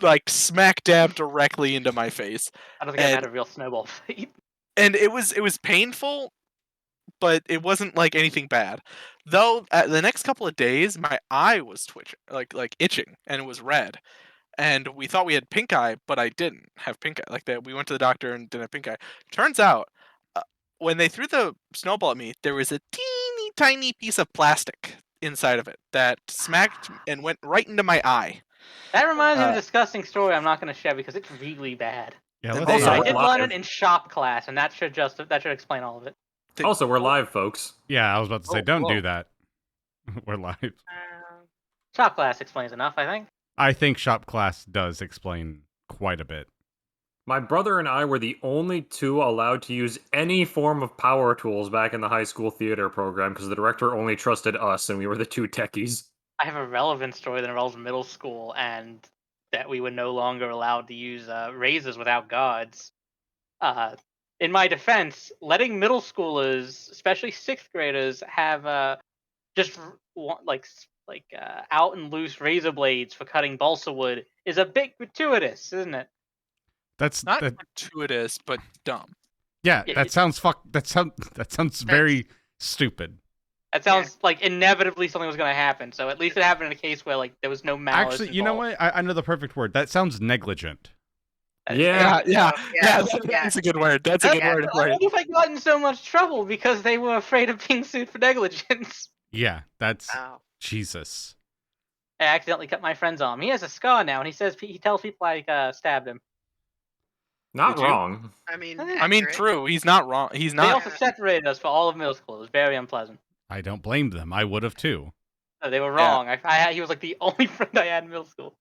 like smack dab directly into my face. I don't think I've had a real snowball fight. And it was painful, but it wasn't like anything bad. Though the next couple of days, my eye was twitching, like itching, and it was red. And we thought we had pink eye, but I didn't have pink eye. Like that, we went to the doctor and didn't have pink eye. Turns out, when they threw the snowball at me, there was a teeny tiny piece of plastic inside of it that smacked and went right into my eye. That reminds me of a disgusting story I'm not going to share because it's really bad. Yeah, also, I did learn it in shop class, and that should explain all of it. Also, we're live, folks. Yeah, I was about to say, don't do that. We're live. Shop class explains enough, I think. I think shop class does explain quite a bit. My brother and I were the only two allowed to use any form of power tools back in the high school theater program because the director only trusted us and we were the two techies. I have a relevant story that involves middle school and that we were no longer allowed to use razors without guards. In my defense, letting middle schoolers, especially 6th graders, have just out and loose razor blades for cutting balsa wood is a bit gratuitous, isn't it? That's not gratuitous, but dumb. Yeah, that sounds very stupid. That sounds like inevitably something was going to happen. So at least it happened in a case where like there was no malice. Actually, you know what? I know the perfect word. That sounds negligent. Yeah. That's a good word. That's a good word. What if I got in so much trouble because they were afraid of being sued for negligence? Yeah, that's Jesus. I accidentally cut my friend's arm. He has a scar now, and he tells people I stabbed him. Not wrong. I mean, true. He's not wrong. He's not. They also separated us for all of middle school. It was very unpleasant. I don't blame them. I would have too. No, they were wrong. Yeah. He was like the only friend I had in middle school.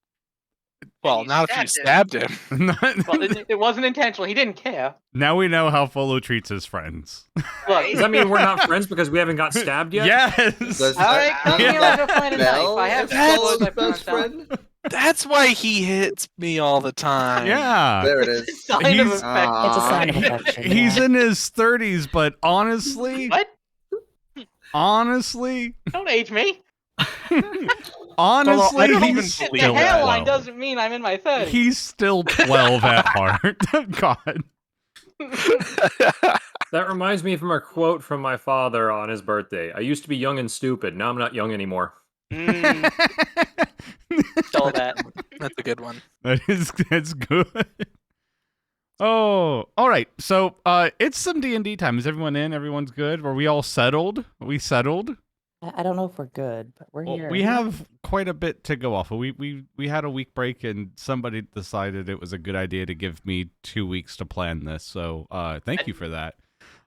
Well, not if you stabbed him. Well, it wasn't intentional. He didn't care. Now we know how Folo treats his friends. Look, does that mean we're not friends because we haven't got stabbed yet? Yes. All right, come here. Let's go find a knife. I have Folo's best friend. That's why he hits me all the time. Yeah. There it is. It's a sign of affection. It's a sign of affection. He's in his 30s, but honestly... What? Honestly... Don't age me. Honestly, I don't even he's believe The still hairline 12. doesn't mean I'm in my 30s. He's still 12 at heart. God. That reminds me from a quote from my father on his birthday. I used to be young and stupid. Now I'm not young anymore. Stole that. That's a good one. That's good. Oh, all right. So, it's some D&D time. Is everyone in? Everyone's good? Were we all settled? We settled? I don't know if we're good, but we're here. We have quite a bit to go off of. We had a week break, and somebody decided it was a good idea to give me 2 weeks to plan this. So, thank you for that.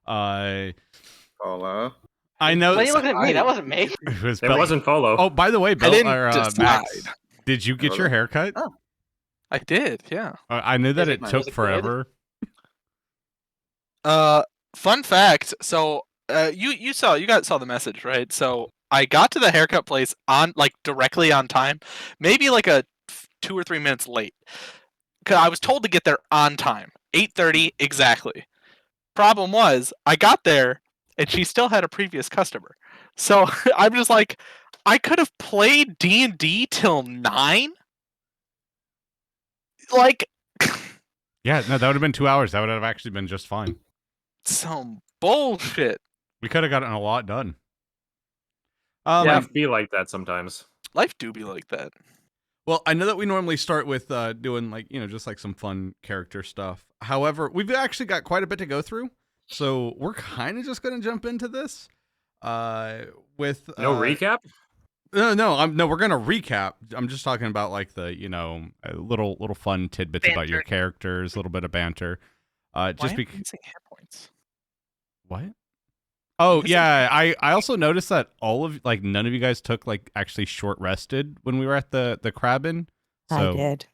Folo. I know. Why are you looking at me? That wasn't me. It wasn't Folo. Oh, by the way, Bill, decide. Max, did you get your haircut? Oh. I did, yeah. I knew that it took it forever. Fun fact. So, you saw the message, right? So I got to the haircut place directly on time, maybe like 2 or 3 minutes late. Cause I was told to get there on time, 8:30 exactly. Problem was, I got there and she still had a previous customer. So I'm just like, I could have played D&D till 9. Like, Yeah, no, that would have been 2 hours. That would have actually been just fine. Some bullshit. We could have gotten a lot done. Life be like that sometimes. Life do be like that. Well, I know that we normally start with doing just like some fun character stuff. However, we've actually got quite a bit to go through, so we're kind of just going to jump into this. With no recap. No, we're gonna recap. I'm just talking about like the little fun tidbits about your characters, a little bit of banter. Just because hit points. What? Oh yeah, I also noticed that none of you guys took actually short rested when we were at the Crabin. So, I did.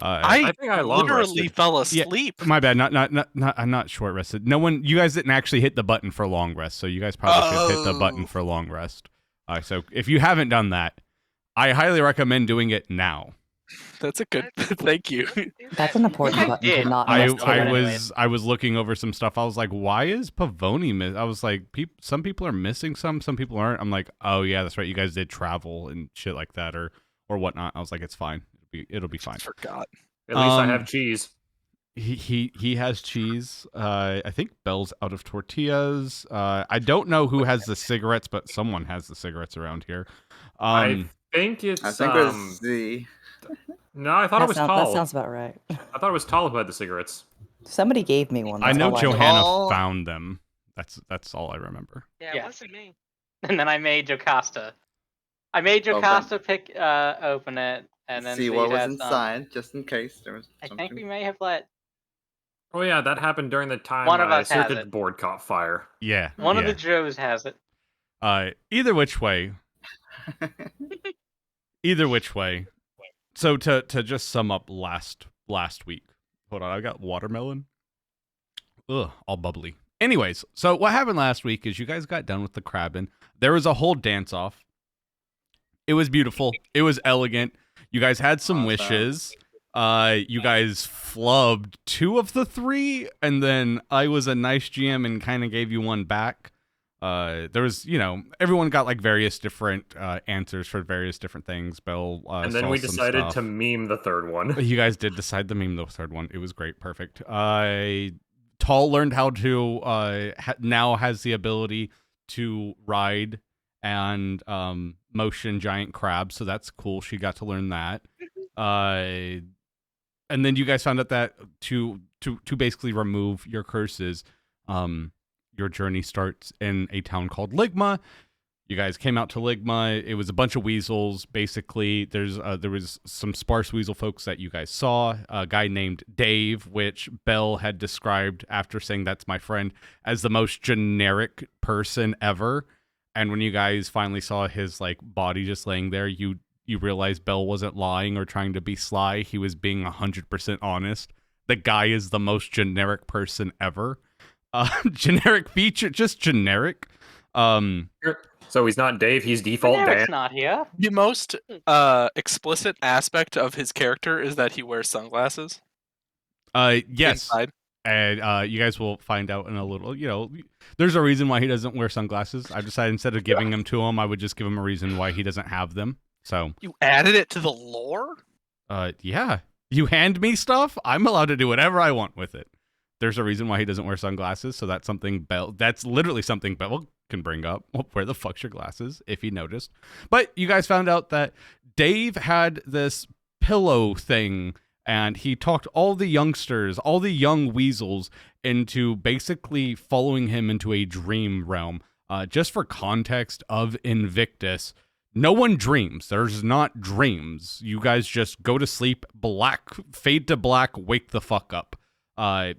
I think I literally fell asleep. Yeah, my bad. I'm not short rested. No one, you guys didn't actually hit the button for long rest, so you guys probably should hit the button for long rest. So if you haven't done that, I highly recommend doing it now. That's a good. Thank you. That's an important button to not miss. I was looking over some stuff. I was like, why is Pavoni I was like, some people are missing some people aren't. I'm like, oh yeah, that's right. You guys did travel and shit like that or whatnot. I was like, it's fine. It'll be fine. Forgot. At least I have cheese. He has cheese. I think Belle's out of tortillas. I don't know who has the cigarettes, but someone has the cigarettes around here. I think it's. I think it was Z. No, I thought it was That Tal. sounds about right. I thought it was Tal who had the cigarettes. Somebody gave me one. I That's know all Johanna know. found them. That's all I remember. Yeah, Yeah. it wasn't me. And then I made Jocasta. I made Jocasta open it, and then See so what you'd was have inside, just in case there was I something. think we may have let Oh yeah, that happened during the time One of my us has circuit it. board caught fire. Yeah. one of yeah. the Joes has it. Either which way. Either which way. So to just sum up last week. Hold on, I got watermelon. Ugh, all bubbly. Anyways, so what happened last week is you guys got done with the crabbing. There was a whole dance off. It was beautiful. It was elegant. You guys had some Awesome. wishes. You guys flubbed 2 of the 3, and then I was a nice GM and kind of gave you one back. There was, everyone got like various different answers for various different things. Belle, And then saw we some decided stuff. to meme the third one. You guys did decide to meme the third one. It was great, perfect. Tall learned how to now has the ability to ride and motion giant crabs, so that's cool. She got to learn that. And then you guys found out that to basically remove your curses, your journey starts in a town called Ligma. You guys came out to Ligma. It was a bunch of weasels. Basically, there was some sparse weasel folks that you guys saw. A guy named Dave, which Belle had described after saying that's my friend as the most generic person ever. And when you guys finally saw his like body just laying there, you realized Belle wasn't lying or trying to be sly. He was being 100% honest. The guy is the most generic person ever. Generic feature, just generic. So he's not Dave, he's default Dan. Derek's not here. The most explicit aspect of his character is that he wears sunglasses. Yes. Inside. And you guys will find out in a little, there's a reason why he doesn't wear sunglasses. I decided instead of giving them to him, I would just give him a reason why he doesn't have them. So You added it to the lore? yeah. You hand me stuff, I'm allowed to do whatever I want with it. There's a reason why he doesn't wear sunglasses, so that's literally something Belle can bring up. Well, where the fuck's your glasses, if you noticed. But you guys found out that Dave had this pillow thing, and he talked all the youngsters, all the young weasels, into basically following him into a dream realm. Just for context of Invictus, no one dreams. There's not dreams. You guys just go to sleep, fade to black, wake the fuck up.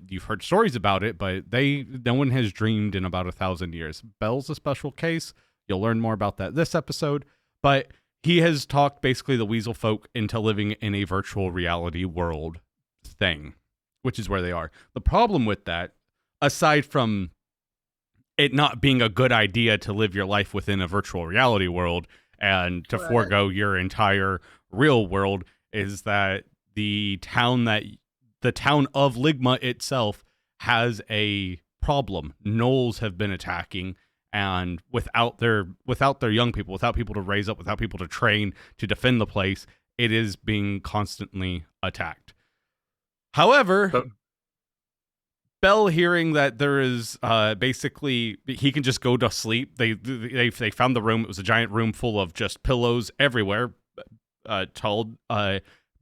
You've heard stories about it, but no one has dreamed in about 1,000 years. Belle's a special case. You'll learn more about that this episode, but he has talked basically the weasel folk into living in a virtual reality world thing, which is where they are. The problem with that, aside from it not being a good idea to live your life within a virtual reality world and to forego your entire real world, is that the town of Ligma itself has a problem. Gnolls have been attacking, and without their young people, without people to raise up, without people to train to defend the place, it is being constantly attacked. However, Belle, hearing that there is basically he can just go to sleep. They found the room. It was a giant room full of just pillows everywhere. Told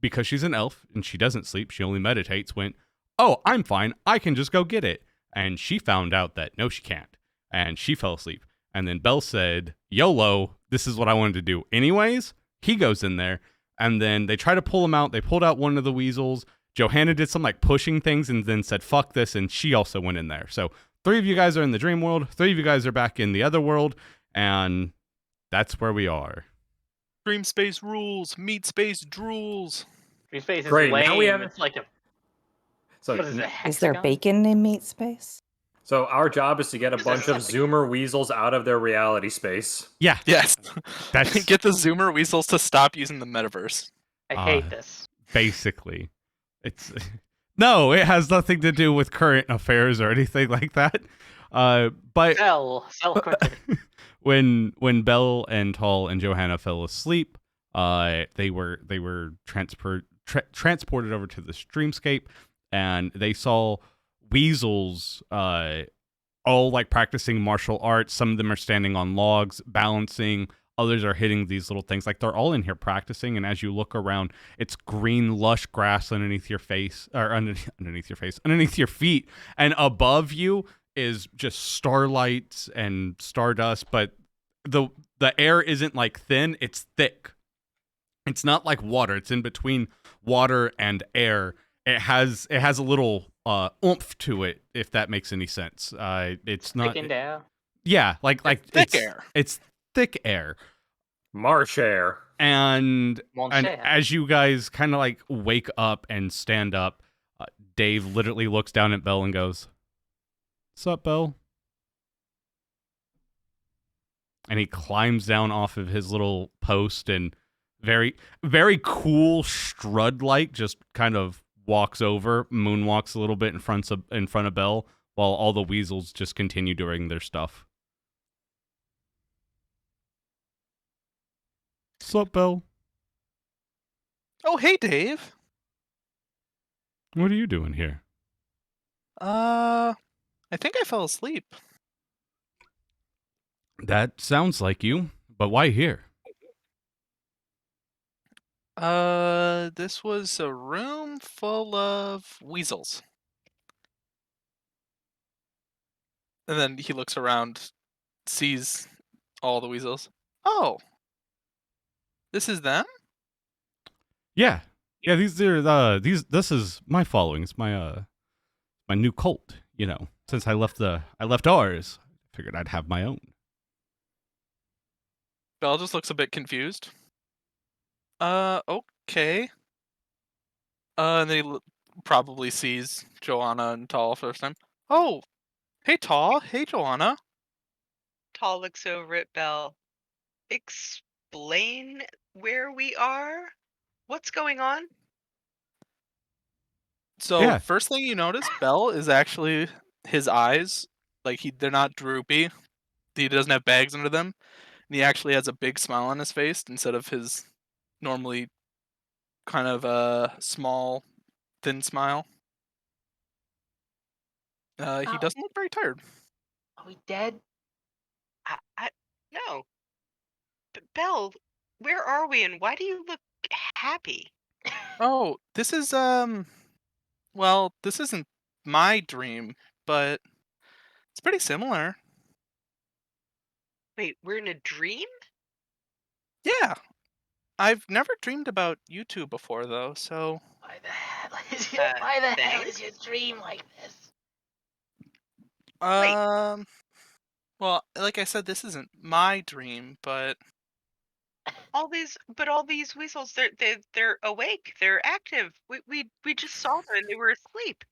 because she's an elf and she doesn't sleep, she only meditates, went, oh, I'm fine, I can just go get it. And she found out that no, she can't. And she fell asleep. And then Belle said, YOLO, this is what I wanted to do anyways. He goes in there, and then they try to pull him out. They pulled out one of the weasels. Johanna did some like pushing things and then said, fuck this, and she also went in there. So 3 of you guys are in the dream world, 3 of you guys are back in the other world, and that's where we are. Dream space rules, meat space drools. Dream space is Great, lame. now we have- It's like a So, what is it? Is there hexagon? bacon in meat space? so our job is to get a Is there bunch of something- Zoomer weasels out of their reality space. Yeah, Yes. that's Get the Zoomer weasels to stop using the metaverse. I hate this. basically. It's no, it has nothing to do with current affairs or anything like that. But Sell quicker. when Belle and Tall and Johanna fell asleep, They were transported over to the streamscape, and they saw weasels all like practicing martial arts. Some of them are standing on logs, balancing. Others are hitting these little things. Like they're all in here practicing. And as you look around, it's green, lush grass underneath your face, or underneath your feet. And above you is just starlight and stardust. But the air isn't like thin; it's thick. It's not like water. It's in between water and air. It has a little oomph to it, if that makes any sense. It's not. Thickened air. Yeah, like thick air. It's thick air. Marsh air. And Monster. as you guys kind of like wake up and stand up, Dave literally looks down at Belle and goes, "Sup, Belle?" And he climbs down off of his little post and very, very cool Strud-like just kind of walks over, moonwalks a little bit in front of Belle, while all the weasels just continue doing their stuff. Sup, Belle? Oh, hey, Dave. What are you doing here? I think I fell asleep. That sounds like you, but why here? This was a room full of weasels. And then he looks around, sees all the weasels. Oh, this is them? Yeah, these are this is my following. It's my my new cult. You know, since I left ours, I figured I'd have my own. Belle just looks a bit confused. Okay. And then he probably sees Johanna and Tall first time. Oh, hey, Tall. Hey, Johanna. Tall looks over at Belle. Explain where we are? What's going on? So Yeah. first thing you notice, Belle is actually his eyes. Like they're not droopy. He doesn't have bags under them. And he actually has a big smile on his face instead of his normally kind of small, thin smile. He Oh. doesn't look very tired. Are we dead? No. Belle, where are we and why do you look happy? Oh, this is well, this isn't my dream, but it's pretty similar. Wait, we're in a dream? Yeah. I've never dreamed about you two before though, so Why the hell thanks. is your dream like this? well, like I said, this isn't my dream, but All these weasels, they're awake, they're active. We just saw them and they were asleep.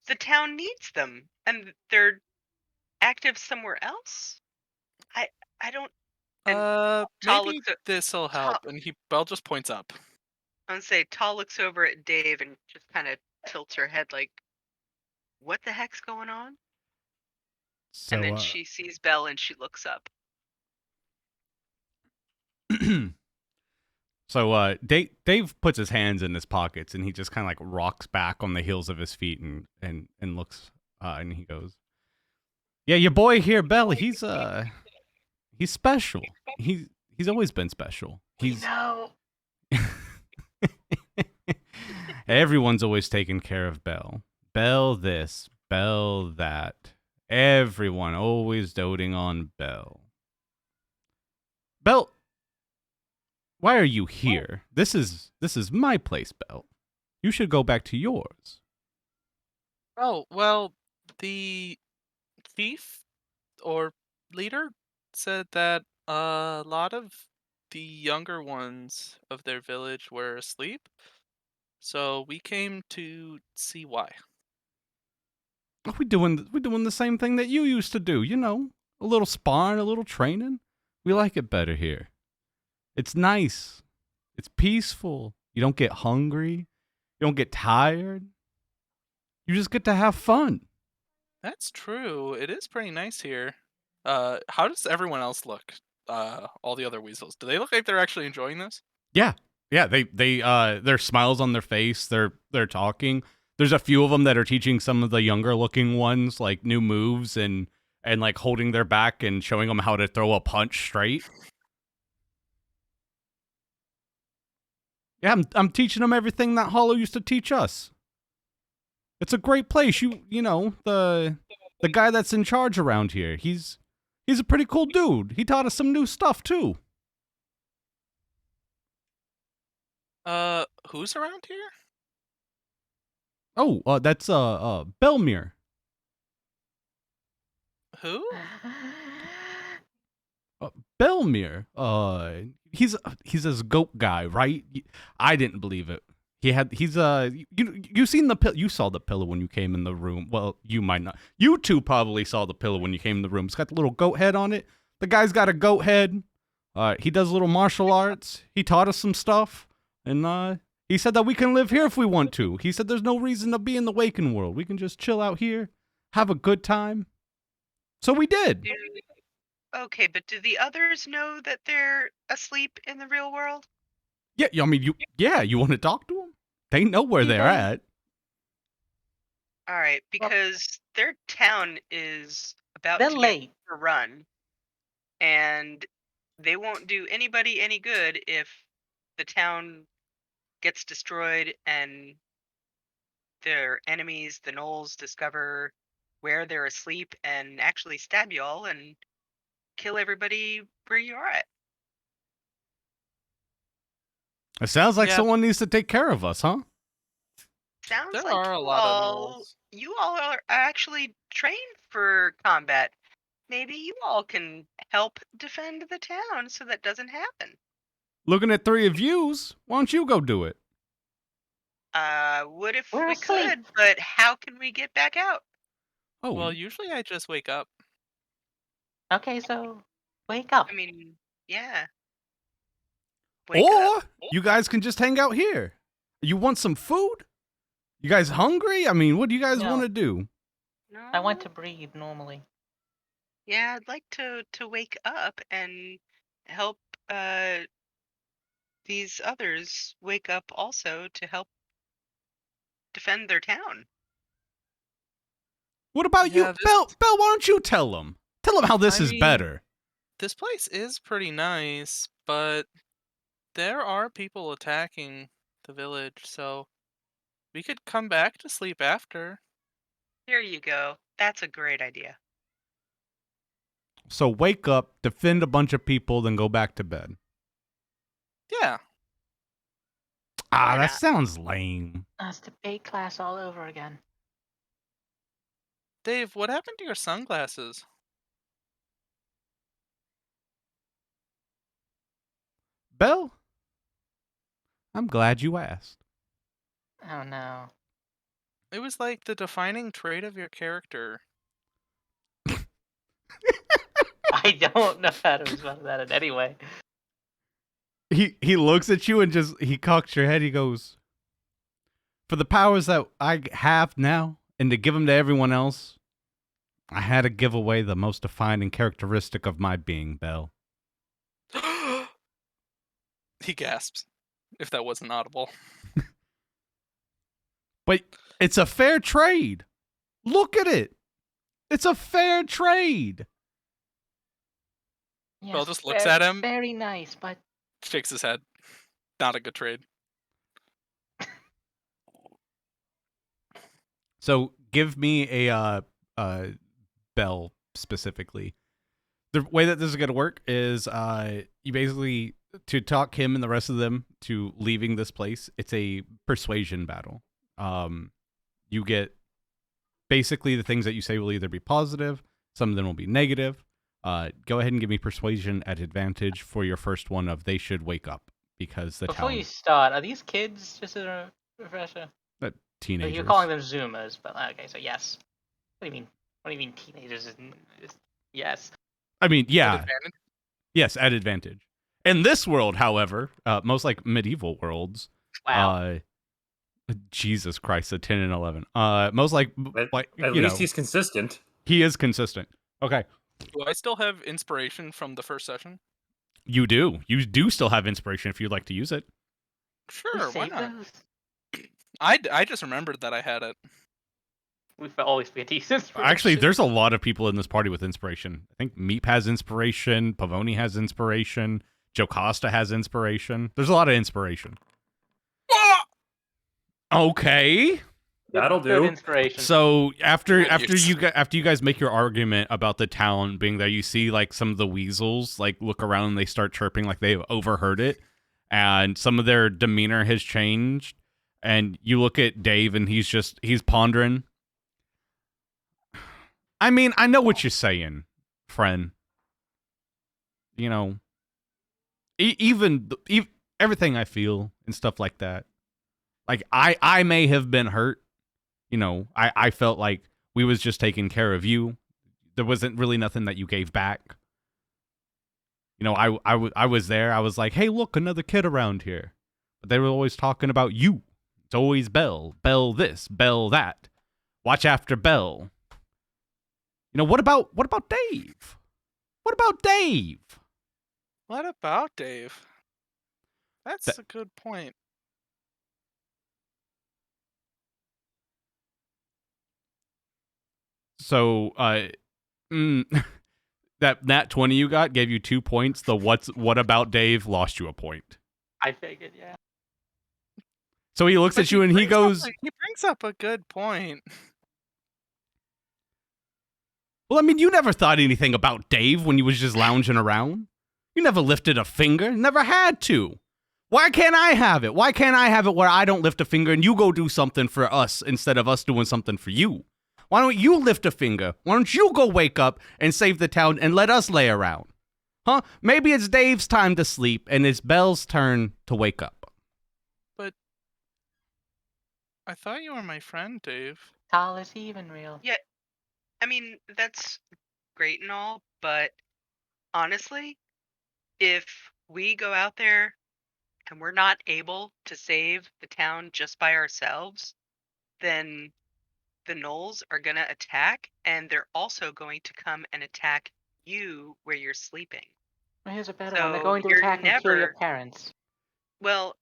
The town needs them, and they're active somewhere else. I don't. And Tall maybe looks at, this'll help. And Belle just points up. I'm gonna say Tall looks over at Dave and just kind of tilts her head like, "What the heck's going on?" So And then she sees Belle and she looks up. So Dave puts his hands in his pockets and he just kind of like rocks back on the heels of his feet and looks and he goes, "Yeah, your boy here, Belle. He's special. He's always been special. He's No. Everyone's always taken care of Belle. Belle this, Belle that. Everyone always doting on Belle. Belle, why are you here? This is my place, Belle. You should go back to yours." Oh, well, the thief or leader said that a lot of the younger ones of their village were asleep. So we came to see why. We're doing the same thing that you used to do, you know. A little sparring, a little training. We like it better here. It's nice. It's peaceful. You don't get hungry. You don't get tired. You just get to have fun. That's true. It is pretty nice here. How does everyone else look? All the other weasels. Do they look like they're actually enjoying this? Yeah. Their smiles on their face. They're talking. There's a few of them that are teaching some of the younger looking ones like new moves and like holding their back and showing them how to throw a punch straight. Yeah, I'm teaching them everything that Hollow used to teach us. It's a great place. You know, the guy that's in charge around here. He's a pretty cool dude. He taught us some new stuff too. Who's around here? Oh, that's Belmere. Who? Belmere. He's this goat guy, right? I didn't believe it. He's you seen the you saw the pillow when you came in the room. Well, you might not. You two probably saw the pillow when you came in the room. It's got the little goat head on it. The guy's got a goat head. He does little martial arts. He taught us some stuff, and he said that we can live here if we want to. He said there's no reason to be in the waking world. We can just chill out here, have a good time. So we did. Okay, but do the others know that they're asleep in the real world? Yeah, I mean, you want to talk to them? They know where they're at. All right, because their town is about They're to get late. overrun, and they won't do anybody any good if the town gets destroyed and their enemies, the gnolls, discover where they're asleep and actually stab you all and kill everybody where you are at. It sounds like Yeah. someone needs to take care of us, huh? Sounds There like are a lot of gnolls. you all are actually trained for combat. Maybe you all can help defend the town so that doesn't happen. Looking at three of yous, why don't you go do it? Would if We're we asleep. could, but how can we get back out? Oh, Well, usually I just wake up. Okay, so wake up. I mean, yeah. Wake or up. you guys can just hang out here. You want some food? You guys hungry? I mean, what do you guys No. want to do? No. I want to breathe normally. Yeah, I'd like to wake up and help these others wake up also to help defend their town. What about Yeah, you, this- Bell? Why don't you tell them? Tell them how this I is mean- better. This place is pretty nice, but there are people attacking the village, so we could come back to sleep after. Here you go. That's a great idea. So wake up, defend a bunch of people, then go back to bed. Yeah. Ah, Why that not? sounds lame. That's debate class all over again. Dave, what happened to your sunglasses? Bell, I'm glad you asked. Oh no. It was like the defining trait of your character. I don't know how to respond to that in any way. He looks at you and he cocks your head. He goes, "For the powers that I have now, and to give them to everyone else, I had to give away the most defining characteristic of my being, Bell." He gasps, if that wasn't audible. But it's a fair trade. Look at it. It's a fair trade. Yes, just looks at him. Very nice, but Shakes his head. Not a good trade. So give me a Bell specifically. The way that this is going to work is you basically, to talk him and the rest of them to leaving this place, it's a persuasion battle. You get basically the things that you say will either be positive, some of them will be negative. Go ahead and give me persuasion at advantage for your first one of they should wake up because the before town you start, are these kids just as a refresher? teenagers. You're calling them Zoomers, but okay, so yes. What do you mean? What do you mean teenagers? Yes. I mean, yeah, Advantage? yes, at advantage. In this world, however, most like medieval worlds, Wow. Jesus Christ, a 10 and 11. Most like At least he's consistent. he is consistent. Okay. Do I still have inspiration from the first session? You do. You do still have inspiration if you'd like to use it. Sure, why Save not? those. I just remembered that I had it. We always forget to use inspiration. Actually, there's a lot of people in this party with inspiration. I think Meep has inspiration. Pavoni has inspiration. Jocasta has inspiration. There's a lot of inspiration. Okay. That'll Good do. inspiration. So after Yes. you guys make your argument about the town being there, you see like some of the weasels like look around and they start chirping like they've overheard it, and some of their demeanor has changed. And you look at Dave and he's pondering. I mean, I know what you're saying, friend. You know, even everything I feel and stuff like that. Like I may have been hurt. You know, I felt like we was just taking care of you. There wasn't really nothing that you gave back. You know, I was there. I was like, hey, look, another kid around here. But they were always talking about you. It's always Belle. Belle this, Belle that. Watch after Belle. You know, what about Dave? What about Dave? What about Dave? That's a good point. So, that 20 you got gave you 2 points. The what about Dave lost you a point. I figured, yeah. So he looks But at you and he goes, he brings up a good point. well, I mean, you never thought anything about Dave when you was just lounging around. You never lifted a finger, never had to. Why can't I have it? Why can't I have it where I don't lift a finger and you go do something for us instead of us doing something for you? Why don't you lift a finger? Why don't you go wake up and save the town and let us lay around? Huh? Maybe it's Dave's time to sleep and it's Belle's turn to wake up. But I thought you were my friend, Dave. Tall is even real. Yeah, I mean, that's great and all, but honestly, if we go out there and we're not able to save the town just by ourselves, then the gnolls are going to attack, and they're also going to come and attack you where you're sleeping. Well, here's a better one. They're So going to you're attack and kill your never- parents. Well,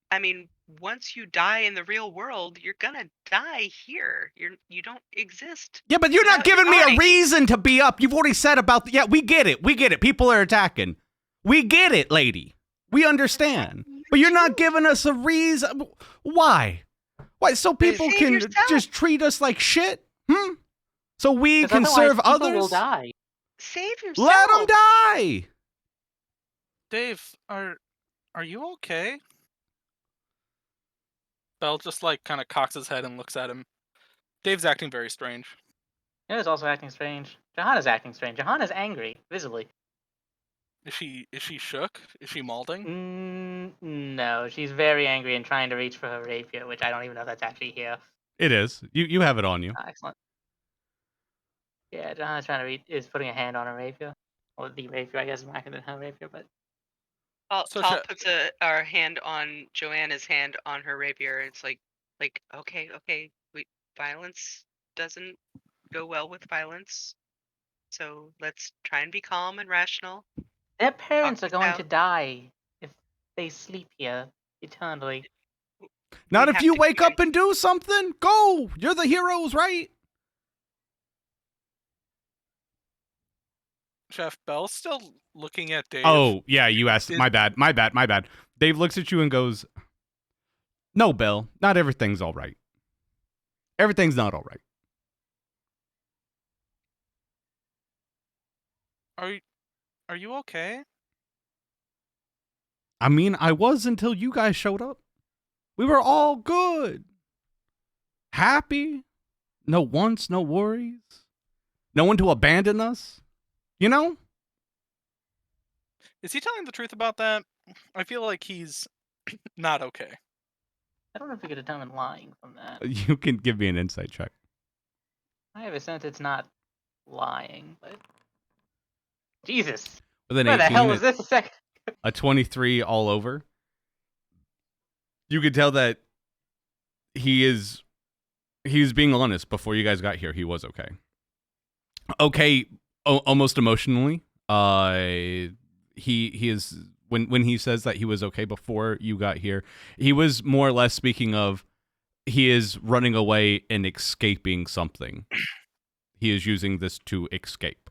I mean, once you die in the real world, you're gonna die here. You don't exist. Yeah, but you're not Without giving me a dying. reason to be up. You've already said about yeah, we get it. We get it. People are attacking. We get it, lady. We understand. But you're not giving us a reason. Why? Why? So people Save can yourself. just treat us like shit? So we 'Cause can otherwise serve people others? will die. Save yourself. Let them die. Dave, are you okay? Belle just like kind of cocks his head and looks at him. Dave's acting very strange. He also acting strange. Johanna's acting strange. Johanna's angry, visibly. Is she shook? Is she malding? No, she's very angry and trying to reach for her rapier, which I don't even know if that's actually here. It is. You have it on you. Excellent. Yeah, Johanna's trying to is putting a hand on her rapier. Or the rapier, I guess, is macking than her rapier, but So Tal puts our hand on Joanna's hand on her rapier. It's like okay, violence doesn't go well with violence. So let's try and be calm and rational. their parents are Talk going this to out. die if they sleep here eternally. Not We if have you to wake keep up and do something. Go. You're the heroes, right? Chef Belle's still looking at Dave. Oh, yeah, you asked. Is- My bad. Dave looks at you and goes, no, Belle, not everything's all right. Everything's not all right. Are you okay? I mean, I was until you guys showed up. We were all good. Happy. No wants, no worries. No one to abandon us. You know? Is he telling the truth about that? I feel like he's not okay. I don't know if we could determine lying from that. You can give me an insight check. I have a sense it's not lying, but Jesus, With an where the 18, hell was this a second? a 23 all over. You could tell that he was being honest before you guys got here. He was okay. Okay, almost emotionally. he is when he says that he was okay before you got here, he was more or less speaking of he is running away and escaping something. He is using this to escape,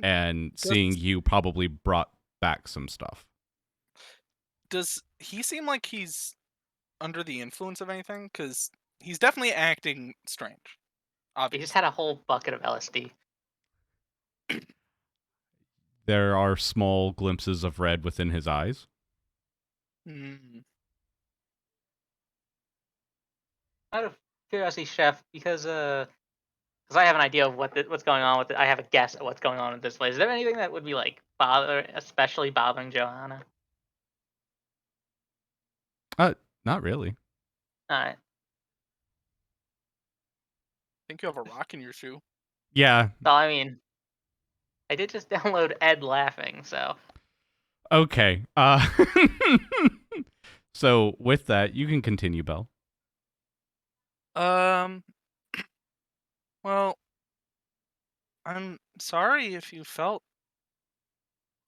and seeing you probably brought back some stuff. Does he seem like he's under the influence of anything? Because he's definitely acting strange. He Obviously. just had a whole bucket of LSD. There are small glimpses of red within his eyes. Mm. Out of curiosity, Chef, because I have an idea of what's going on with it. I have a guess at what's going on with this place. Is there anything that would be like especially bothering Johanna? Not really. All right. I think you have a rock in your shoe. Yeah. Well, I mean, I did just download Ed laughing, so. Okay. So with that, you can continue, Belle. Well, I'm sorry if you felt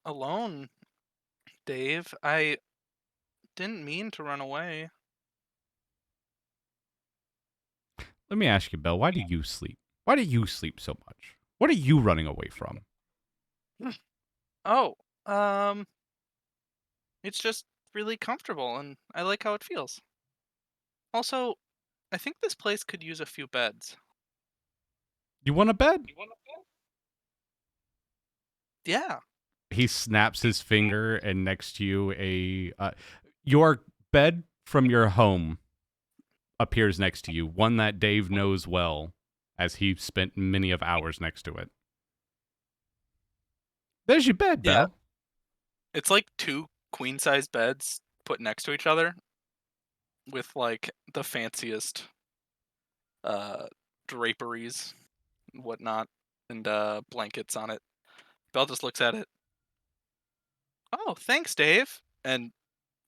alone, Dave. I didn't mean to run away. Let me ask you, Belle, why do you sleep? Why do you sleep so much? What are you running away from? Oh, it's just really comfortable and I like how it feels. Also, I think this place could use a few beds. You want a bed? Yeah. He snaps his finger, and next to you, your bed from your home appears next to you, one that Dave knows well, as he spent many of hours next to it. There's your bed, Yeah. Belle. It's like two queen-size beds put next to each other with like the fanciest draperies and whatnot and blankets on it. Belle just looks at it. Oh, thanks, Dave. And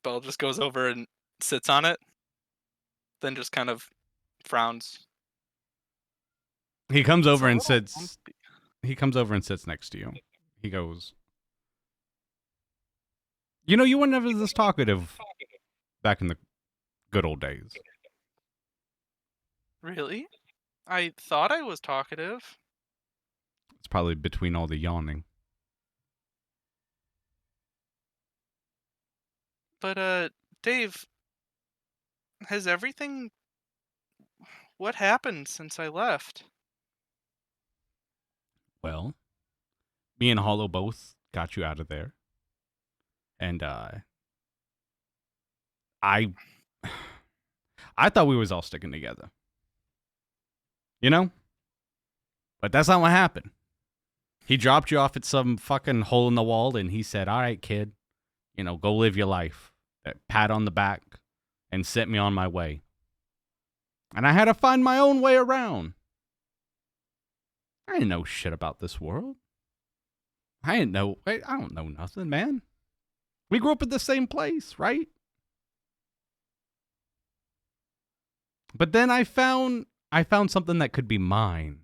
Belle just goes over and sits on it, then just kind of frowns. He comes It's over a and little sits. comfy. He comes over and sits next to you. He goes, "You know, you were never this talkative back in the good old days." Really? I thought I was talkative. It's probably between all the yawning. But Dave, has everything what happened since I left? Well, me and Hollow both got you out of there. And I thought we was all sticking together. You know? But that's not what happened. He dropped you off at some fucking hole in the wall and he said, "All right, kid, you know, go live your life." That pat on the back and sent me on my way. And I had to find my own way around. I didn't know shit about this world. I don't know nothing, man. We grew up in the same place, right? But then I found something that could be mine.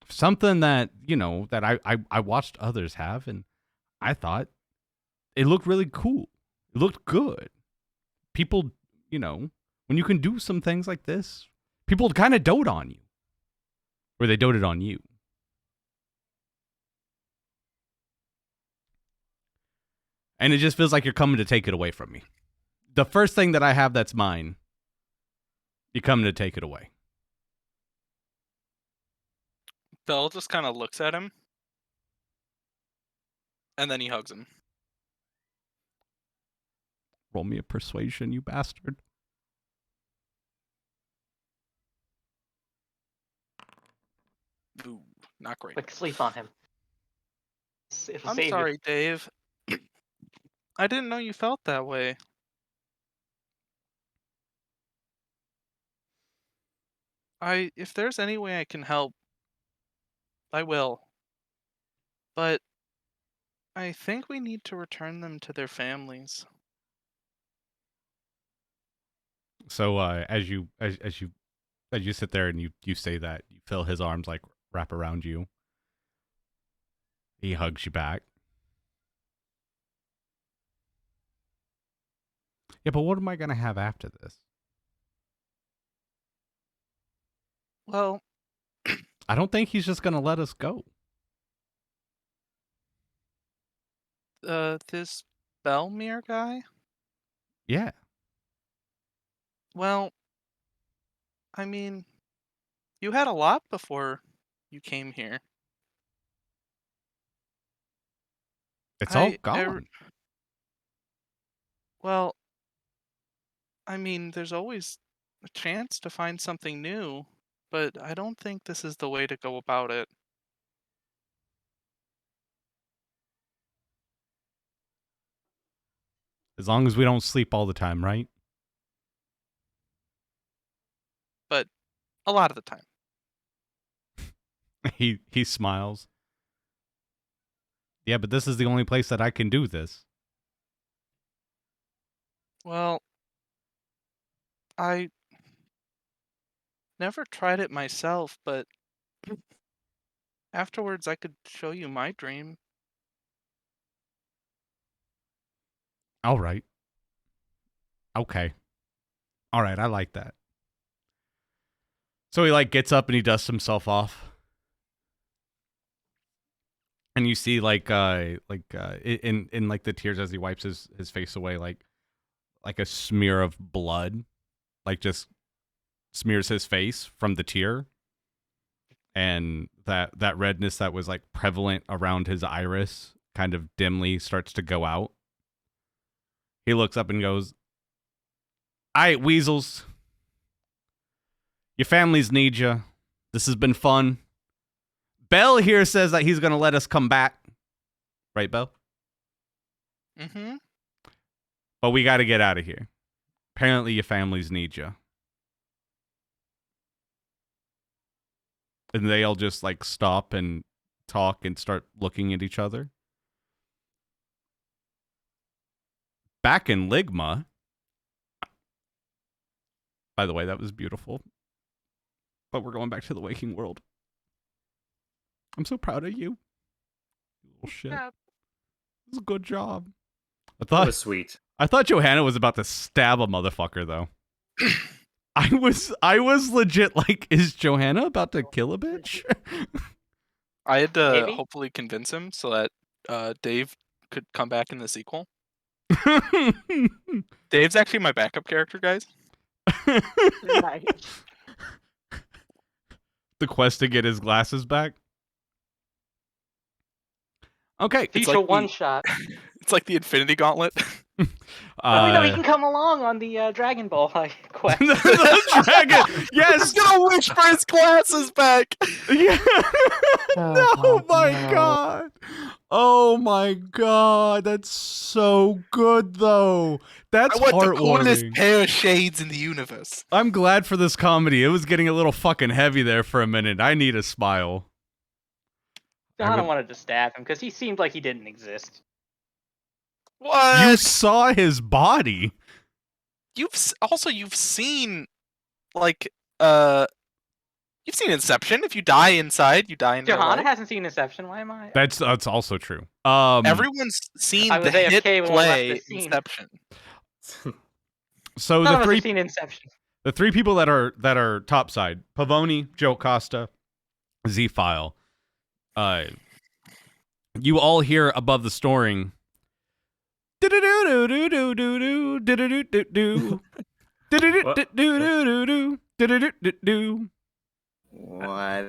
Something that, you know, that I watched others have, and I thought it looked really cool. It looked good. People, you know, when you can do some things like this, people kind of dote on you. Or they doted on you. And it just feels like you're coming to take it away from me. The first thing that I have that's mine, you're coming to take it away. Belle just kind of looks at him. And then he hugs him. Roll me a persuasion, you bastard. Ooh, not great. Quick, sleep on him. It'll I'm save sorry, Dave. I didn't know you felt that way. If there's any way I can help, I will. But I think we need to return them to their families. So as you sit there and you say that, you feel his arms like wrap around you. He hugs you back. Yeah, but what am I gonna have after this? Well, I don't think he's just gonna let us go. this Belmere guy? Yeah. Well, I mean, you had a lot before you came here. It's all I gone. Well, I mean, there's always a chance to find something new, but I don't think this is the way to go about it. As long as we don't sleep all the time, right? But a lot of the time. He smiles. Yeah, but this is the only place that I can do this. Well, I never tried it myself, but afterwards I could show you my dream. All right. Okay. All right, I like that. So he like gets up and he dusts himself off. And you see in like the tears as he wipes his face away, like a smear of blood, like just smears his face from the tear. And that redness that was like prevalent around his iris kind of dimly starts to go out. He looks up and goes, "All right, weasels. Your families need you. This has been fun. Bell here says that he's going to let us come back. Right, Bell? Mm-hmm. But we got to get out of here. Apparently your families need you." And they all just like stop and talk and start looking at each other. Back in Ligma. By the way, that was beautiful. But we're going back to the waking world. I'm so proud of you. You little shit. Yeah. It was a good job. That I was sweet. thought Johanna was about to stab a motherfucker though. I was legit like, is Johanna about to kill a bitch? I had to Maybe? hopefully convince him so that Dave could come back in the sequel. Dave's actually my backup character, guys. Nice. The quest to get his glasses back. Okay. It's Future like one shot. It's like the Infinity Gauntlet. Oh, no, he can come along on the Dragon Ball quest. the dragon. He's Yes. gonna wish for his glasses back. Yeah. Oh, No, my no. God. Oh my God. That's so good though. That's I want the coolest heartwarming. pair of shades in the universe. I'm glad for this comedy. It was getting a little fucking heavy there for a minute. I need a smile. Johanna wanted to stab him because he seemed like he didn't exist. What? You saw his body. You've seen like you've seen Inception. If you die inside, you die in real Johanna life. hasn't seen Inception. Why am I? That's also true. Everyone's seen I was the hit AFK when we left play the scene. Inception. So None the of us three have seen Inception. the three people that are topside: Pavoni, Jocasta, Z-File. You all hear above the storing. What?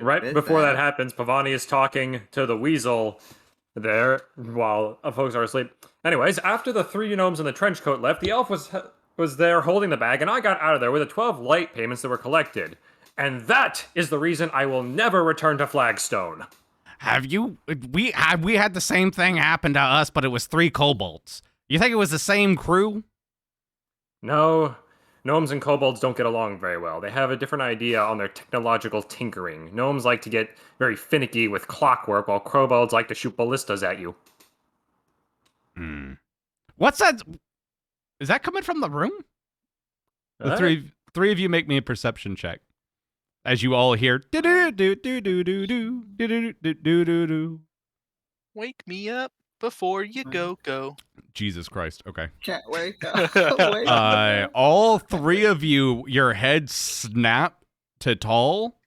Right is before that happens, Pavoni is talking to the weasel there while folks are asleep. Anyways, after the three gnomes in the trench coat left, the elf was there holding the bag, and I got out of there with the 12 light payments that were collected. And that is the reason I will never return to Flagstone. Have you? We had the same thing happen to us, but it was 3 kobolds. You think it was the same crew? No, gnomes and kobolds don't get along very well. They have a different idea on their technological tinkering. Gnomes like to get very finicky with clockwork, while kobolds like to shoot ballistas at you. What's that? Is that coming from the room? The Huh? three of you make me a perception check. As you all hear do do do do do do do do do do do. Wake me up before you go. Jesus Christ. Okay. Can't wake up. Wake up. All three of you, your heads snap to Tall,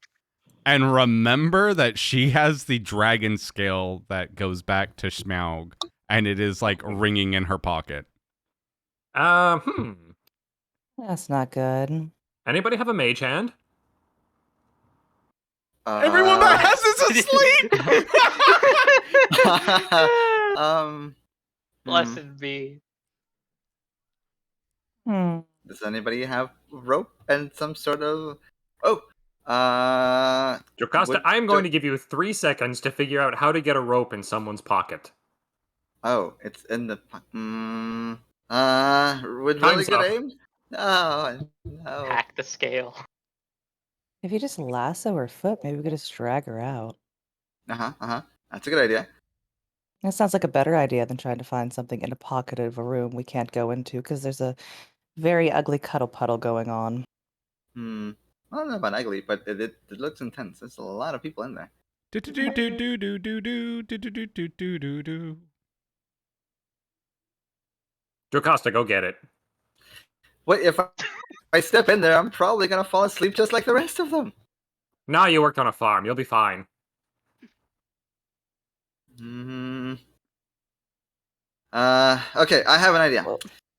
and remember that she has the dragon scale that goes back to Smaug, and it is like ringing in her pocket. That's not good. Anybody have a mage hand? Everyone that has this asleep. Blessed be. Does anybody have rope and some sort of? Jocasta, I'm going to give you 3 seconds to figure out how to get a rope in someone's pocket. Oh, it's in the. With really Time's good up. aim. No. Hack the scale. If you just lasso her foot, maybe we could just drag her out. That's a good idea. That sounds like a better idea than trying to find something in a pocket of a room we can't go into because there's a very ugly cuddle puddle going on. I don't know about ugly, but it looks intense. There's a lot of people in there. Jocasta, go get it. Wait, if I step in there, I'm probably gonna fall asleep just like the rest of them. Nah, you worked on a farm. You'll be fine. Okay, I have an idea.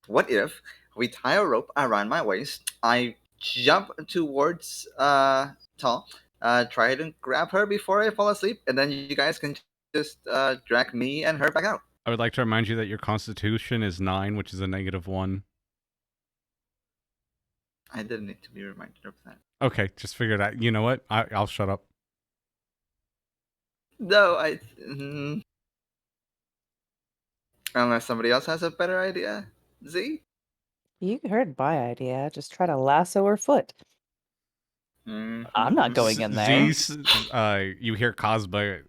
What if we tie a rope around my waist? I jump towards Tall, try to grab her before I fall asleep, and then you guys can just drag me and her back out. I would like to remind you that your constitution is 9, which is a -1. I didn't need to be reminded of that. Okay, just figure it out. You know what? I'll shut up. No, unless somebody else has a better idea. Z? You heard my idea. Just try to lasso her foot. I'm not going in there. You hear Cosmo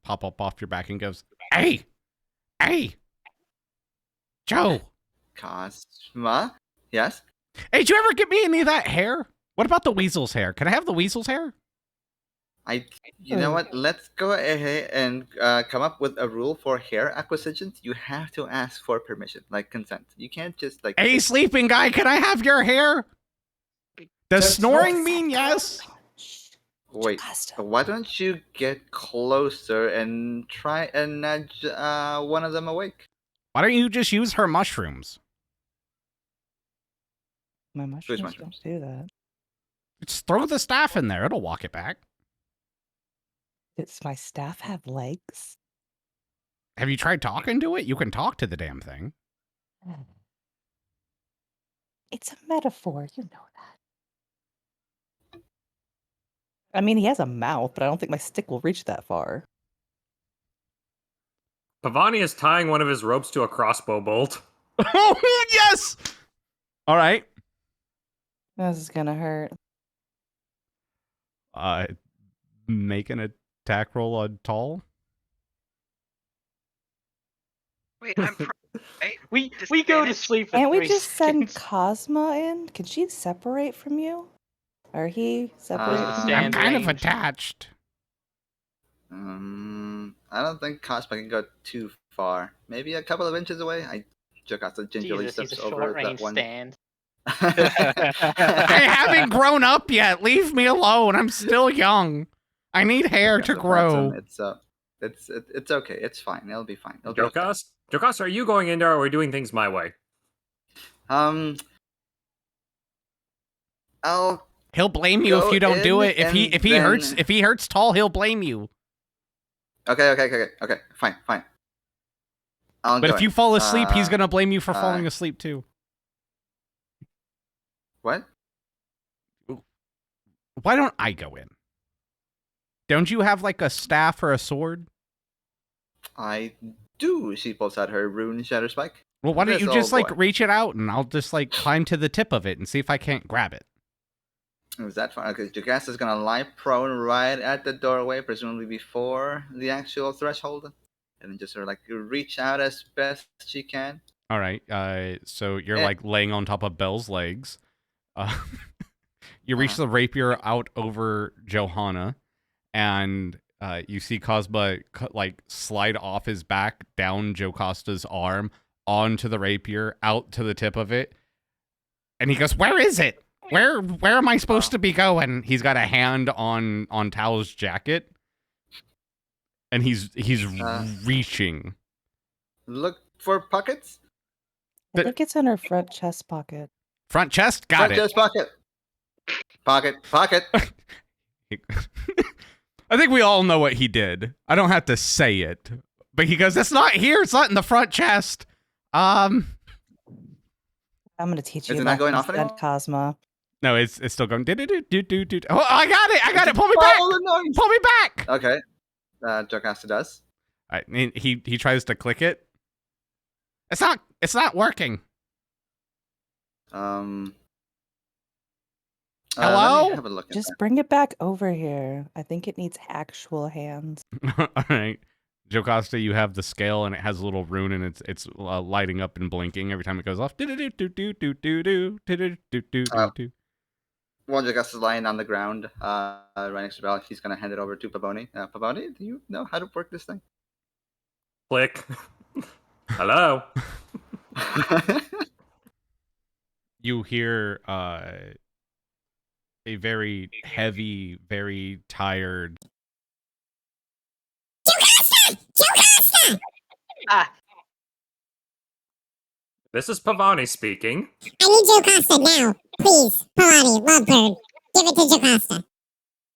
pop up off your back and goes, Hey! Joe! Cosma? Yes? Hey, did you ever get me any of that hair? What about the weasel's hair? Can I have the weasel's hair? You know what? Let's go ahead and come up with a rule for hair acquisitions. You have to ask for permission, like consent. You can't just like. Hey, sleeping guy, can I have your hair? Does snoring mean yes? Wait, Jocasta. why don't you get closer and try and nudge one of them awake? Why don't you just use her mushrooms? My mushrooms mushrooms? don't do that. Just throw the staff in there. It'll walk it back. Does my staff have legs? Have you tried talking to it? You can talk to the damn thing. It's a metaphor. You know that. I mean, he has a mouth, but I don't think my stick will reach that far. Pavoni is tying one of his ropes to a crossbow bolt. Oh, yes! All right. This is gonna hurt. Make an attack roll on Tall. Wait, I'm right? We go to sleep for Can't we 3 just send seconds. Cosma in? Can she separate from you? Or he separate from you? I'm Stand kind of range. attached. I don't think Cosma can go too far. Maybe a couple of inches away. Jocasta gingerly Jesus, he's steps a over short that range one. stand. I haven't grown up yet. Leave me alone. I'm still young. I need hair to grow. It's okay. It's fine. It'll be fine. It'll be okay. Jocasta, are you going in there or are we doing things my way? He'll blame you if you don't do it. If he hurts Tall, he'll blame you. Okay. Fine. But if you fall asleep, he's gonna blame you for falling asleep too. What? Why don't I go in? Don't you have like a staff or a sword? I do. She pulls out her rune shatter spike. Well, why don't This you just old like boy. reach it out and I'll just like climb to the tip of it and see if I can't grab it. Is that fine? Okay, Jocasta's gonna lie prone right at the doorway, presumably before the actual threshold, and then just sort of like reach out as best she can. All right. So you're like laying on top of Belle's legs. You reach the rapier out over Johanna, and You see Cosma like slide off his back down Jocasta's arm onto the rapier, out to the tip of it, and he goes, "Where is it? Where am I supposed to be going?" He's got a hand on Tal's jacket, and he's reaching. Look for pockets. I think it's in her front chest pocket. Front chest, got Front it. chest pocket. Pocket. I think we all know what he did. I don't have to say it. But he goes, "It's not here. It's not in the front chest." I'm gonna teach you Is it about not going off instead, anymore? Cosma. No, it's still going. Do. Oh, I got it. Pull me back. Follow the noise. Pull me back. Okay. Jocasta does. He tries to click it. It's not working. Hello? Let me have a look at Just that. bring it back over here. I think it needs actual hands. All right. Jocasta, you have the scale, and it has a little rune, and it's lighting up and blinking every time it goes off. While Jocasta's lying on the ground, right next to Bell, he's gonna hand it over to Pavoni. Pavoni, do you know how to work this thing? Click. Hello. You hear a very heavy, very tired. Ah, This is Pavoni speaking. I need Jocasta now. Please, Pavoni, Lovebird, give it to Jocasta.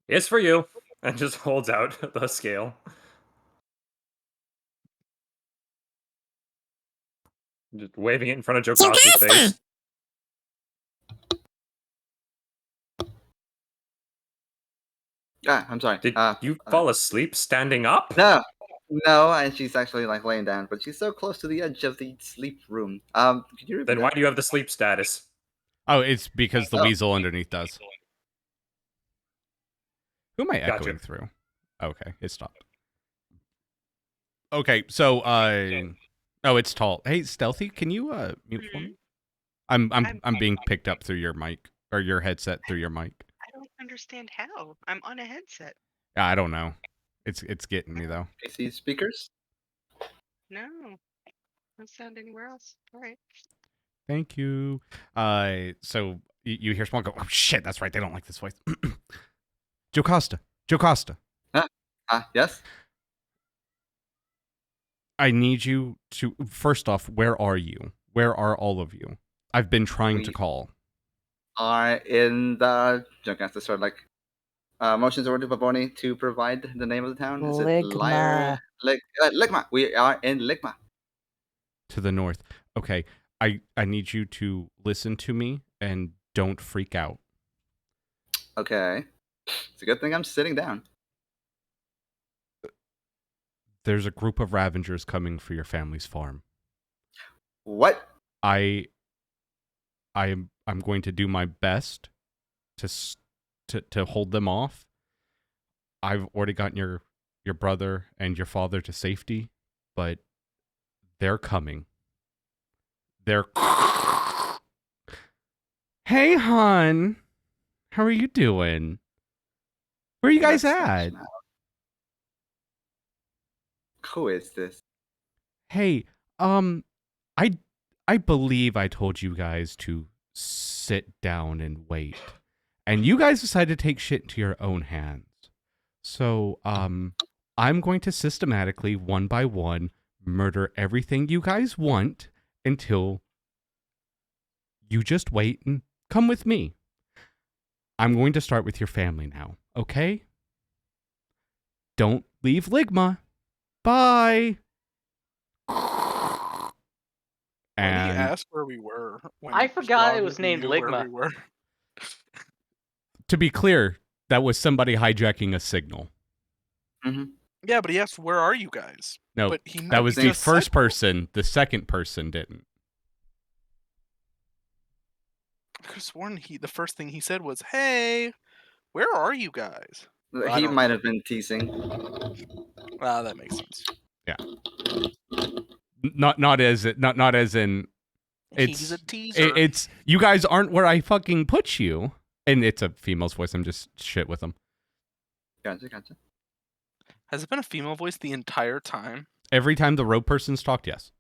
It's for you. And just holds out the scale. Just waving it in front of Jocasta's Jocasta! face. I'm sorry. Did you fall asleep standing up? No, and she's actually like laying down, but she's so close to the edge of the sleep room. Could you repeat Then why that? do you have the sleep status? Oh, it's because the Oh. weasel underneath does. Who am I Gotcha. echoing through? Okay, it stopped. Okay, so oh, it's tall. Hey, Stealthy, can you mute for me? I'm being picked up through your mic or your headset through your mic. I don't understand how. I'm on a headset. Yeah, I don't know. It's getting me though. PC speakers? No. Don't sound anywhere else. All right. Thank you. So you hear someone go, "Oh shit, that's right. They don't like this voice." Jocasta. Yes? I need you to first off, where are you? Where are all of you? I've been trying to We- call. Are in the Jocasta sort of like motions over to Pavoni to provide the name of the town. Is it Ligma. Ligma. We are in Ligma. To the north. Okay. I need you to listen to me and don't freak out. Okay. It's a good thing I'm sitting down. There's a group of Ravagers coming for your family's farm. What? I'm going to do my best to hold them off. I've already gotten your brother and your father to safety, but they're coming. They're Hey, hon. How are you doing? Where are you guys That's at? now. Who is this? Hey, I believe I told you guys to sit down and wait. And you guys decided to take shit into your own hands. So, I'm going to systematically, one by one, murder everything you guys want until you just wait and come with me. I'm going to start with your family now, okay? Don't leave Ligma. Bye. And he And asked where we were. When I forgot it Strong was named knew where Ligma. we were. to be clear, that was somebody hijacking a signal. Yeah, but he asked, "Where are you guys?" No, But he that was the just said first where- person. The second person didn't. I could have sworn the first thing he said was, "Hey, where are you guys?" I He don't might have been teasing. Ah, that makes sense. Not as in He's a it's teaser. it's you guys aren't where I fucking put you. And it's a female's voice. I'm just shit with them. Gotcha. Has it been a female voice the entire time? Every time the rope person's talked, yes.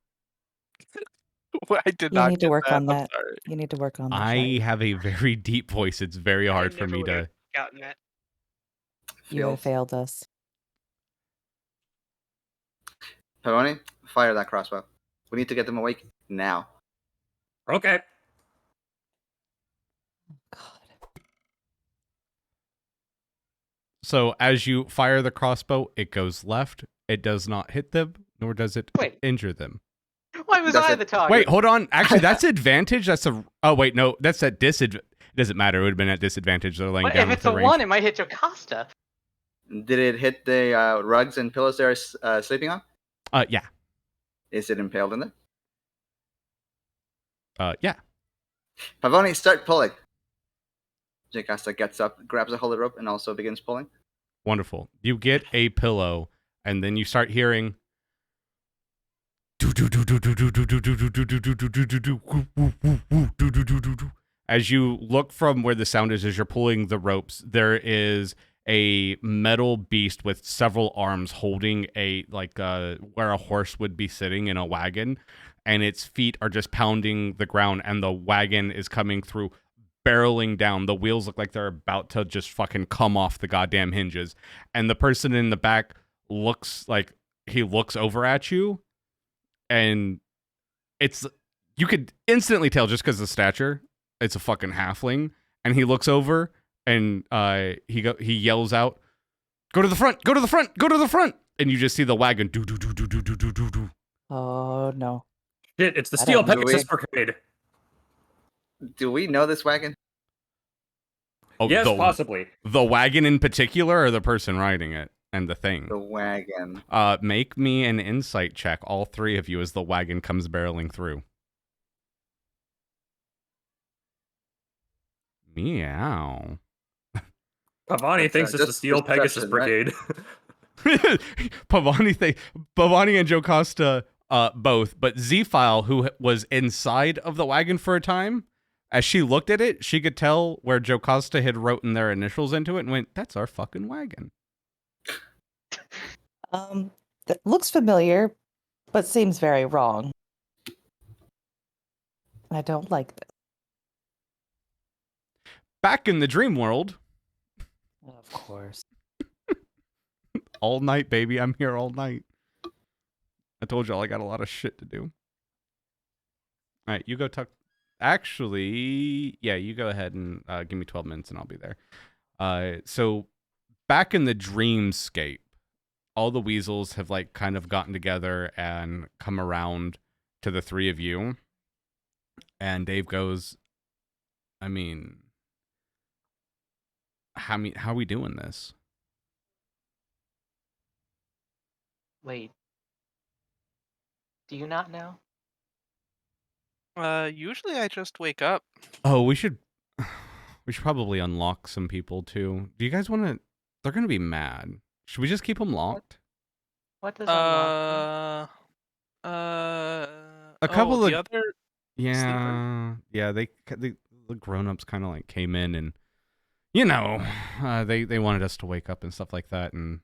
I did You not need to get work that. on I'm that. sorry. You need to work on that. I Shaggy. have a very deep voice. It's very hard I for never me would have to. gotten that. You have Fields. failed us. Pavoni, fire that crossbow. We need to get them awake now. Okay. God. So as you fire the crossbow, it goes left. It does not hit them, nor does it Wait. injure them. Why was That's I it. the target? Wait, hold on. Actually, that's advantage. That's a. Oh wait, no, that's at disadvantage. It doesn't matter. It would have been at disadvantage. They're laying What, down if it's with a the range. 1, it might hit Jocasta. Did it hit the rugs and pillows they're sleeping on? Yeah. Is it impaled in there? Yeah. Pavoni, start pulling. Jocasta gets up, grabs a hold of the rope, and also begins pulling. Wonderful. You get a pillow, and then you start hearing. As you look from where the sound is as you're pulling the ropes, there is a metal beast with several arms holding a where a horse would be sitting in a wagon, and its feet are just pounding the ground, and the wagon is coming through, barreling down. The wheels look like they're about to just fucking come off the goddamn hinges, and the person in the back looks like he looks over at you, and you could instantly tell just because of the stature, it's a fucking halfling, and he looks over and he yells out, "Go to the front! Go to the front! Go to the front!" And you just see the wagon do do do do do do do do do. Oh no. Shit, it's the I Steel don't know. Pegasus Brigade. Do we know this wagon? Oh, Yes, possibly. The wagon in particular, or the person riding it and the thing. The wagon. Make me an insight check, all three of you, as the wagon comes barreling through. Meow. Pavoni thinks it's the just Steel Pegasus perception, Brigade. Pavoni and Jocasta both, but Z-File, who was inside of the wagon for a time, as she looked at it, she could tell where Jocasta had written their initials into it and went, "That's our fucking wagon." That looks familiar, but seems very wrong. I don't like this. Back in the dream world, Of course. all night, baby. I'm here all night. I told y'all I got a lot of shit to do. All right, you go tuck. Actually, yeah, you go ahead and give me 12 minutes and I'll be there. So back in the dreamscape, all the weasels have like kind of gotten together and come around to the three of you. And Dave goes, I mean, how are we doing this? Wait. Do you not know? Usually I just wake up. Oh, we should probably unlock some people too. Do you guys want to? They're gonna be mad. Should we just keep them locked? What does unlock mean? A couple the of other yeah, the grown-ups kind of like came in and they wanted us to wake up and stuff like that, and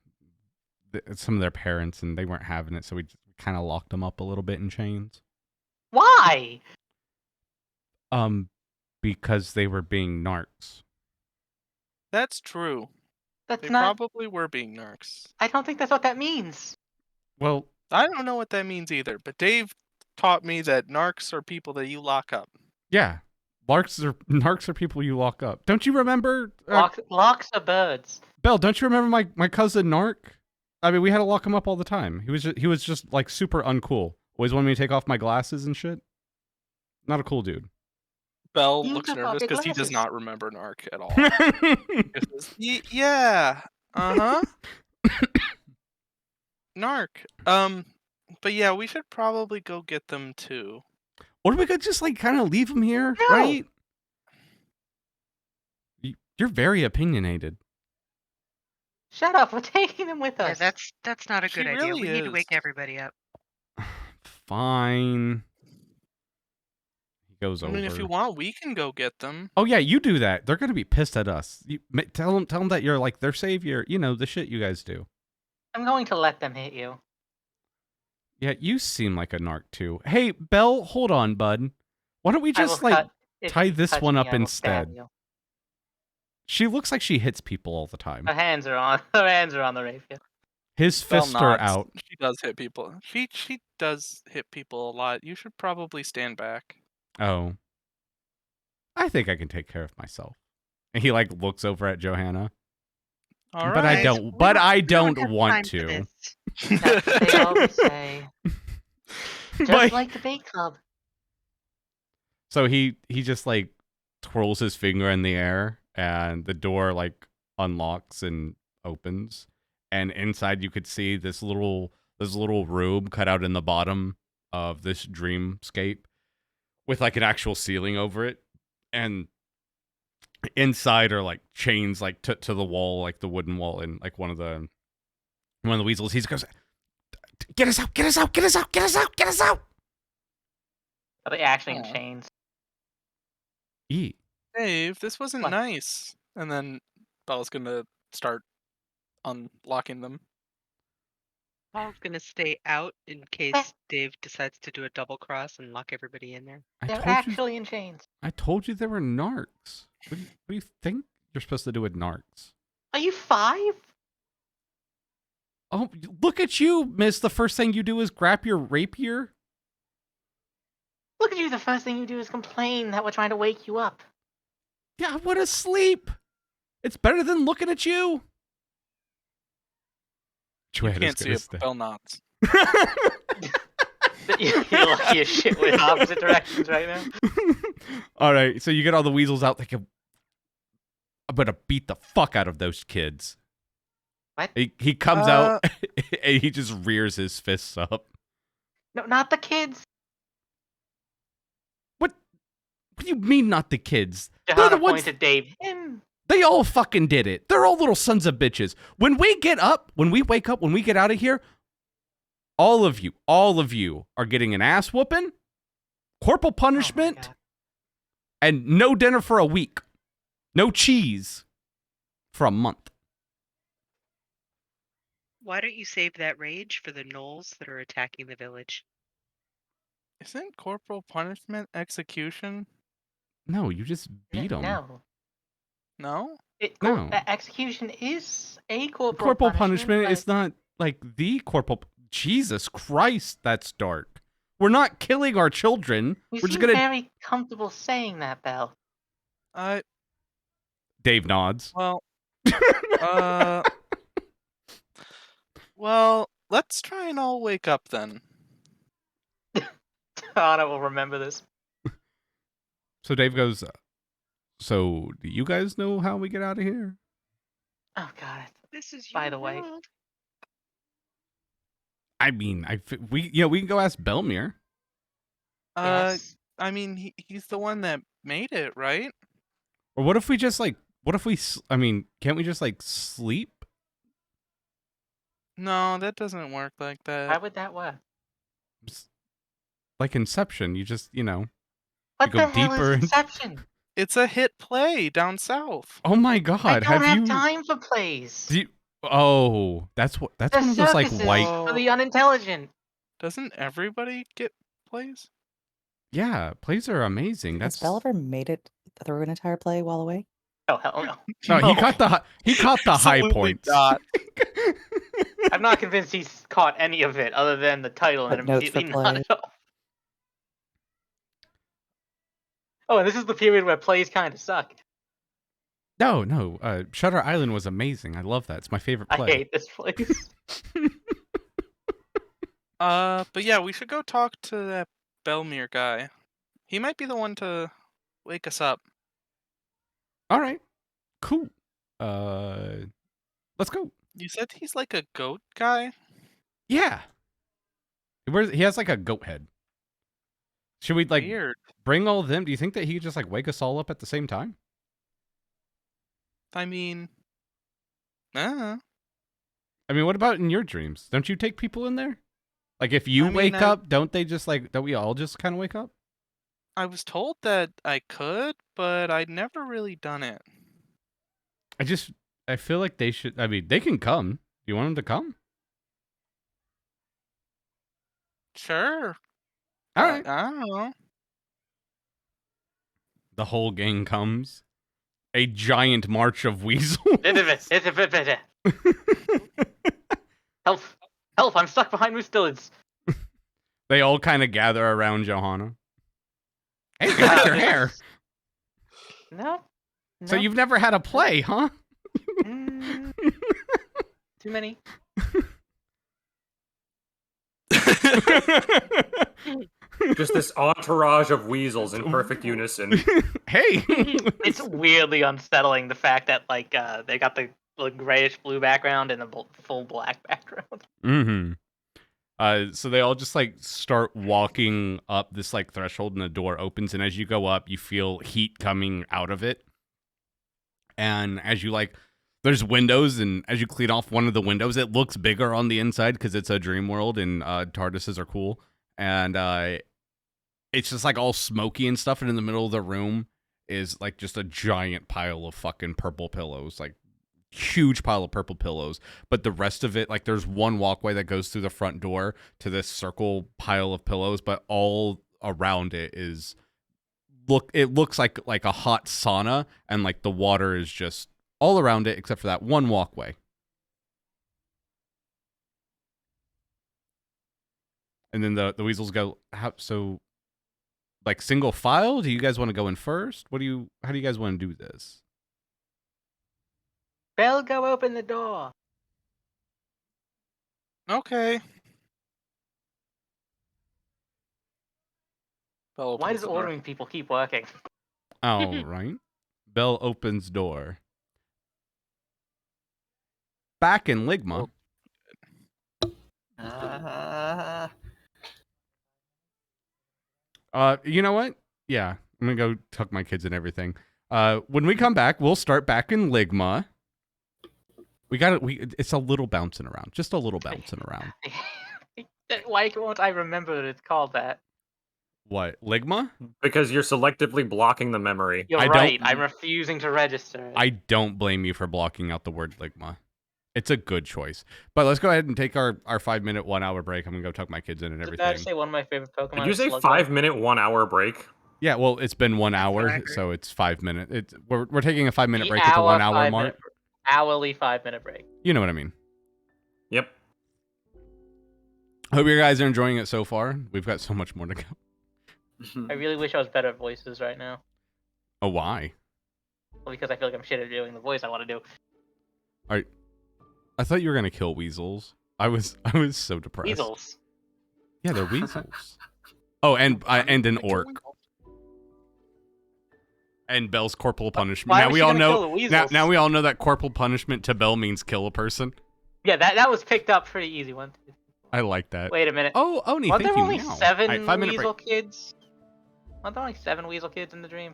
some of their parents, and they weren't having it, so we kind of locked them up a little bit in chains. Why? Because they were being narcs. That's true. That's They not. probably were being narcs. I don't think that's what that means. Well, I don't know what that means either, but Dave taught me that narcs are people that you lock up. yeah, narcs are people you lock up. Don't you remember? Locks are birds. Belle, don't you remember my cousin Narc? I mean, we had to lock him up all the time. He was just like super uncool. Always wanted me to take off my glasses and shit. Not a cool dude. Belle You looks took off nervous your because he does glasses. not remember narc at all. He says, yeah, narc. But yeah, we should probably go get them too. Or we could just like kind of leave him here, No. right? You're very opinionated. Shut up. We're taking them with Yeah, us. that's not a She good idea. really We need to is. wake everybody up. Fine. He goes I over. mean, if you want, we can go get them. Oh yeah, you do that. They're gonna be pissed at us. Tell them that you're like their savior. You know the shit you guys do. I'm going to let them hit you. Yeah, you seem like a narc too. Hey, Belle, hold on, bud. Why don't we I will just like cut. If tie you this touch one me, up I will stab instead? you. She looks like she hits people all the time. Her hands are on. Her hands are on the rapier. His Belle fists are nods. out. She does hit people. She does hit people a lot. You should probably stand back. Oh. I think I can take care of myself. And he like looks over at Johanna. All right. But I Guys, don't. we But don't- I we don't have want time for to. this. That's what they always say. Just But- like the bait club. So he just like twirls his finger in the air, and the door like unlocks and opens, and inside you could see this little room cut out in the bottom of this dreamscape with like an actual ceiling over it, and inside are like chains like to the wall, like the wooden wall, and like one of the weasels. He goes, "Get us out! Get us out! Get us out! Get us out! Get us out!" Are they actually in Aw. chains? Dave, this wasn't What? nice. And then Belle's gonna start unlocking them. I'm gonna stay out in case Dave decides to do a double cross and lock everybody in there. I They're told you. actually in chains. I told you they were narcs. What do you think you're supposed to do with narcs? Are you 5? Oh, look at you, miss. The first thing you do is grab your rapier. Look at you. The first thing you do is complain that we're trying to wake you up. Yeah, I want to sleep. It's better than looking at you. You can't see it, but Belle nods. You're lucky as shit with opposite directions right now. All right, so you get all the weasels out. Like, I'm gonna beat the fuck out of those kids. What? He comes out and he just rears his fists up. No, not the kids. What do you mean, not the kids? Johanna the ones- pointed Dave. Him. They all fucking did it. They're all little sons of bitches. When we get up, when we wake up, when we get out of here, all of you are getting an ass whooping, corporal punishment, God. and no dinner for a week. No cheese for a month. Why don't you save that rage for the gnolls that are attacking the village? Isn't corporal punishment execution? No, you just beat them. No. No? No. Execution is a corporal Corporal punishment but is not like the corporal. Jesus Christ, that's dark. We're not killing our children. You We're seem just gonna. very comfortable saying that, Belle. Dave nods. Well, well, let's try and all wake up then. Johanna will remember this. So Dave goes, so do you guys know how we get out of here? Oh God. This is By your the way. world. I mean, we can go ask Belmere. Yes. I mean, he's the one that made it, right? Or what if we just like, I mean, can't we just like sleep? No, that doesn't work like How that. would that work? Like Inception, you just, What go the hell deeper is in- Inception? It's a hit play down south. Oh my I God, don't have you? time for plays. Oh, that's one The of those like circus is white. for the unintelligent. Doesn't everybody get plays? Yeah, plays are amazing. Has Belle ever made it through an entire play while away? Oh hell no. No, he caught the high Absolutely points. not. I'm not convinced he's caught any of it other than the title and Notes for immediately not play. at all. Oh, and this is the period where plays kind of suck. No, Shutter Island was amazing. I love that. It's my favorite I play. hate this place. But yeah, we should go talk to that Belmere guy. He might be the one to wake us up. All right, cool. Let's go. You said he's like a goat guy? Yeah. He has like a goat head. Should we like Weird. bring all of them? Do you think that he could just like wake us all up at the same time? I mean, I mean, what about in your dreams? Don't you take people in there? Like if you I mean, wake I- up, don't they just like, don't we all just kind of wake up? I was told that I could, but I'd never really done it. I feel like they should. I mean, they can come. Do you want them to come? Sure. All right. I don't know. The whole gang comes. A giant march of weasels. Help! Help! I'm stuck behind Moostillage. They all kind of gather around Johanna. Hey, you got your hair. No. So you've never had a play, huh? Mm, too many. Just this entourage of weasels in perfect unison. Hey. It's weirdly unsettling the fact that like they got the grayish blue background and the full black background. Mm-hmm. So they all just like start walking up this like threshold, and the door opens, and as you go up, you feel heat coming out of it. And as you like, there's windows, and as you clean off one of the windows, it looks bigger on the inside because it's a dream world, and TARDISes are cool. And it's just like all smoky and stuff, and in the middle of the room is like just a giant pile of fucking purple pillows, like huge pile of purple pillows. But the rest of it, like there's one walkway that goes through the front door to this circle pile of pillows, but all around it is it looks like a hot sauna, and like the water is just all around it except for that one walkway. And then the weasels go, so like single file? Do you guys want to go in first? How do you guys want to do this? Bell, go open the door. Okay. Why does ordering people keep working? All right. Bell opens door. Back in Ligma. You know what? Yeah, I'm gonna go tuck my kids and everything. When we come back, we'll start back in Ligma. It's a little bouncing around, just a little bouncing around. Why won't I remember that it's called that? What, Ligma? Because you're selectively blocking the memory. You're right. I'm refusing to register it. I don't blame you for blocking out the word Ligma. It's a good choice. But let's go ahead and take our 5-minute, 1 hour break. I'm gonna go tuck my kids in and everything. Did I say one of my favorite Pokemon? Did you say 5-minute, 1 hour break? Yeah, well, it's been 1 hour, so it's 5 minutes. We're taking a 5-minute break at the 1 hour mark. Hourly 5-minute break. You know what I mean. Yep. Hope you guys are enjoying it so far. We've got so much more to go. I really wish I was better at voices right now. Oh, why? Well, because I feel like I'm shit at doing the voice I want to do. Alright. I thought you were gonna kill weasels. I was so depressed. Weasels. Yeah, they're weasels. Oh, and an orc. And Bell's corporal punishment. Why Now was we she all gonna know. kill the weasels? Now we all know that corporal punishment to Bell means kill a person. Yeah, that was picked up pretty easy. I like that. Wait a minute. Oh, Oni, Weren't thank there you. only Meow. 7 Alright, 5-minute weasel break. kids? Weren't there only 7 weasel kids in the dream?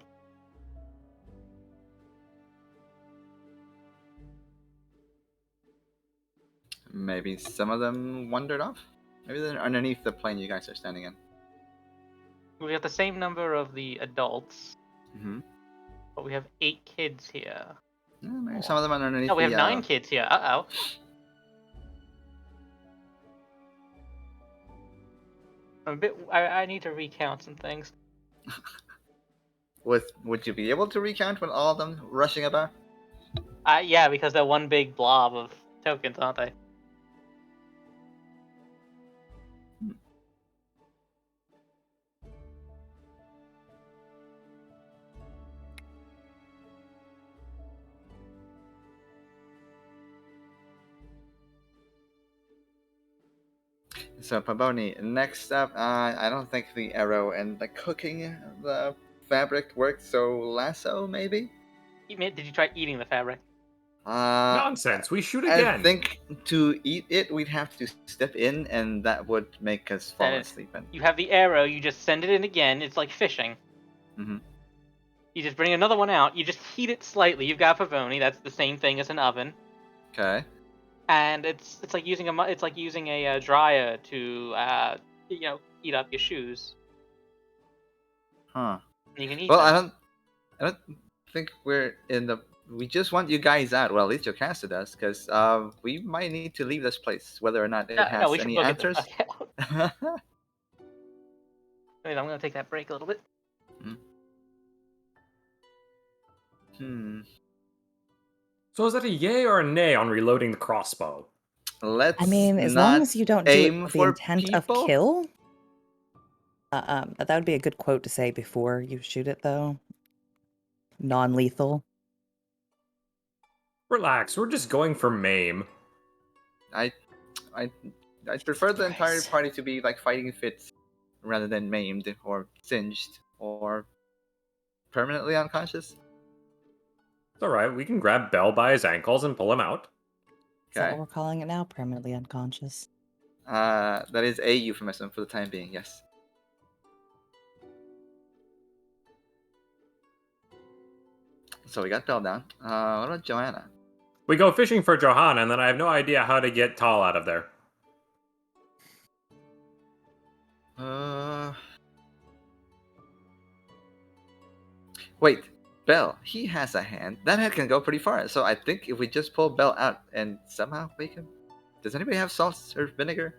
Maybe some of them wandered off. Maybe they're underneath the plane you guys are standing in. We got the same number of the adults, Mm-hmm. but we have 8 kids here. Yeah, maybe some of them are underneath. No, we have the, 9 kids here. Uh-oh. I need to recount some things. Would you be able to recount with all of them rushing about? Yeah, because they're one big blob of tokens, aren't they? So Pavoni, next up, I don't think the arrow and the cooking the fabric worked. So lasso, maybe. Did you try eating the fabric? Nonsense. We shoot again. I think to eat it, we'd have to step in, and that would make us fall asleep. You have the arrow. You just send it in again. It's like fishing. Mm-hmm. You just bring another one out. You just heat it slightly. You've got Pavoni. That's the same thing as an oven. Okay. And it's like using a dryer to eat up your shoes. Huh. You can eat. Well, them. I don't think we're in the. We just want you guys out. Well, at least Jocasta does, because we might need to leave this place, whether or not it has any answers. Wait, I'm gonna take that break a little bit. So is that a yay or a nay on reloading the crossbow? Let's I mean, as not long as you don't do it aim with the for intent people. of kill, that would be a good quote to say before you shoot it, though. Non-lethal. Relax, we're just going for maim. I prefer the entire Christ. party to be like fighting fit rather than maimed or singed or permanently unconscious. It's alright, we can grab Bell by his ankles and pull him out. Is that Okay. what we're calling it now? Permanently unconscious. That is a euphemism for the time being, yes. So we got Bell down. What about Johanna? We go fishing for Johanna, and then I have no idea how to get Tal out of there. Wait, Bell, he has a hand. That hand can go pretty far. So I think if we just pull Bell out and somehow wake him. Does anybody have salt or vinegar?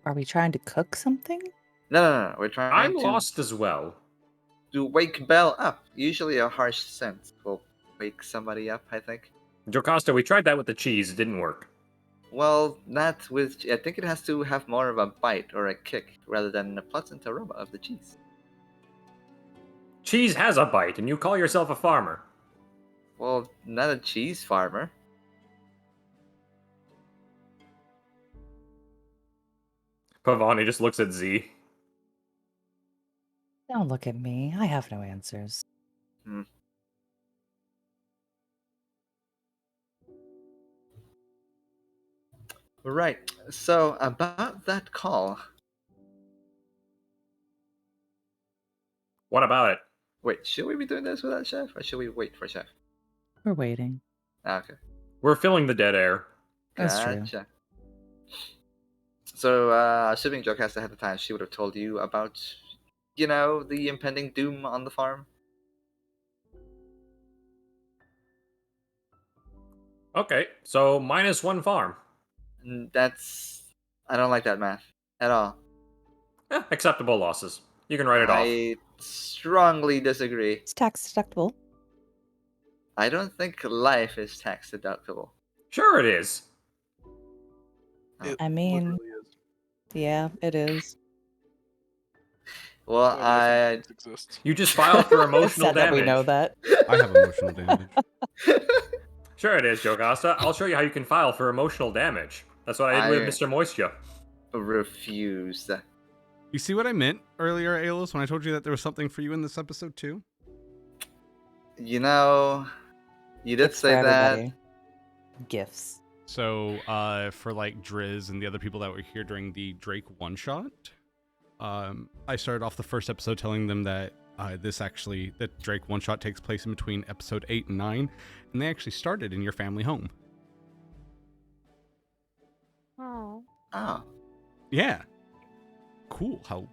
Are we trying to cook something? No. We're trying I'm to lost as well. wake Bell up. Usually a harsh scent will wake somebody up, I think. Jocasta, we tried that with the cheese, it didn't work. Well, not with... I think it has to have more of a bite or a kick rather than a pleasant aroma of the cheese. Cheese has a bite, and you call yourself a farmer. Well, not a cheese farmer. Pavoni just looks at Z. Don't look at me. I have no answers. Right. So, about that call... What about it? Wait, should we be doing this without Chef? Or should we wait for Chef? We're waiting. Okay. We're filling the dead air. That's true. Gotcha. So, assuming Jocasta had the time, she would have told you about, the impending doom on the farm. Okay, so -1 farm. I don't like that math at all. Acceptable losses. You can write it off. I strongly disagree. It's tax deductible. I don't think life is tax deductible. Sure it is. I mean, Literally is. yeah, it is. Well, Why do you think it exists? You just filed for emotional Sad that we damage. know that. I have emotional damage. Sure it is, Jocasta. I'll show you how you can file for emotional damage. That's what I did with Mr. Moisture. refuse. You see what I meant earlier, Aiolos, when I told you that there was something for you in this episode too? You did It's say for that. everybody. Gifts. So, for like Driz and the other people that were here during the Drake one-shot, I started off the first episode telling them that that Drake one-shot takes place in between episode 8 and 9, and they actually started in your family home. Oh. Oh. Yeah. Cool. How, Is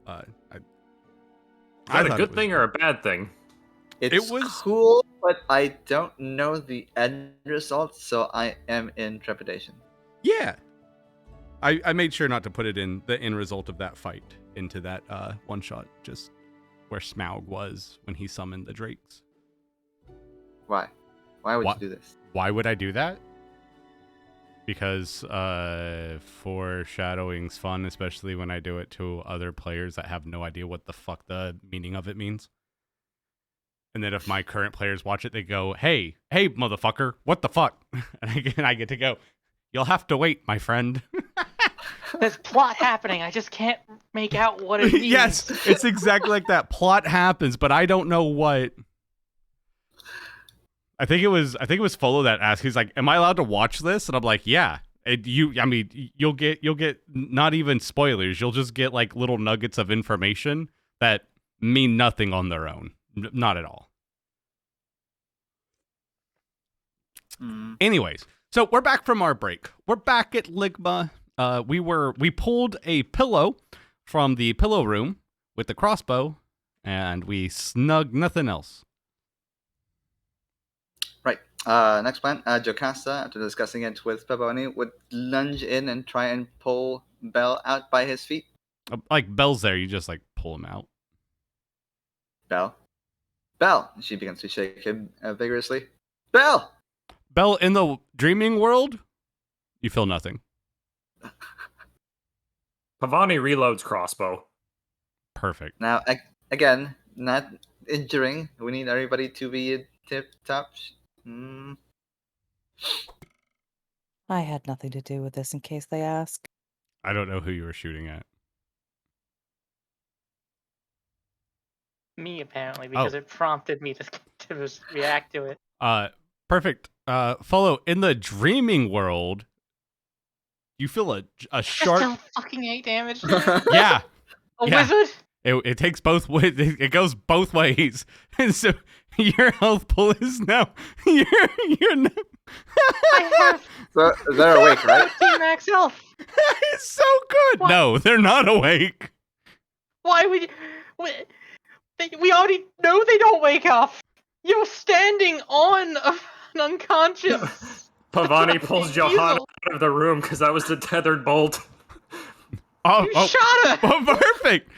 that a thought good it was- thing or a bad thing? It was- cool, but I don't know the end result, so I am in trepidation. Yeah. I made sure not to put it in the end result of that fight into that one shot, just where Smaug was when he summoned the Drakes. Why? Why would What? you do this? Why would I do that? Because foreshadowing's fun, especially when I do it to other players that have no idea what the fuck the meaning of it means. And then if my current players watch it, they go, hey, motherfucker, what the fuck? And I get to go, you'll have to wait, my friend. There's plot happening. I just can't make out what it means. Yes, it's exactly like that. Plot happens, but I don't know what. I think it was Folo that asked. He's like, "Am I allowed to watch this?" And I'm like, "Yeah." You'll get not even spoilers. You'll just get like little nuggets of information that mean nothing on their own. Not at all. Anyways, so we're back from our break. We're back at Ligma. We pulled a pillow from the pillow room with the crossbow, and we snugged nothing else. Right. Next plan, Jocasta, after discussing it with Pavoni, would lunge in and try and pull Bell out by his feet. Like Bell's there, you just like pull him out. Bell. Bell! She begins to shake him vigorously. Bell! Bell, in the dreaming world, you feel nothing. Pavoni reloads crossbow. Perfect. Now, again, not injuring. We need everybody to be tip-top. I had nothing to do with this in case they ask. I don't know who you were shooting at. Me, apparently, because it prompted me to react to it. Perfect. Folo, in the dreaming world, you feel a sharp... Still fucking 8 damage. Yeah. A Yeah. wizard? It takes both ways. It goes both ways. And so your health pool is now... You're now... I have So they're awake, right? TooTheMaxx health. It's so good. What? No, they're not awake. Why would we already know they don't wake up. You're standing on an unconscious. Pavoni pulls Weasel. Johanna out of the room because that was the tethered bolt. Oh, You shot her. oh, perfect.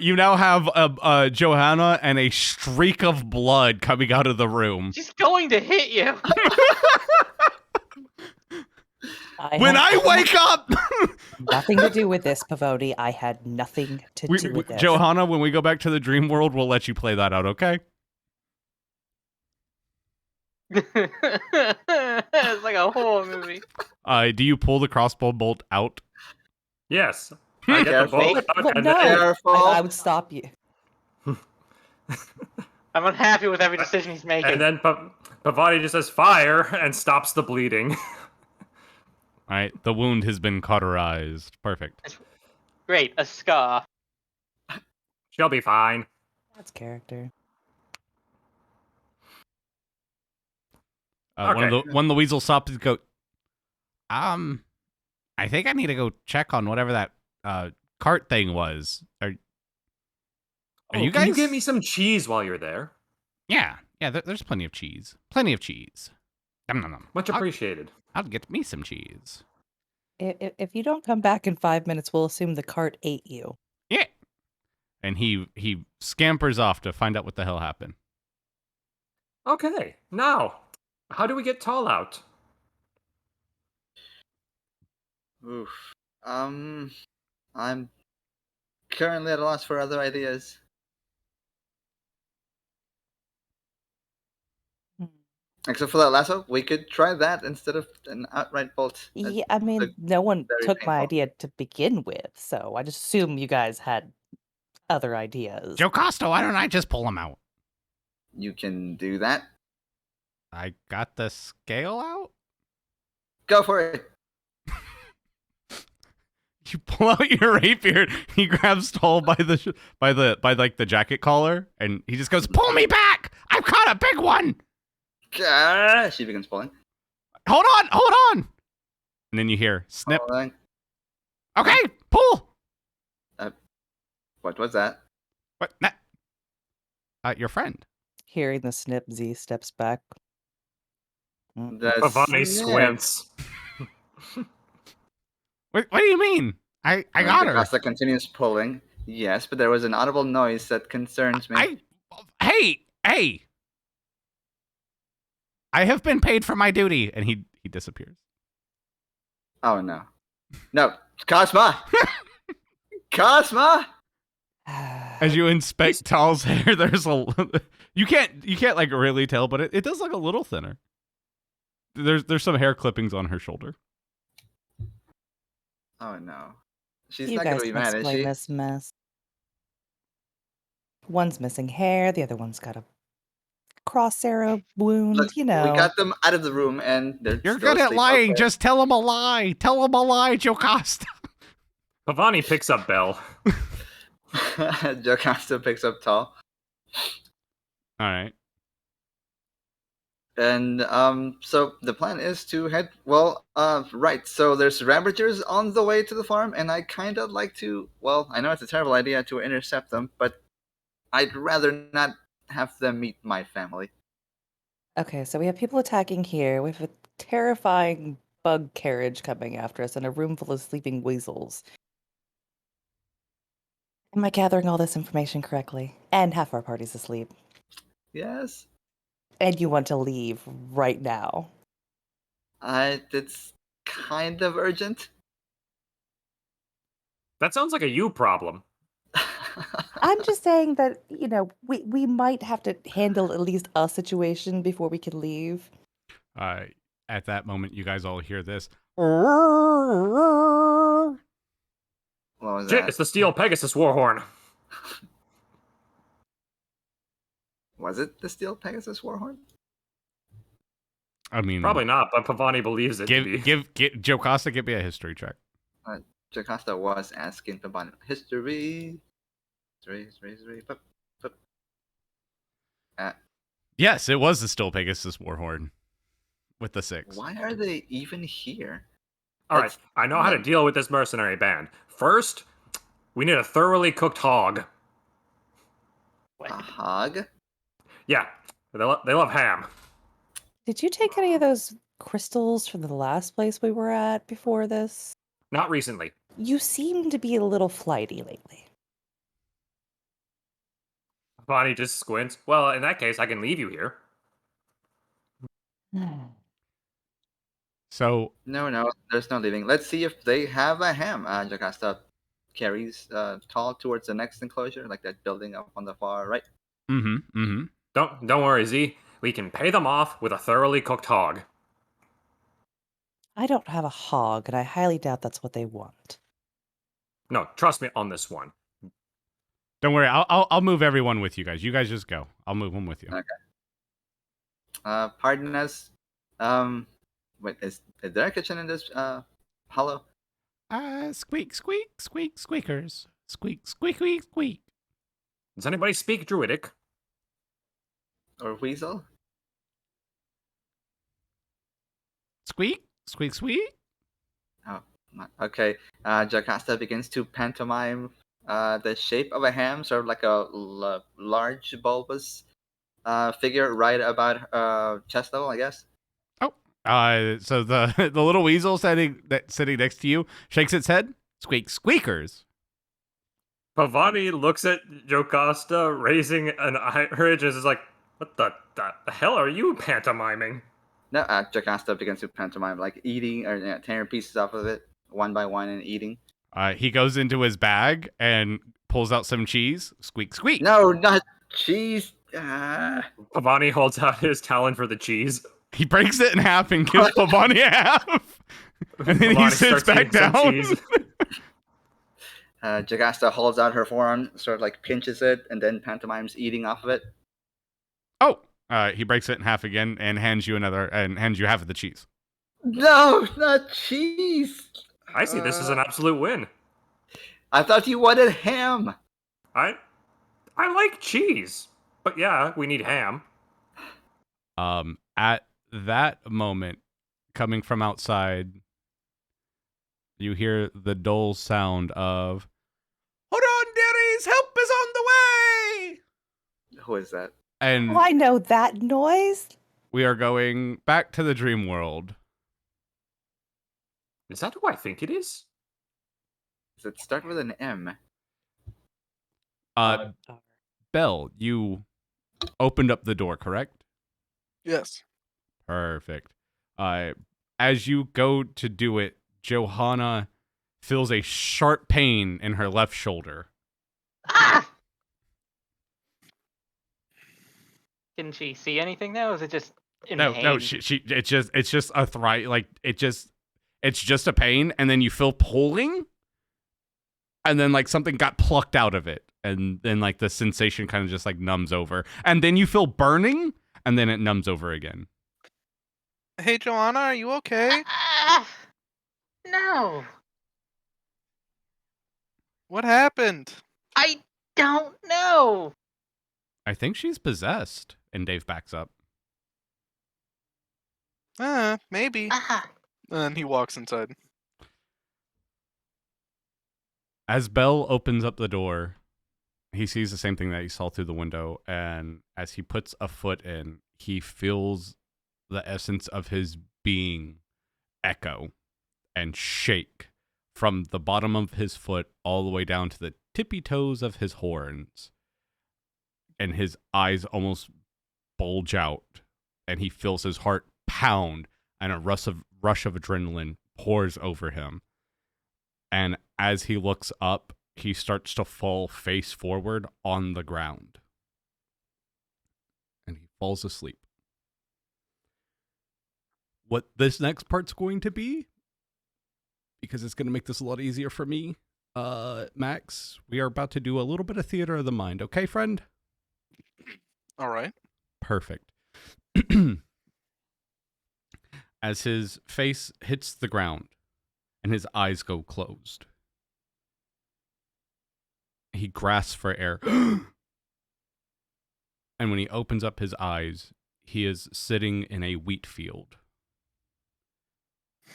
You now have Johanna and a streak of blood coming out of the room. She's going to hit you. When I wake up, Nothing to do with this, Pavoni. I had nothing to do with this. Johanna, when we go back to the dream world, we'll let you play that out, okay? It's like a horror movie. Do you pull the crossbow bolt out? Yes. I get the Careful. bolt out Well, and no. then Careful. I would stop you. I'm unhappy with every decision he's making. and then Pavoni just says fire and stops the bleeding. All right, the wound has been cauterized. Perfect. Great, a scar. She'll be fine. That's character. One of the weasels stops and go, I think I need to go check on whatever that cart thing was. Are you guys? Can you get me some cheese while you're there? Yeah, there's plenty of cheese. Plenty of cheese. Nom, nom, nom. Much appreciated. I'll get me some cheese. If you don't come back in 5 minutes, we'll assume the cart ate you. Yeah. And he scampers off to find out what the hell happened. Okay, now, how do we get Tall out? Oof. I'm currently at a loss for other ideas. Except for that lasso, we could try that instead of an outright bolt. Yeah, I mean, look no one very took my painful. idea to begin with, so I just assume you guys had other ideas. Jocasta, why don't I just pull him out? You can do that. I got the scale out? Go for it. You pull out your rapier. He grabs Tall by the jacket collar, and he just goes, "Pull me back! I've caught a big one." She begins pulling. Hold on. And then you hear snip. Pulling. Okay, pull. What was that? What? Your friend. Hearing the snip, Z steps back. Pavoni squints. What do you mean? I got her. Jocasta continues pulling. Yes, but there was an audible noise that concerns me. Hey! I have been paid for my duty, and he disappears. Oh no. No. Cosma! Cosma! As you inspect Tall's hair, there's you can't like really tell, but it does look a little thinner. There's some hair clippings on her shoulder. Oh no. She's You not guys gonna be can mad, is explain she? this mess. One's missing hair, the other one's got a cross arrow wound, Look, you know. we got them out of the room and they're You're still good at asleep lying. out there. Just tell him a lie. Tell him a lie, Jocasta. Pavoni picks up Bell. Jocasta picks up Tall. All right. And so the plan is to head right. So there's Ravagers on the way to the farm, and I kinda like to I know it's a terrible idea to intercept them, but I'd rather not have them meet my family. Okay, so we have people attacking here. We have a terrifying bug carriage coming after us and a room full of sleeping weasels. Am I gathering all this information correctly? And half our party's asleep. Yes. And you want to leave right now. It's kind of urgent. That sounds like a you problem. I'm just saying that, we might have to handle at least a situation before we can leave. At that moment, you guys all hear this. What was Shit, that? it's the Steel Pegasus Warhorn. Was it the Steel Pegasus Warhorn? I mean, Probably not, but Pavoni believes it to be. give Jocasta, give me a history check. Jocasta was asking about history. Yes, it was the Still Pegasus Warhorn with the 6. Why are they even here? All right, I know how to deal with this mercenary band. First, we need a thoroughly cooked hog. A hog? Yeah, they love ham. Did you take any of those crystals from the last place we were at before this? Not recently. You seem to be a little flighty lately. Pavoni just squints. Well, in that case, I can leave you here. So No, there's no leaving. Let's see if they have a ham. Jocasta carries Tall towards the next enclosure, like that building up on the far right. Don't worry, Z. We can pay them off with a thoroughly cooked hog. I don't have a hog, and I highly doubt that's what they want. No, trust me on this one. don't worry, I'll move everyone with you guys. You guys just go. I'll move them with you. Okay. Pardon us. Wait, is there a kitchen in this hollow? Squeak, squeak, squeak, squeakers. Squeak, squeak, squeak, squeak. Does anybody speak Druidic? Or weasel? Squeak, squeak, squeak. Oh, okay. Jocasta begins to pantomime the shape of a ham, sort of like a large bulbous figure right about chest level, I guess. So the the little weasel sitting next to you shakes its head. Squeak, squeakers. Pavoni looks at Jocasta, raising an eyebridge, and is like, "What the hell are you pantomiming?" No, Jocasta begins to pantomime, like eating or tearing pieces off of it one by one and eating. He goes into his bag and pulls out some cheese. Squeak, squeak. No, not cheese. Pavoni holds out his talon for the cheese. He breaks it in half and gives Pavoni half. And then he Pavoni sits starts back eating some down. cheese. Jocasta holds out her forearm, sort of like pinches it, and then pantomimes eating off of it. Oh, he breaks it in half again and hands you half of the cheese. No, not cheese. I see this as an absolute win. I thought you wanted ham. I like cheese, but yeah, we need ham. At that moment, coming from outside, you hear the dull sound of, "Hold on, dearies, help is on the way!" Who is that? And Oh, I know that noise. we are going back to the dream world. Is that who I think it is? Does it start with an M? Belle, you opened up the door, correct? Yes. Perfect. As you go to do it, Johanna feels a sharp pain in her left shoulder. Ah! Can she see anything now? Is it just in No, pain? it's just it's just a pain, and then you feel pulling, and then like something got plucked out of it, and then like the sensation kind of just like numbs over, and then you feel burning, and then it numbs over again. Hey, Johanna, are you okay? No, What happened? I don't know. I think she's possessed. And Dave backs up. Maybe. And he walks inside. As Belle opens up the door, he sees the same thing that he saw through the window, and as he puts a foot in, he feels the essence of his being echo and shake from the bottom of his foot all the way down to the tippy toes of his horns. And his eyes almost bulge out, and he feels his heart pound, and a rush of adrenaline pours over him. And as he looks up, he starts to fall face forward on the ground. And he falls asleep. What this next part's going to be, because it's going to make this a lot easier for me, Max, we are about to do a little bit of theater of the mind. Okay, friend? All right. Perfect. As his face hits the ground and his eyes go closed, he grasps for air. And when he opens up his eyes, he is sitting in a wheat field.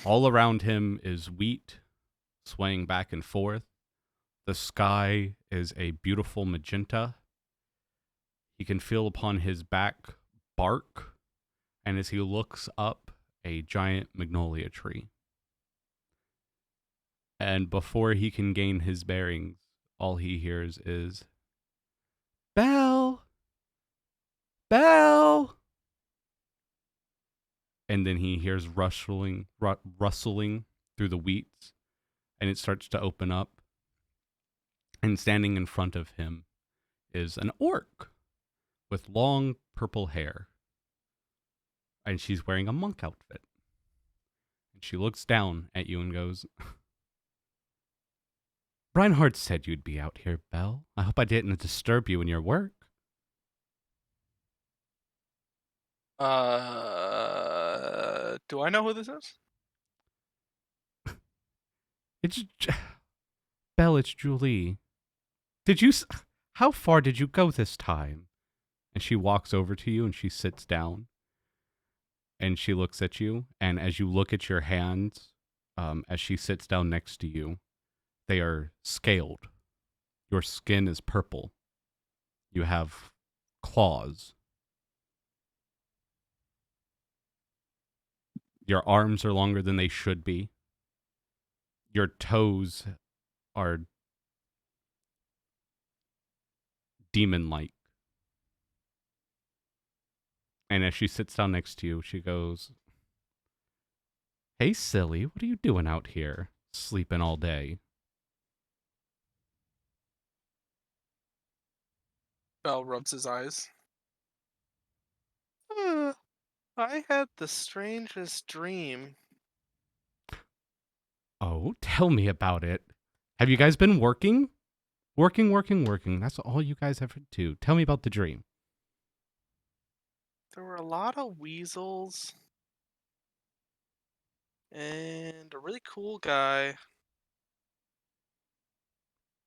All around him is wheat swaying back and forth. The sky is a beautiful magenta. He can feel upon his back bark, and as he looks up, a giant magnolia tree. And before he can gain his bearings, all he hears is, "Belle! Belle!" And then he hears rustling through the wheats, and it starts to open up. And standing in front of him is an orc with long purple hair. And she's wearing a monk outfit. And she looks down at you and goes, "Reinhardt said you'd be out here, Belle. I hope I didn't disturb you in your work." Do I know who this is? Belle, it's Julie. How far did you go this time? And she walks over to you and she sits down. And she looks at you. And as you look at your hands, as she sits down next to you, they are scaled. Your skin is purple. You have claws. Your arms are longer than they should be. Your toes are demon-like. And as she sits down next to you, she goes, "Hey, silly, what are you doing out here? Sleeping all day?" Bell rubs his eyes. I had the strangest dream. Oh, tell me about it. Have you guys been working? Working. That's all you guys ever do. Tell me about the dream. There were a lot of weasels. And a really cool guy.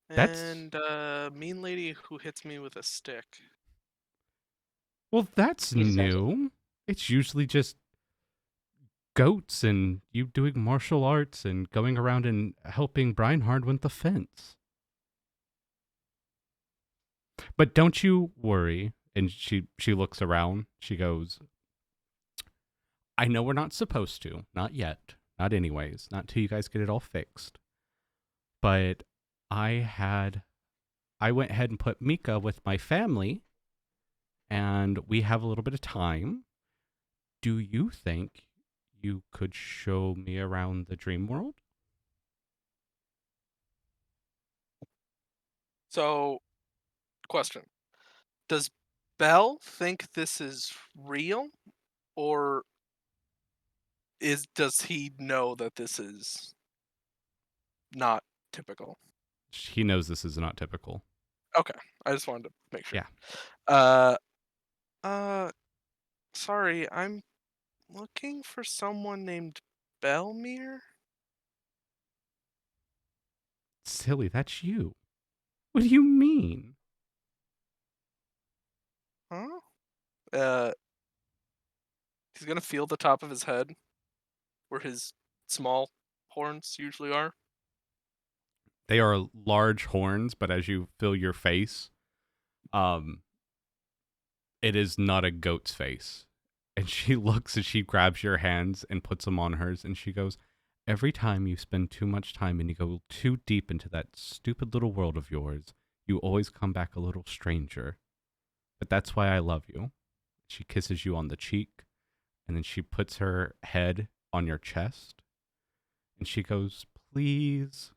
And a mean lady who hits me with a stick. Well, that's new. It's usually just goats and you doing martial arts and going around and helping Breinhard with the fence. But don't you worry. And she looks around. She goes, "I know we're not supposed to. Not yet. Not anyways. Not till you guys get it all fixed. But I went ahead and put Mika with my family, and we have a little bit of time. Do you think you could show me around the dream world?" So, question. Does Bell think this is real? Or does he know that this is not typical? He knows this is not typical. Okay, I just wanted to make sure. Yeah. Sorry, I'm looking for someone named Belmere. Silly, that's you. What do you mean? Huh? He's gonna feel the top of his head, where his small horns usually are. They are large horns, but as you feel your face, It is not a goat's face. And she looks and she grabs your hands and puts them on hers, and she goes, every time you spend too much time and you go too deep into that stupid little world of yours, you always come back a little stranger. But that's why I love you. She kisses you on the cheek, and then she puts her head on your chest, and she goes, please.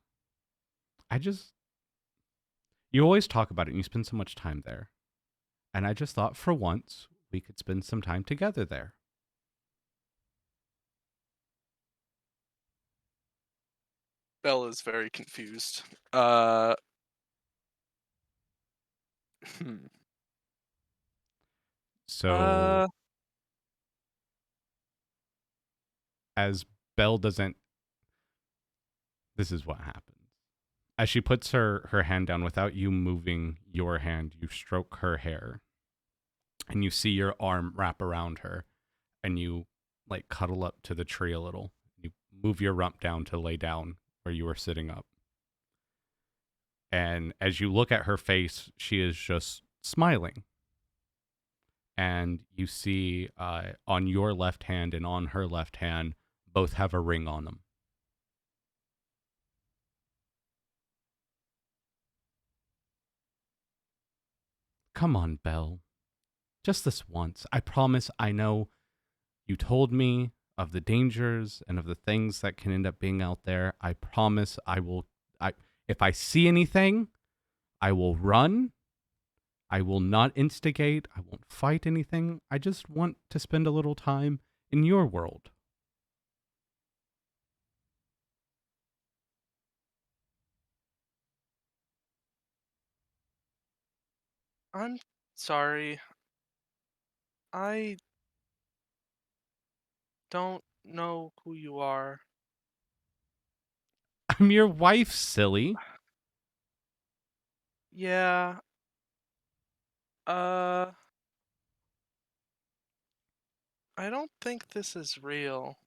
You always talk about it, and you spend so much time there. And I just thought for once we could spend some time together there. Belle is very confused. So as Belle doesn't, this is what happens. As she puts her hand down without you moving your hand, you stroke her hair, and you see your arm wrap around her, and you like cuddle up to the tree a little. You move your rump down to lay down where you were sitting up. And as you look at her face, she is just smiling. And you see on your left hand and on her left hand, both have a ring on them. Come on, Belle. Just this once. I promise. I know you told me of the dangers and of the things that can end up being out there. I promise if I see anything, I will run. I will not instigate. I won't fight anything. I just want to spend a little time in your world. I'm sorry. I don't know who you are. I'm your wife, silly. Yeah. I don't think this is real.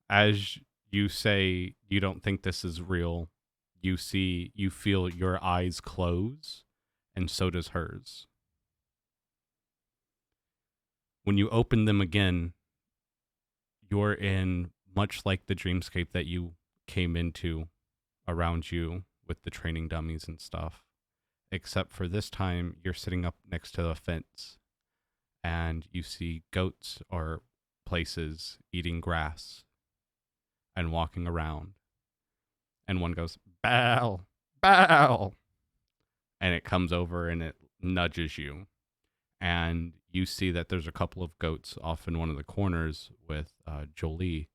As you say you don't think this is real, you feel your eyes close, and so does hers. When you open them again, you're in much like the dreamscape that you came into around you with the training dummies and stuff. Except for this time, you're sitting up next to a fence, and you see goats or places eating grass and walking around. And one goes, bow, bow. And it comes over and it nudges you. And you see that there's a couple of goats off in one of the corners with Jolie.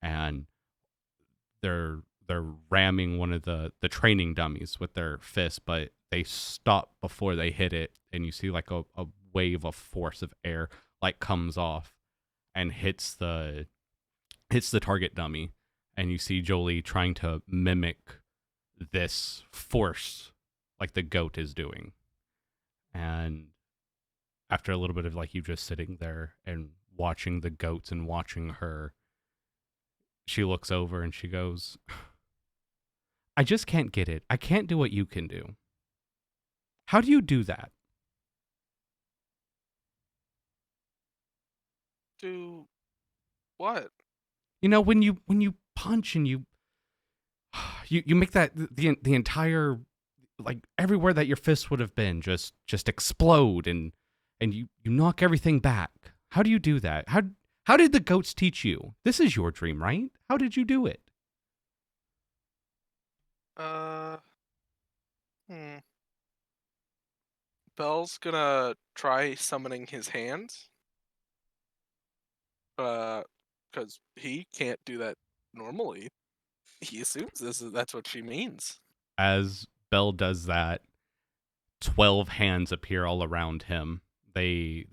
And they're ramming one of the training dummies with their fist, but they stop before they hit it. And you see like a wave of force of air like comes off and hits the target dummy. And you see Jolie trying to mimic this force like the goat is doing. And after a little bit of like you just sitting there and watching the goats and watching her, she looks over and she goes, I just can't get it. I can't do what you can do. How do you do that? Do what? You know, when you punch and you make that the entire, like everywhere that your fist would have been just explode and you knock everything back. How do you do that? How did the goats teach you? This is your dream, right? How did you do it? Belle's gonna try summoning his hands. Because he can't do that normally. He assumes that's what she means. As Belle does that, 12 hands appear all around him. They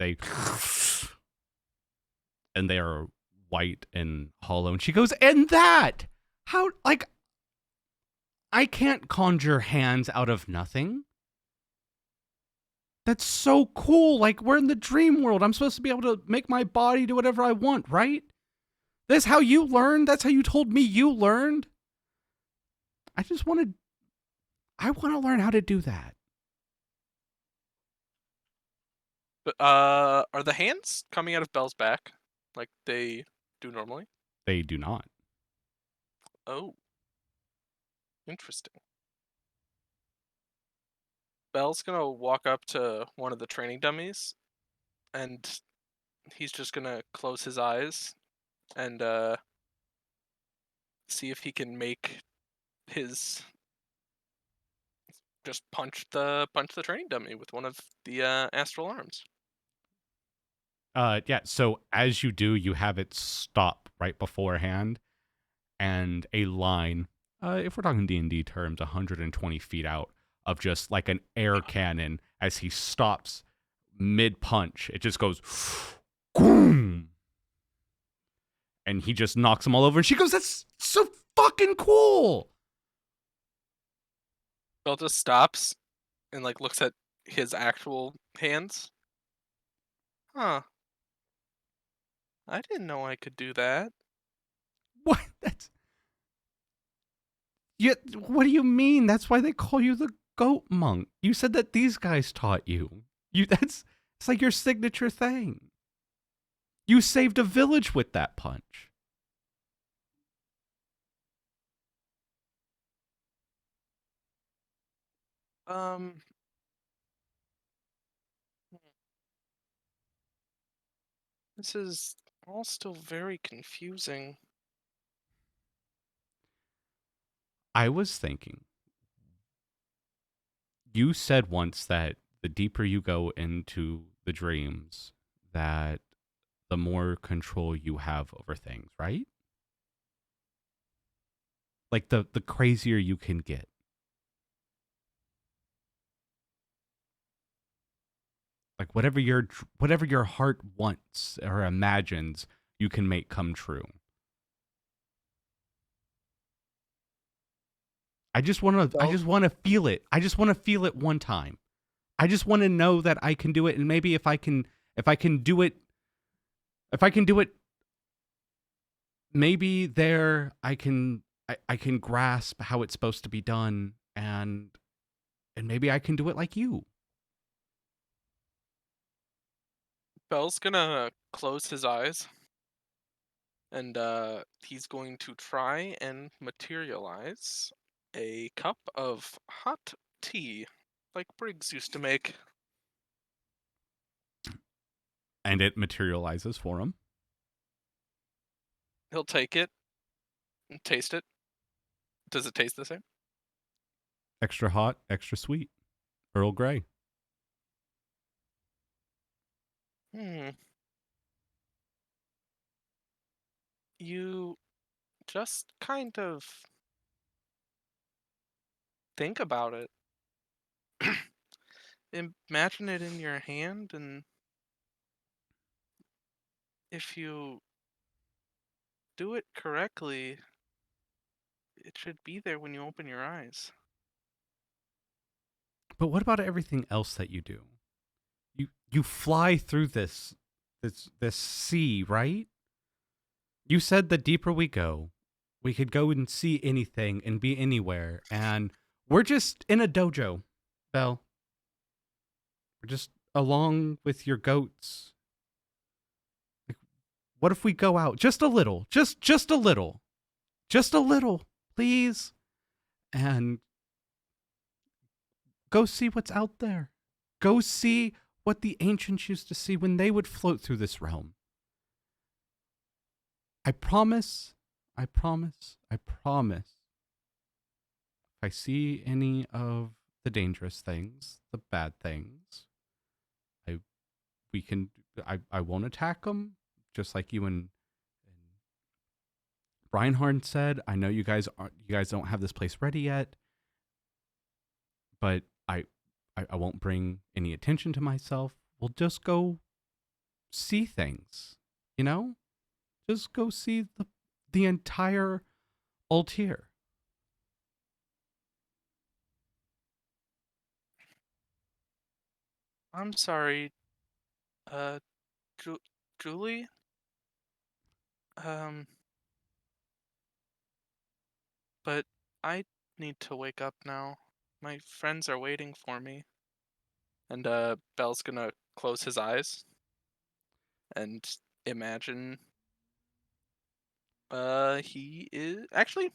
and they are white and hollow. And she goes, and that! How, like, I can't conjure hands out of nothing. That's so cool. Like, we're in the dream world. I'm supposed to be able to make my body do whatever I want, right? That's how you learned? That's how you told me you learned? I just wanted... I want to learn how to do that. But are the hands coming out of Belle's back like they do normally? They do not. Oh, interesting. Belle's gonna walk up to one of the training dummies, and he's just gonna close his eyes and see if he can make his just punch the training dummy with one of the astral arms. Yeah, so as you do, you have it stop right beforehand, and a line, if we're talking D&D terms, 120 feet out, of just like an air cannon as he stops mid-punch. It just goes, boom! And he just knocks them all over, and she goes, that's so fucking cool! Belle just stops and like looks at his actual hands. Huh. I didn't know I could do that. What? That's... Yeah, what do you mean? That's why they call you the goat monk. You said that these guys taught you. It's like your signature thing. You saved a village with that punch. This is all still very confusing. I was thinking, you said once that the deeper you go into the dreams, that the more control you have over things, right? Like the crazier you can get. Like whatever your heart wants or imagines, you can make come true. I just want to feel it. I just want to feel it one time. I just want to know that I can do it, and maybe if I can do it, maybe there I can grasp how it's supposed to be done, and maybe I can do it like you. Belle's gonna close his eyes, and he's going to try and materialize a cup of hot tea, like Briggs used to make. And it materializes for him. He'll take it and taste it. Does it taste the same? Extra hot, extra sweet. Earl Grey. You just kind of think about it. Imagine it in your hand, and if you do it correctly, it should be there when you open your eyes. But what about everything else that you do? You fly through this sea, right? You said the deeper we go, we could go and see anything and be anywhere, and we're just in a dojo, Belle. We're just along with your goats. Like, what if we go out just a little, just a little, please, and go see what's out there. Go see what the ancients used to see when they would float through this realm. I promise. If I see any of the dangerous things, the bad things, I won't attack them, just like you and Reinhard said. I know you guys don't have this place ready yet, but I won't bring any attention to myself. We'll just go see things, you know? Just go see the entire Altair. I'm sorry, Julie? But I need to wake up now. My friends are waiting for me. And Bell's gonna close his eyes and imagine he is actually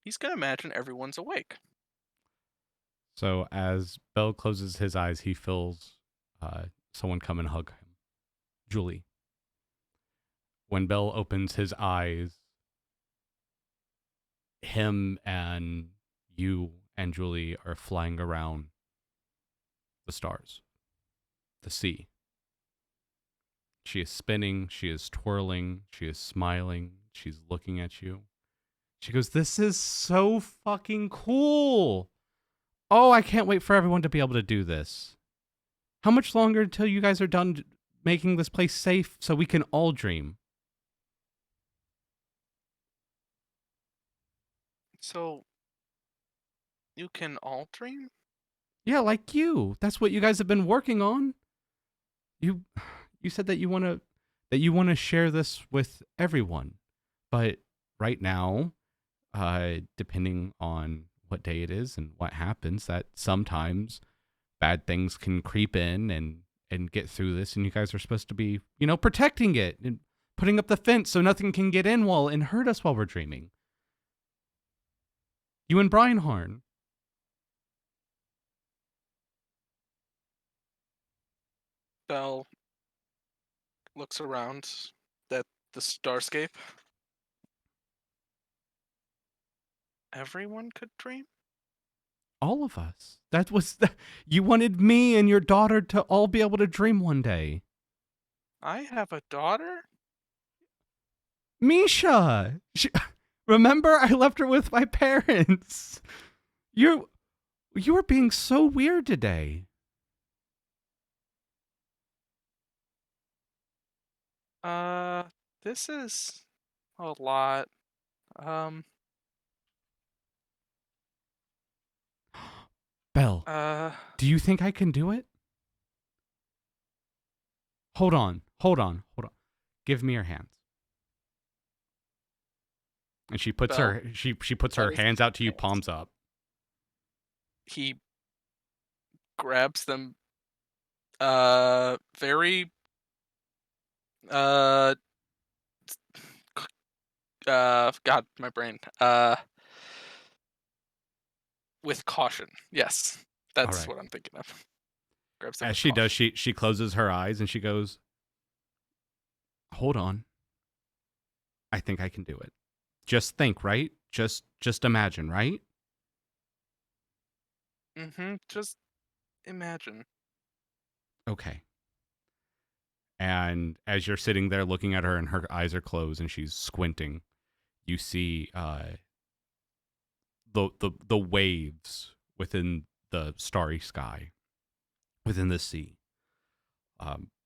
he's gonna imagine everyone's awake. So as Bell closes his eyes, he feels someone come and hug him. Julie. When Bell opens his eyes, him and you and Julie are flying around the stars, the sea. She is spinning, she is twirling, she is smiling, she's looking at you. She goes, "This is so fucking cool. Oh, I can't wait for everyone to be able to do this. How much longer until you guys are done making this place safe so we can all dream?" So you can all dream? Yeah, like you. That's what you guys have been working on. You said that you want to share this with everyone. But right now, depending on what day it is and what happens, that sometimes bad things can creep in and get through this, and you guys are supposed to be, protecting it and putting up the fence so nothing can get in and hurt us while we're dreaming. You and Brian Harn. Bell looks around at the starscape. Everyone could dream? All of us. That was you wanted me and your daughter to all be able to dream one day. I have a daughter? Misha! Remember, I left her with my parents. You were being so weird today. This is a lot. Belle, do you think I can do it? Hold on. Give me your hands. And she puts Belle, she puts her hands out to you, palms up. He grabs them very God, my brain. With caution. Yes. That's right. what I'm thinking of. Grabs them As with she does, caution. she closes her eyes and she goes, "Hold on. I think I can do it. Just think, right? Just imagine, right?" Just imagine. Okay. And as you're sitting there looking at her and her eyes are closed and she's squinting, you see the waves within the starry sky, within the sea,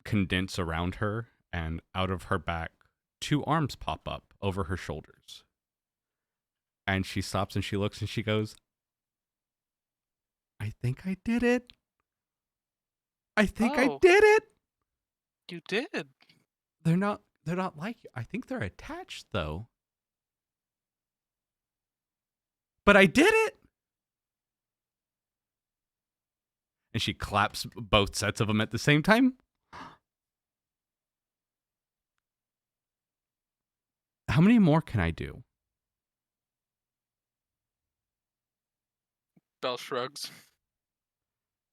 condense around her, and out of her back, two arms pop up over her shoulders. And she stops and she looks and she goes, "I think I did it. I think I did it." You did. They're not like you. I think they're attached though. But I did it. And she claps both sets of them at the same time. How many more can I do? Belle shrugs.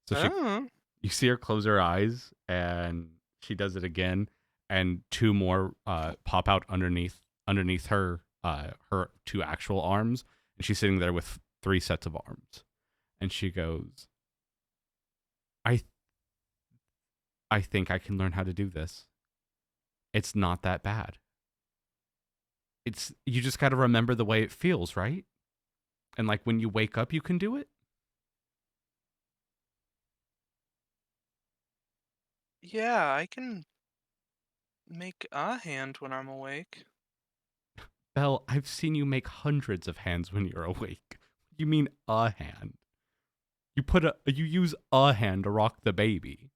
So you see her close her eyes, and she does it again, and two more pop out underneath her her two actual arms, and she's sitting there with three sets of arms, and she goes, I think I can learn how to do this. It's not that bad. You just got to remember the way it feels, right? And like when you wake up, you can do it. Yeah, I can make a hand when I'm awake. Belle, I've seen you make hundreds of hands when you're awake. You mean a hand? You use a hand to rock the baby.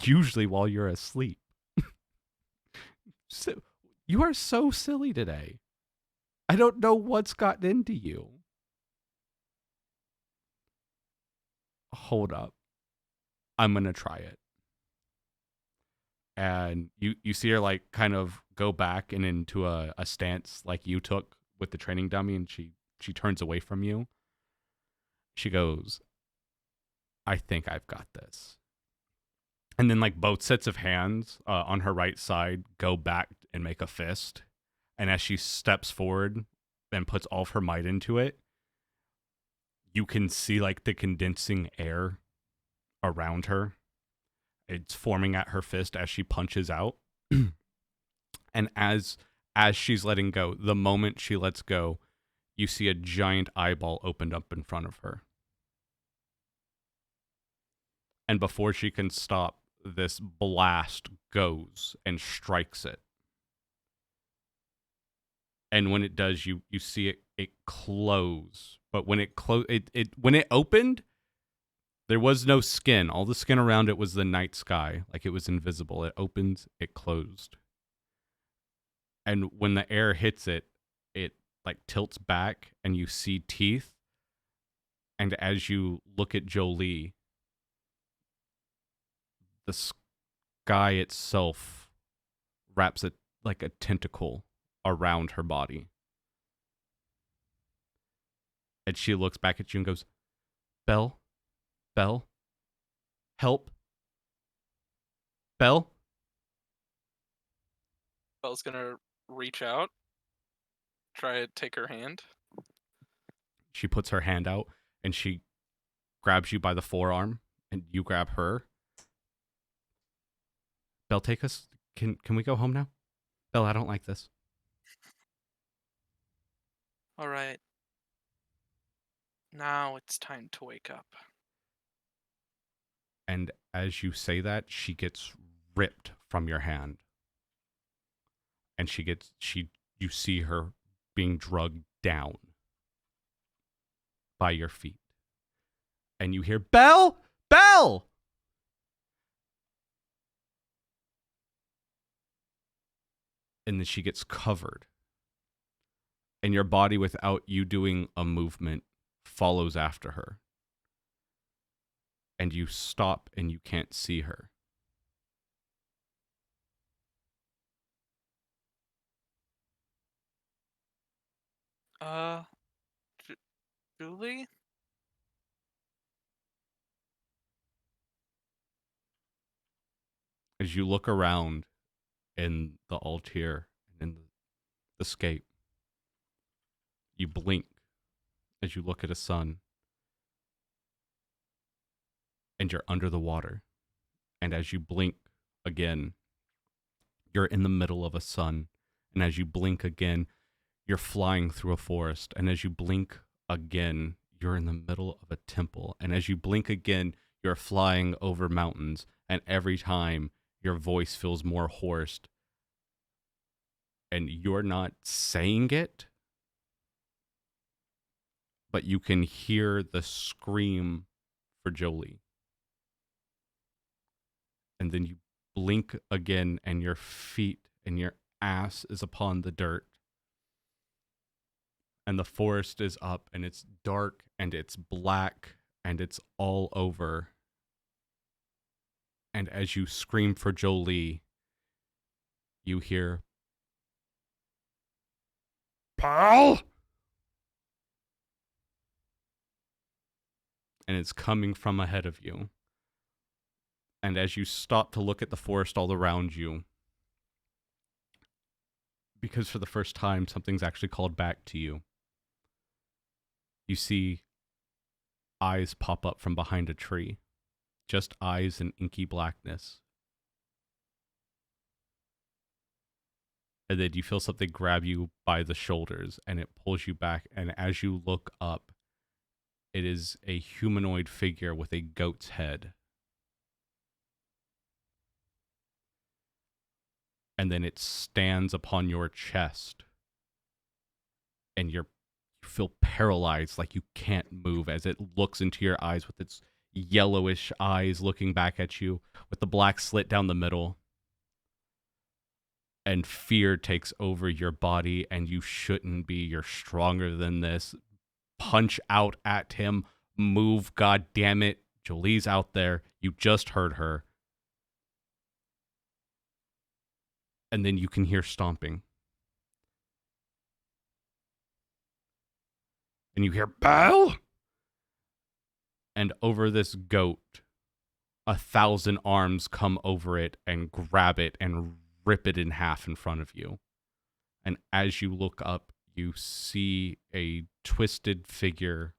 Usually while you're asleep. So, you are so silly today. I don't know what's gotten into you. Hold up. I'm going to try it. And you see her like kind of go back and into a stance like you took with the training dummy, and she turns away from you. She goes, I think I've got this. And then like both sets of hands on her right side go back and make a fist. And as she steps forward and puts all of her might into it, you can see like the condensing air around her. It's forming at her fist as she punches out. And as she's letting go, the moment she lets go, you see a giant eyeball opened up in front of her. And before she can stop, this blast goes and strikes it. And when it does, you see it close. But when it when it opened, there was no skin. All the skin around it was the night sky, like it was invisible. It opened, it closed. And when the air hits it, it like tilts back and you see teeth. And as you look at Jolie, the sky itself wraps it like a tentacle around her body. And she looks back at you and goes, Belle? Belle? Help? Belle? Belle's gonna reach out, try to take her hand. She puts her hand out and she grabs you by the forearm and you grab her. Belle, take us. Can we go home now? Belle, I don't like this. All right. Now it's time to wake up. And as you say that, she gets ripped from your hand. And you see her being drugged down by your feet. And you hear, Belle! Belle! And then she gets covered. And your body, without you doing a movement, follows after her. And you stop and you can't see her. Julie? As you look around in the Altair and in the scape, you blink as you look at a sun. And you're under the water. And as you blink again, you're in the middle of a sun. And as you blink again, you're flying through a forest. And as you blink again, you're in the middle of a temple. And as you blink again, you're flying over mountains. And every time, your voice feels more hoarse. And you're not saying it, but you can hear the scream for Jolie. And then you blink again, and your feet and your ass is upon the dirt. And the forest is up, and it's dark, and it's black, and it's all over. And as you scream for Jolie, you hear, Pal! And it's coming from ahead of you. And as you stop to look at the forest all around you, because for the first time, something's actually called back to you. You see eyes pop up from behind a tree. Just eyes in inky blackness. And then you feel something grab you by the shoulders, and it pulls you back. And as you look up, it is a humanoid figure with a goat's head. And then it stands upon your chest. And you feel paralyzed, like you can't move, as it looks into your eyes with its yellowish eyes looking back at you with the black slit down the middle. and fear takes over your body, and you shouldn't be. You're stronger than this. Punch out at him. Move, god damn it. Jolie's out there. You just heard her. And then you can hear stomping. And you hear, Belle! And over this goat, 1,000 arms come over it and grab it and rip it in half in front of you. And as you look up, you see a twisted figure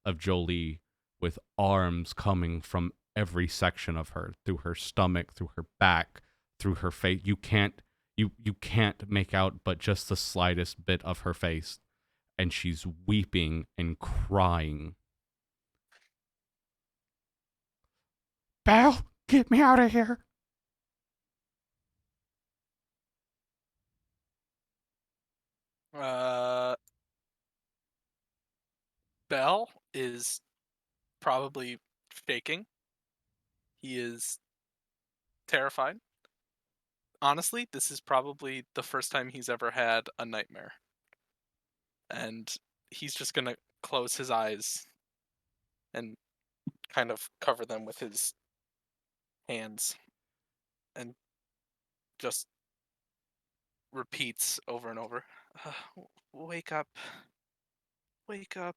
of Jolie with arms coming from every section of her, through her stomach, through her back, through her face. You can't make out but just the slightest bit of her face. And she's weeping and crying. Belle, get me out of here. Bell is probably shaking. He is terrified. Honestly, this is probably the first time he's ever had a nightmare. And he's just gonna close his eyes and kind of cover them with his hands and just repeats over and over, wake up, wake up,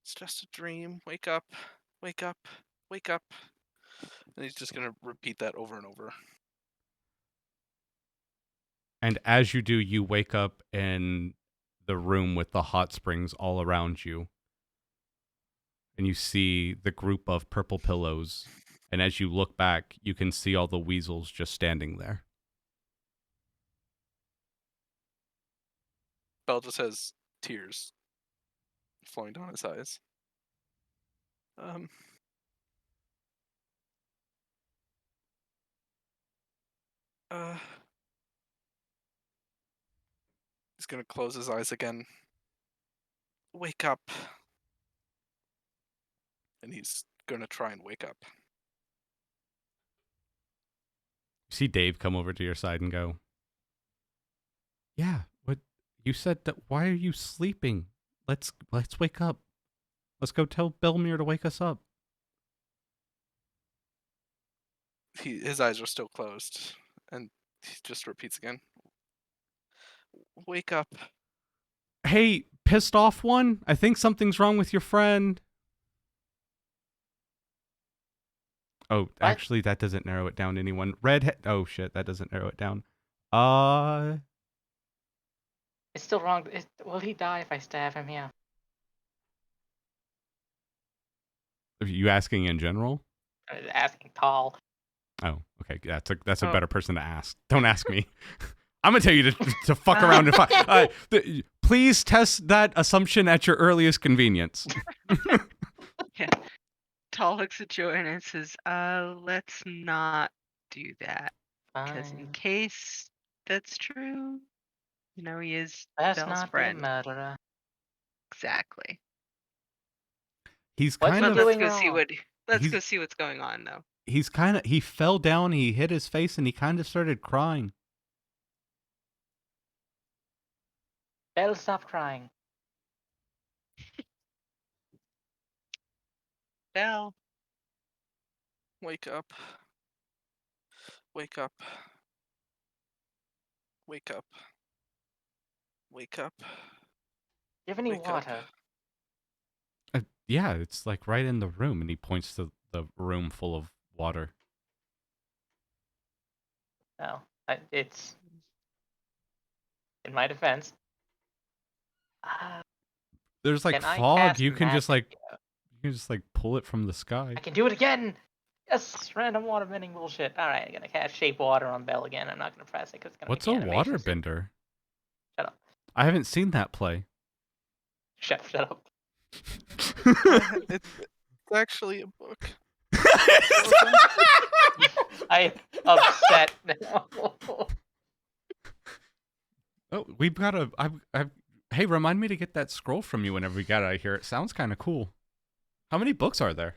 it's just a dream, wake up, wake up, wake up. And he's just gonna repeat that over and over. And as you do, you wake up in the room with the hot springs all around you. And you see the group of purple pillows. And as you look back, you can see all the weasels just standing there. Bell just has tears flowing down his eyes. He's gonna close his eyes again. Wake up. And he's gonna try and wake up. You see Dave come over to your side and go, yeah, what you said that, why are you sleeping? Let's wake up. Let's go tell Belmere to wake us up. His eyes are still closed, and he just repeats again. Wake up. Hey, pissed off one? I think something's wrong with your friend. Oh, actually, that doesn't narrow it down to anyone. Redhead. Oh, shit, that doesn't narrow it down. It's still wrong. Will he die if I stab him here? Are you asking in general? Asking tall. Oh, okay. That's a better person to ask. Don't ask me. I'm gonna tell you to fuck around and find. Please test that assumption at your earliest convenience. Yeah. Tall looks at Joanna and says, let's not do that. Because in case that's true, he is Let's Belle's not friend. be a murderer. Exactly. He's What's kind he of. doing Let's wrong? go see what's going on, though. He fell down, he hit his face, and he kind of started crying. Belle, stop crying. Belle. Wake up. Wake up. Wake up. Wake up. Do you have any Wake water? up. Yeah, it's like right in the room, and he points to the room full of water. No, it's in my defense. There's like Can I fog. cast You can just magic? like pull it from the sky. I can do it again. Yes, random water bending bullshit. All right, I'm gonna cast shape water on Belle again. I'm not gonna press it because it's gonna. What's make a the water animation bender? Shut up. I haven't seen that play. Shut up. It's actually a book. I'm upset now. Oh, we've got a. Hey, remind me to get that scroll from you whenever we get out of here. It sounds kind of cool. How many books are there?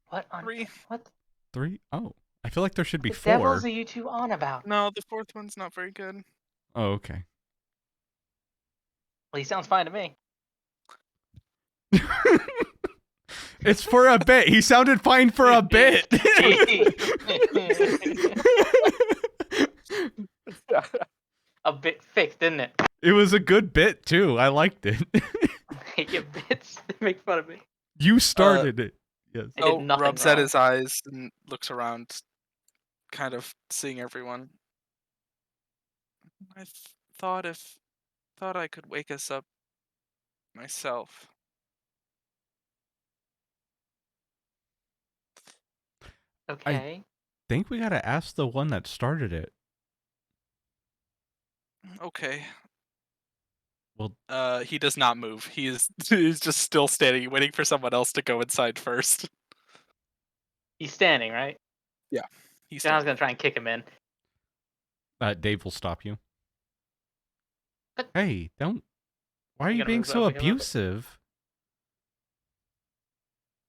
What? 3. What? 3? Oh, I feel like there should be The 4. devils are you two on about? No, the 4th one's not very good. Oh, okay. Well, he sounds fine to me. It's for a bit. He sounded fine for a bit. A bit thick, didn't it? It was a good bit too. I liked it. Your bits make fun of me. You started it. Yes. I did nothing rubs at wrong. his eyes and looks around, kind of seeing everyone. I thought I could wake us up myself. Okay. Think we gotta ask the one that started it. Okay. Well, he does not move. He's just still standing, waiting for someone else to go inside first. He's standing, right? Yeah. He's John's standing. gonna try and kick him in. Dave will stop you. What? Hey, don't. Why are You you gotta being move so up, we can move up. abusive?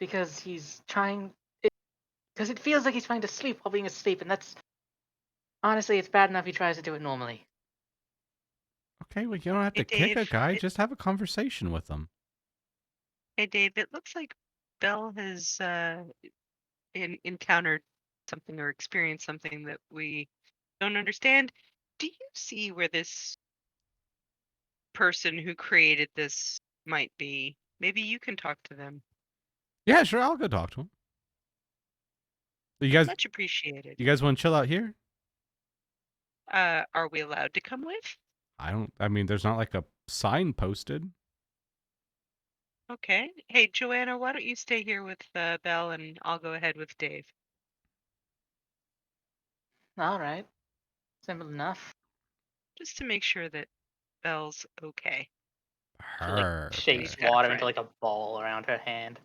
Because he's trying. Because it feels like he's trying to sleep while being asleep, and that's. Honestly, it's bad enough he tries to do it normally. Okay, well, you don't have to Hey, kick a Dave, guy. Just have a conversation with him. Hey, Dave, it looks like Belle has encountered something or experienced something that we don't understand. Do you see where this person who created this might be? Maybe you can talk to them. Yeah, sure. I'll go talk to him. You guys Much appreciated. want to chill out here? Are we allowed to come with? I mean, there's not like a sign posted. Okay. Hey, Joanna, why don't you stay here with Belle and I'll go ahead with Dave. Alright. Simple enough. Just to make sure that Belle's okay. She like Her. shakes Got a water friend. into like a ball around her hand.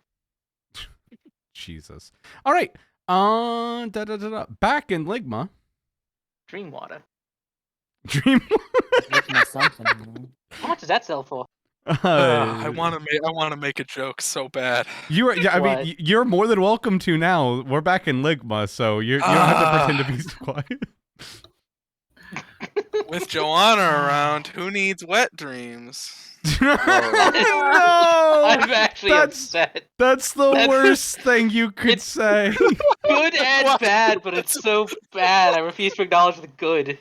Jesus. All right. Back in Ligma. Dream water. Dream. Making us something, you know? How much does that sell for? I want to make a joke so bad. You are. Yeah, I What? mean, you're more than welcome to now. We're back in Ligma, so you don't have to pretend to be quiet. With Johanna around, who needs wet dreams? No, I'm actually upset. that's the worst thing you could It's- say. Good and bad, but it's so bad. I refuse to acknowledge the good.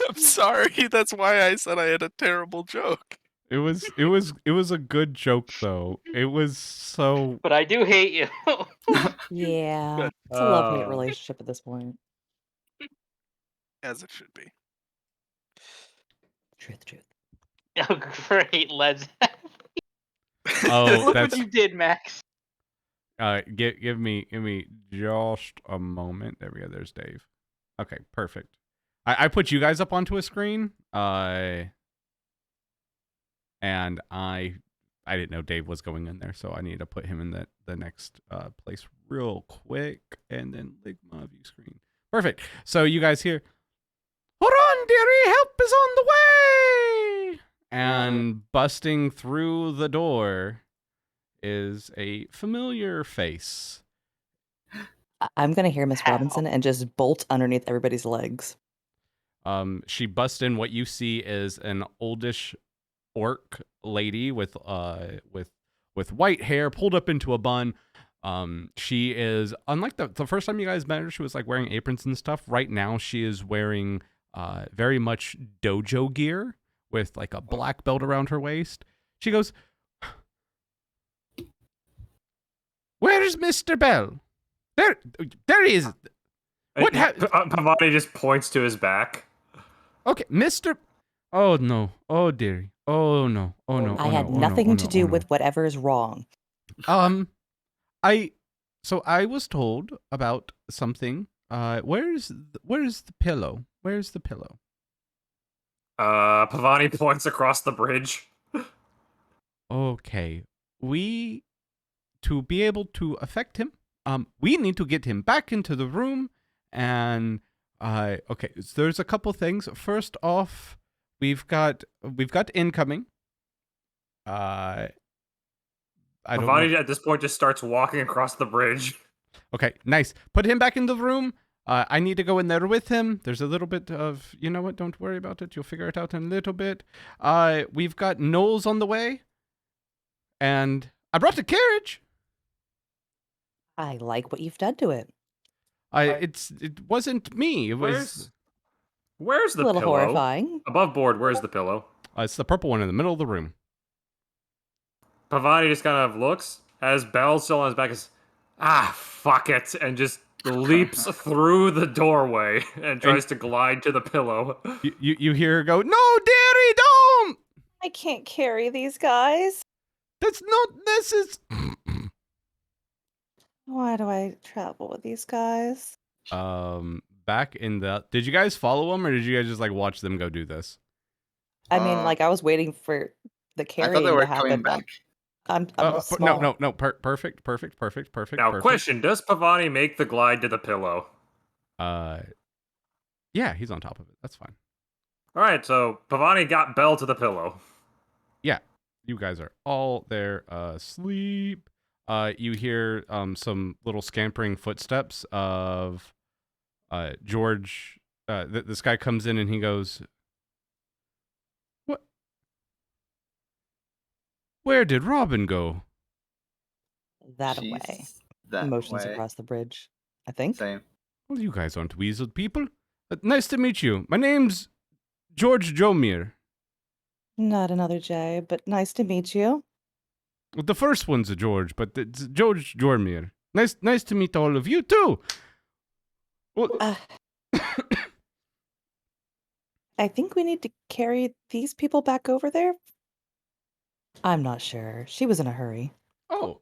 I'm sorry. That's why I said I had a terrible joke. It was a good joke though. It was so. But I do hate you. Yeah. Good. It's a love-hate relationship at this point. As it should be. Truth, truth. Oh, great, Led Zeppelin. Oh, Look that's. what you did, Max. Give me just a moment. There we go. There's Dave. Okay, perfect. I put you guys up onto a screen. And I didn't know Dave was going in there, so I needed to put him in the next place real quick, and then Ligma view screen. Perfect. So you guys here. Hold on, dearie, help is on the way. And busting through the door is a familiar face. I'm gonna hear Miss How? Robinson and just bolt underneath everybody's legs. She busts in. What you see is an oldish orc lady with white hair pulled up into a bun. She is, unlike the first time you guys met her, she was like wearing aprons and stuff. Right now she is wearing very much dojo gear with like a black belt around her waist. She goes, "Where's Mr. Bell? There he is. What Pavoni just points to his back. Okay, Mr. Oh no. Oh dearie. Oh no. Oh no. I Oh, had no. Oh, nothing no. Oh, to no. do Oh, no. with whatever is wrong. I was told about something. Where's the pillow? Where's the pillow? Pavoni points across the bridge. Okay. To be able to affect him, we need to get him back into the room, and okay, so there's a couple things. First off, we've got incoming. I don't know. Pavoni at this point just starts walking across the bridge. Okay, nice. Put him back in the room. I need to go in there with him. There's a little bit of, you know what? Don't worry about it. You'll figure it out in a little bit. We've got Knowles on the way, and I brought the carriage. I like what you've done to it. It wasn't me. It was. Where's A the little pillow? horrifying. Above board, where's the pillow? It's the purple one in the middle of the room. Pavoni just kind of looks as Bell still on his back is, fuck it, and just leaps through the doorway and tries to glide to the pillow. You hear her go, "No, dearie, don't! I can't carry these guys. That's not. This is." Why do I travel with these guys? Back in the. Did you guys follow them, or did you guys just like watch them go do this? I mean, like I was waiting for the I carrying thought they were to happen. coming back. I'm No. Perfect. Now, question: does Pavoni make the glide to the pillow? Yeah, he's on top of it. That's fine. All right, so Pavoni got Bell to the pillow. Yeah, you guys are all there asleep. You hear some little scampering footsteps of George. This guy comes in and he goes, "What? Where did Robin go?" that away. She's that Motions way. across the bridge, I think. Same. Well, you guys aren't weasel people. Nice to meet you. My name's George Jomir. Not another J, but nice to meet you. Well, the first one's a George, but it's George Jormir. Nice to meet all of you too. Well, I think we need to carry these people back over there. I'm not sure. She was in a hurry. oh,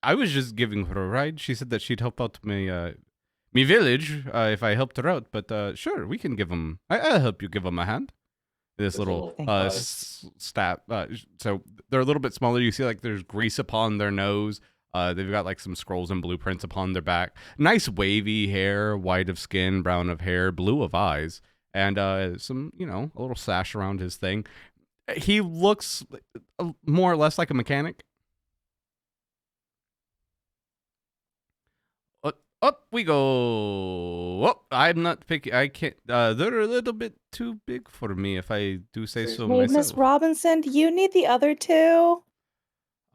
I was just giving her a ride. She said that she'd help out me village if I helped her out. But sure, we can give them. I'll help you give them a hand. This little stab. So they're a little bit smaller. You see, like there's grease upon their nose. They've got like some scrolls and blueprints upon their back. Nice wavy hair, white of skin, brown of hair, blue of eyes, and some, a little sash around his thing. He looks more or less like a mechanic. Up we go. Oh, I'm not picky. I can't. They're a little bit too big for me, if I do say so Hey, myself. Miss Robinson, do you need the other two?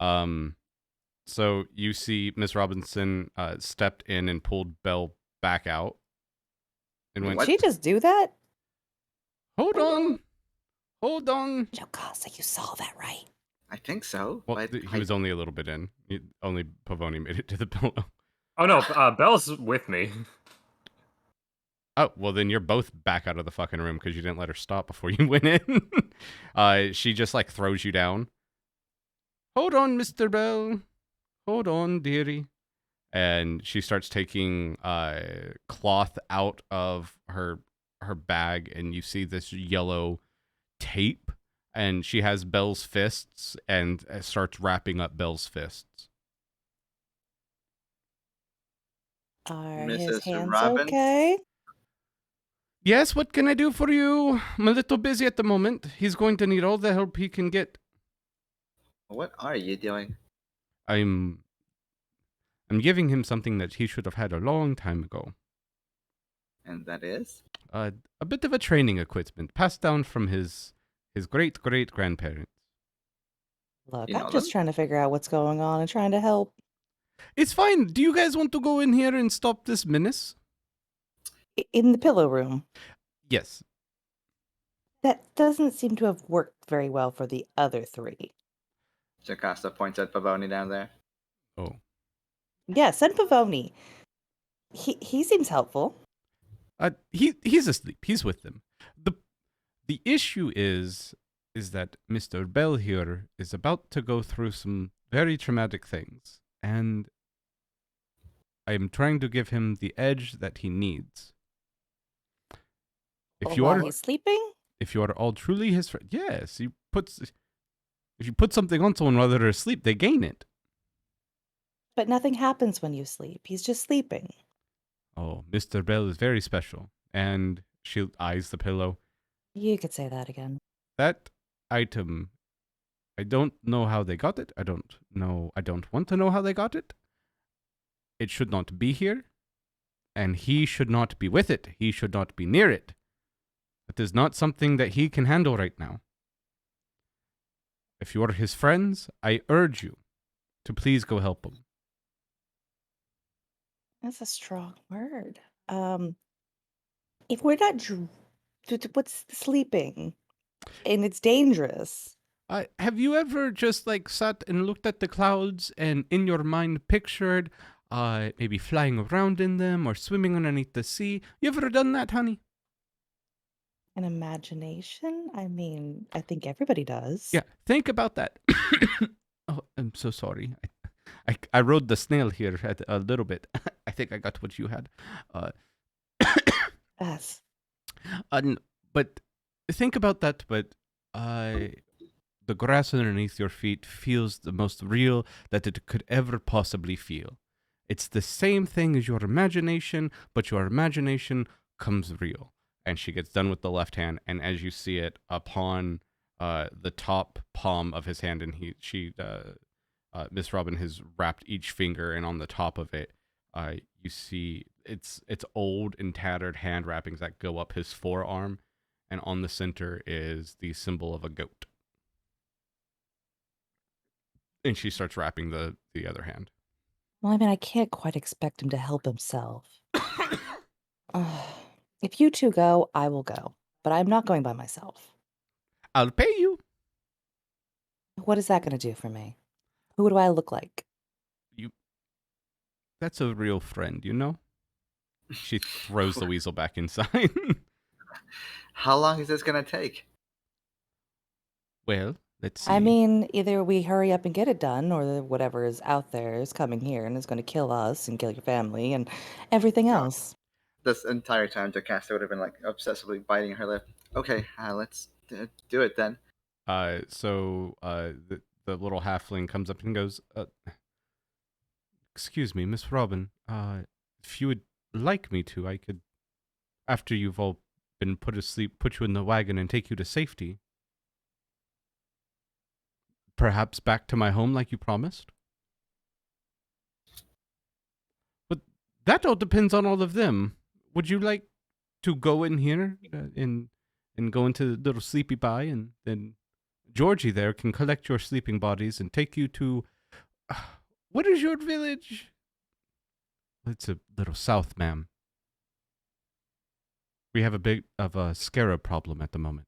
So you see Miss Robinson stepped in and pulled Belle back out. And went, Did she just do that? Hold on. Jocasta, you saw that, right? I think so. Well, but he was only a little bit in. Only Pavoni made it to the pillow. Oh no, Belle's with me. Oh, well then you're both back out of the fucking room because you didn't let her stop before you went in. She just like throws you down. Hold on, Mr. Bell. Hold on, dearie. And she starts taking cloth out of her bag, and you see this yellow tape, and she has Belle's fists and starts wrapping up Belle's fists. Are his Mrs. hands Robbins? okay? Yes, what can I do for you? I'm a little busy at the moment. He's going to need all the help he can get. What are you doing? I'm giving him something that he should have had a long time ago. And that is? A bit of a training equipment passed down from his great-great-grandparents. Look, You know I'm just them? trying to figure out what's going on and trying to help. It's fine. Do you guys want to go in here and stop this menace? In the pillow room. Yes. That doesn't seem to have worked very well for the other three. Jocasta points at Pavoni down there. Oh. Yeah, send Pavoni. He seems helpful. He's asleep. He's with them. The issue is that Mr. Bell here is about to go through some very traumatic things, and I am trying to give him the edge that he needs. While he's sleeping? If you are all truly his friend, yes, if you put something on someone while they're asleep, they gain it. But nothing happens when you sleep. He's just sleeping. Oh, Mr. Bell is very special. And she eyes the pillow. You could say that again. That item, I don't know how they got it. I don't want to know how they got it. It should not be here, and he should not be with it. He should not be near it. It is not something that he can handle right now. If you are his friends, I urge you to please go help him. That's a strong word. If we're not what's sleeping and it's dangerous. Have you ever just like sat and looked at the clouds and in your mind pictured maybe flying around in them or swimming underneath the sea? You ever done that, honey? An imagination? I mean, I think everybody does. Yeah, think about that. Oh, I'm so sorry. I rode the snail here a little bit. I think I got what you had. Yes. But think about that. But the grass underneath your feet feels the most real that it could ever possibly feel. It's the same thing as your imagination, but your imagination comes real. And she gets done with the left hand, and as you see it upon the top palm of his hand, and Miss Robin has wrapped each finger, and on the top of it, you see it's old and tattered hand wrappings that go up his forearm, and on the center is the symbol of a goat. And she starts wrapping the other hand. Well, I mean, I can't quite expect him to help himself. If you two go, I will go. But I'm not going by myself. I'll pay you. What is that going to do for me? Who do I look like? That's a real friend, you know? She throws the weasel back inside. How long is this gonna take? Well, let's see. I mean, either we hurry up and get it done, or whatever is out there is coming here and is going to kill us and kill your family and everything else. This entire time, Jocasta would have been like obsessively biting her lip. Okay, let's do it then. So the little halfling comes up and goes, excuse me, Miss Robin, if you would like me to, I could, after you've all been put asleep, put you in the wagon and take you to safety. Perhaps back to my home like you promised? But that all depends on all of them. Would you like to go in here and go into the little sleepy by, and then Georgie there can collect your sleeping bodies and take you to... what is your village? It's a little south, ma'am. We have a bit of a scarab problem at the moment.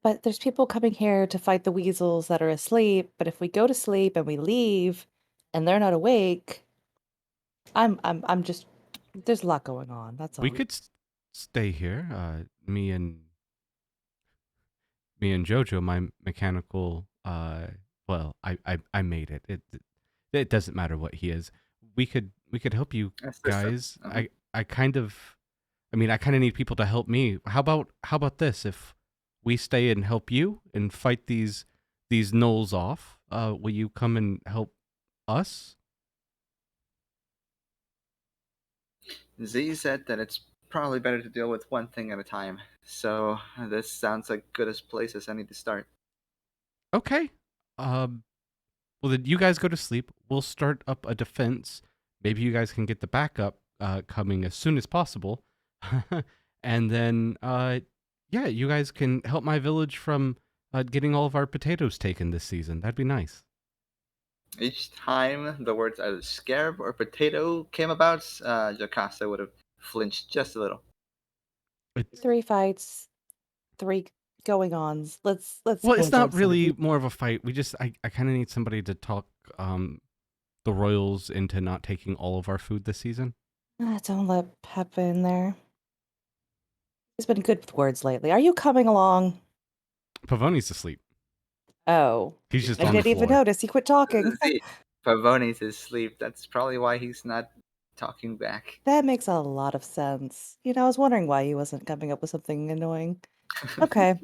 But there's people coming here to fight the weasels that are asleep. But if we go to sleep and we leave and they're not awake, I'm just, there's a lot going on. That's all. We could stay here. Me and Jojo, my mechanical. Well, I made it. It doesn't matter what he is. We could help you guys. I kind of need people to help me. How about this? If we stay and help you and fight these gnolls off, will you come and help us? Z said that it's probably better to deal with one thing at a time. So this sounds like good as place as any to start. Okay. Well, then you guys go to sleep. We'll start up a defense. Maybe you guys can get the backup coming as soon as possible. And then, yeah, you guys can help my village from getting all of our potatoes taken this season. That'd be nice. Each time the words either scarab or potato came about, Jocasta would have flinched just a little. 3 fights, 3 going ons. Let's. Well, it's go not towards really something. more of a fight. I kind of need somebody to talk the royals into not taking all of our food this season. Don't let Pep in there. He's been good with words lately. Are you coming along? Pavoni's asleep. Oh, He's just I on the didn't even floor. notice. He quit talking. Z, Pavoni's asleep. That's probably why he's not talking back. That makes a lot of sense. I was wondering why he wasn't coming up with something annoying. Okay.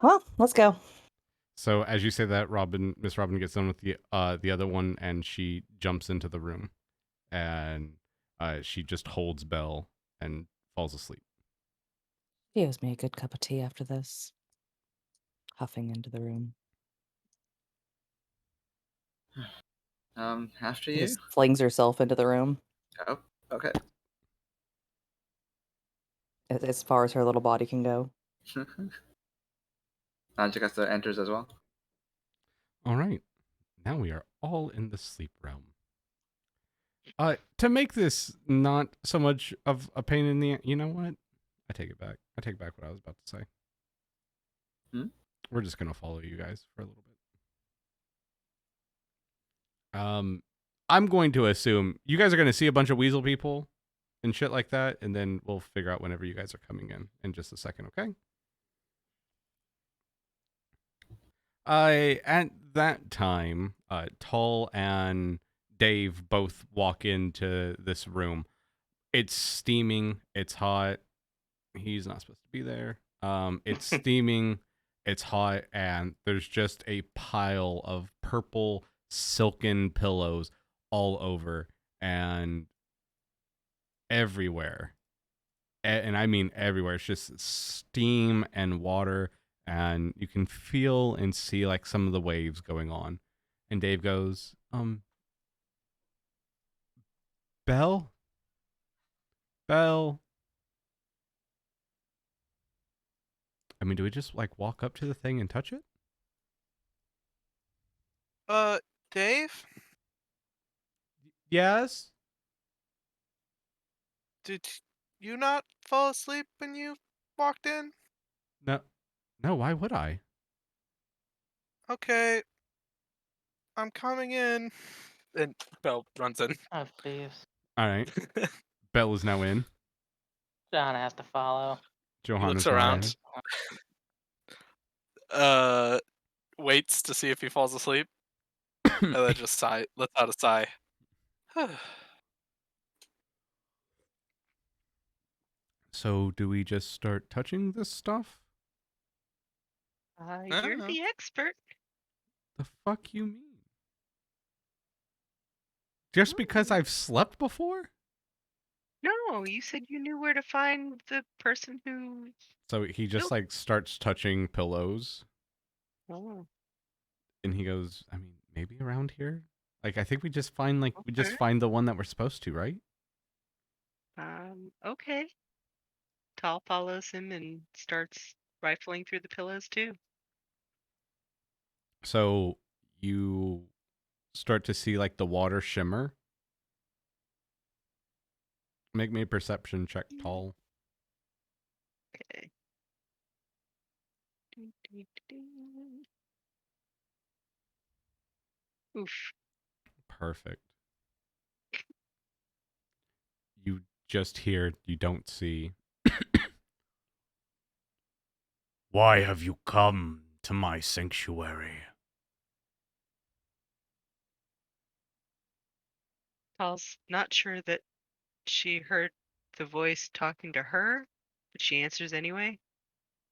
Well, let's go. So as you say that, Miss Robin gets done with the other one, and she jumps into the room, and she just holds Belle and falls asleep. He owes me a good cup of tea after this. Huffing into the room. After She you. just flings herself into the room Oh, okay. as far as her little body can go. Jocasta enters as well. All right. Now we are all in the sleep realm. To make this not so much of a pain in the... You know what? I take it back. I take back what I was about to say. Hmm? We're just going to follow you guys for a little bit. I'm going to assume you guys are going to see a bunch of weasel people and shit like that, and then we'll figure out whenever you guys are coming in just a second, okay? At that time, Tull and Dave both walk into this room. It's steaming. It's hot. He's not supposed to be there. It's steaming. It's hot, and there's just a pile of purple silken pillows all over and everywhere. And I mean everywhere. It's just steam and water, and you can feel and see like some of the waves going on. And Dave goes, Belle? Belle? I mean, do we just like walk up to the thing and touch it? Dave, Yes? did you not fall asleep when you walked in? No. No, why would I? Okay, I'm coming in. And Belle runs in. Oh, jeez. All right. Belle is now in. Johanna has to follow. He Johanna's looks now around. Waits to see if he falls asleep, and then just lets out a sigh. So, do we just start touching this stuff? You're the expert. The fuck you mean? Just because I've slept before? No, you said you knew where to find the person who. So he just Nope. like starts touching pillows, Oh, and he goes, I mean, maybe around here? Like, I think we just find Okay. find the one that we're supposed to, right? Okay. Tall follows him and starts rifling through the pillows too. So you start to see like the water shimmer. Make me a perception check, Tall. Okay. Oof. Perfect. You just hear, you don't see. Why have you come to my sanctuary? Tall's not sure that she heard the voice talking to her, but she answers anyway.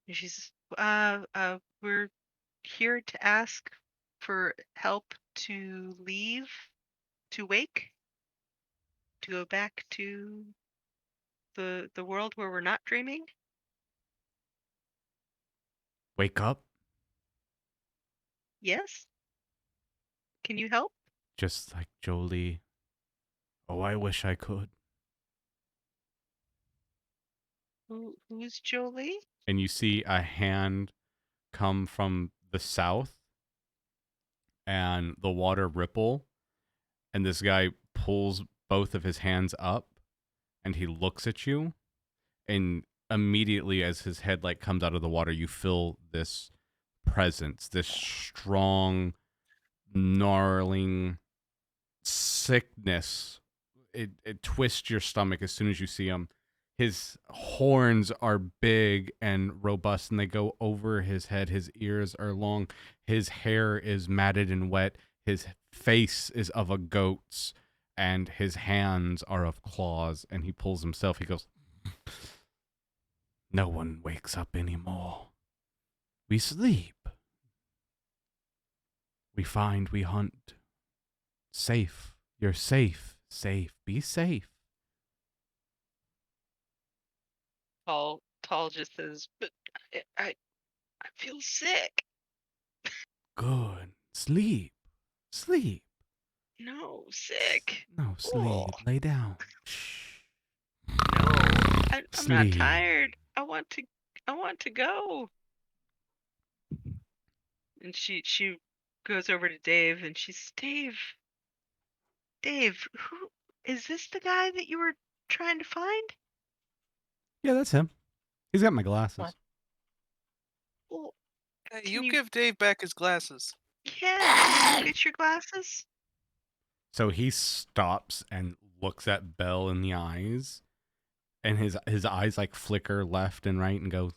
And she's, we're here to ask for help to leave, to wake, to go back to the world where we're not dreaming. Wake up, Yes? Can you help? just like Jolie. Oh, I wish I could. Who's Jolie? And you see a hand come from the south and the water ripple, and this guy pulls both of his hands up and he looks at you, and immediately as his head like comes out of the water, you feel this presence, this strong gnarling sickness. It twists your stomach as soon as you see him. His horns are big and robust, and they go over his head. His ears are long. His hair is matted and wet. His face is of a goat's, and his hands are of claws. And he pulls himself. He goes, no one wakes up anymore. We sleep. We find, we hunt. Safe. You're safe. Safe. Be safe. Tall just says, but I feel sick. Good. Sleep. Sleep. No, sick. No, sleep. Lay down. Shh. No, I'm not Sleep. tired. I want to go. And she goes over to Dave and she's Dave, who is this the guy that you were trying to find? Yeah, that's him. He's got my glasses. What? Well, Hey, Can you you- give Dave back his glasses. yeah, can you get your glasses? So he stops and looks at Belle in the eyes, and his eyes like flicker left and right and goes,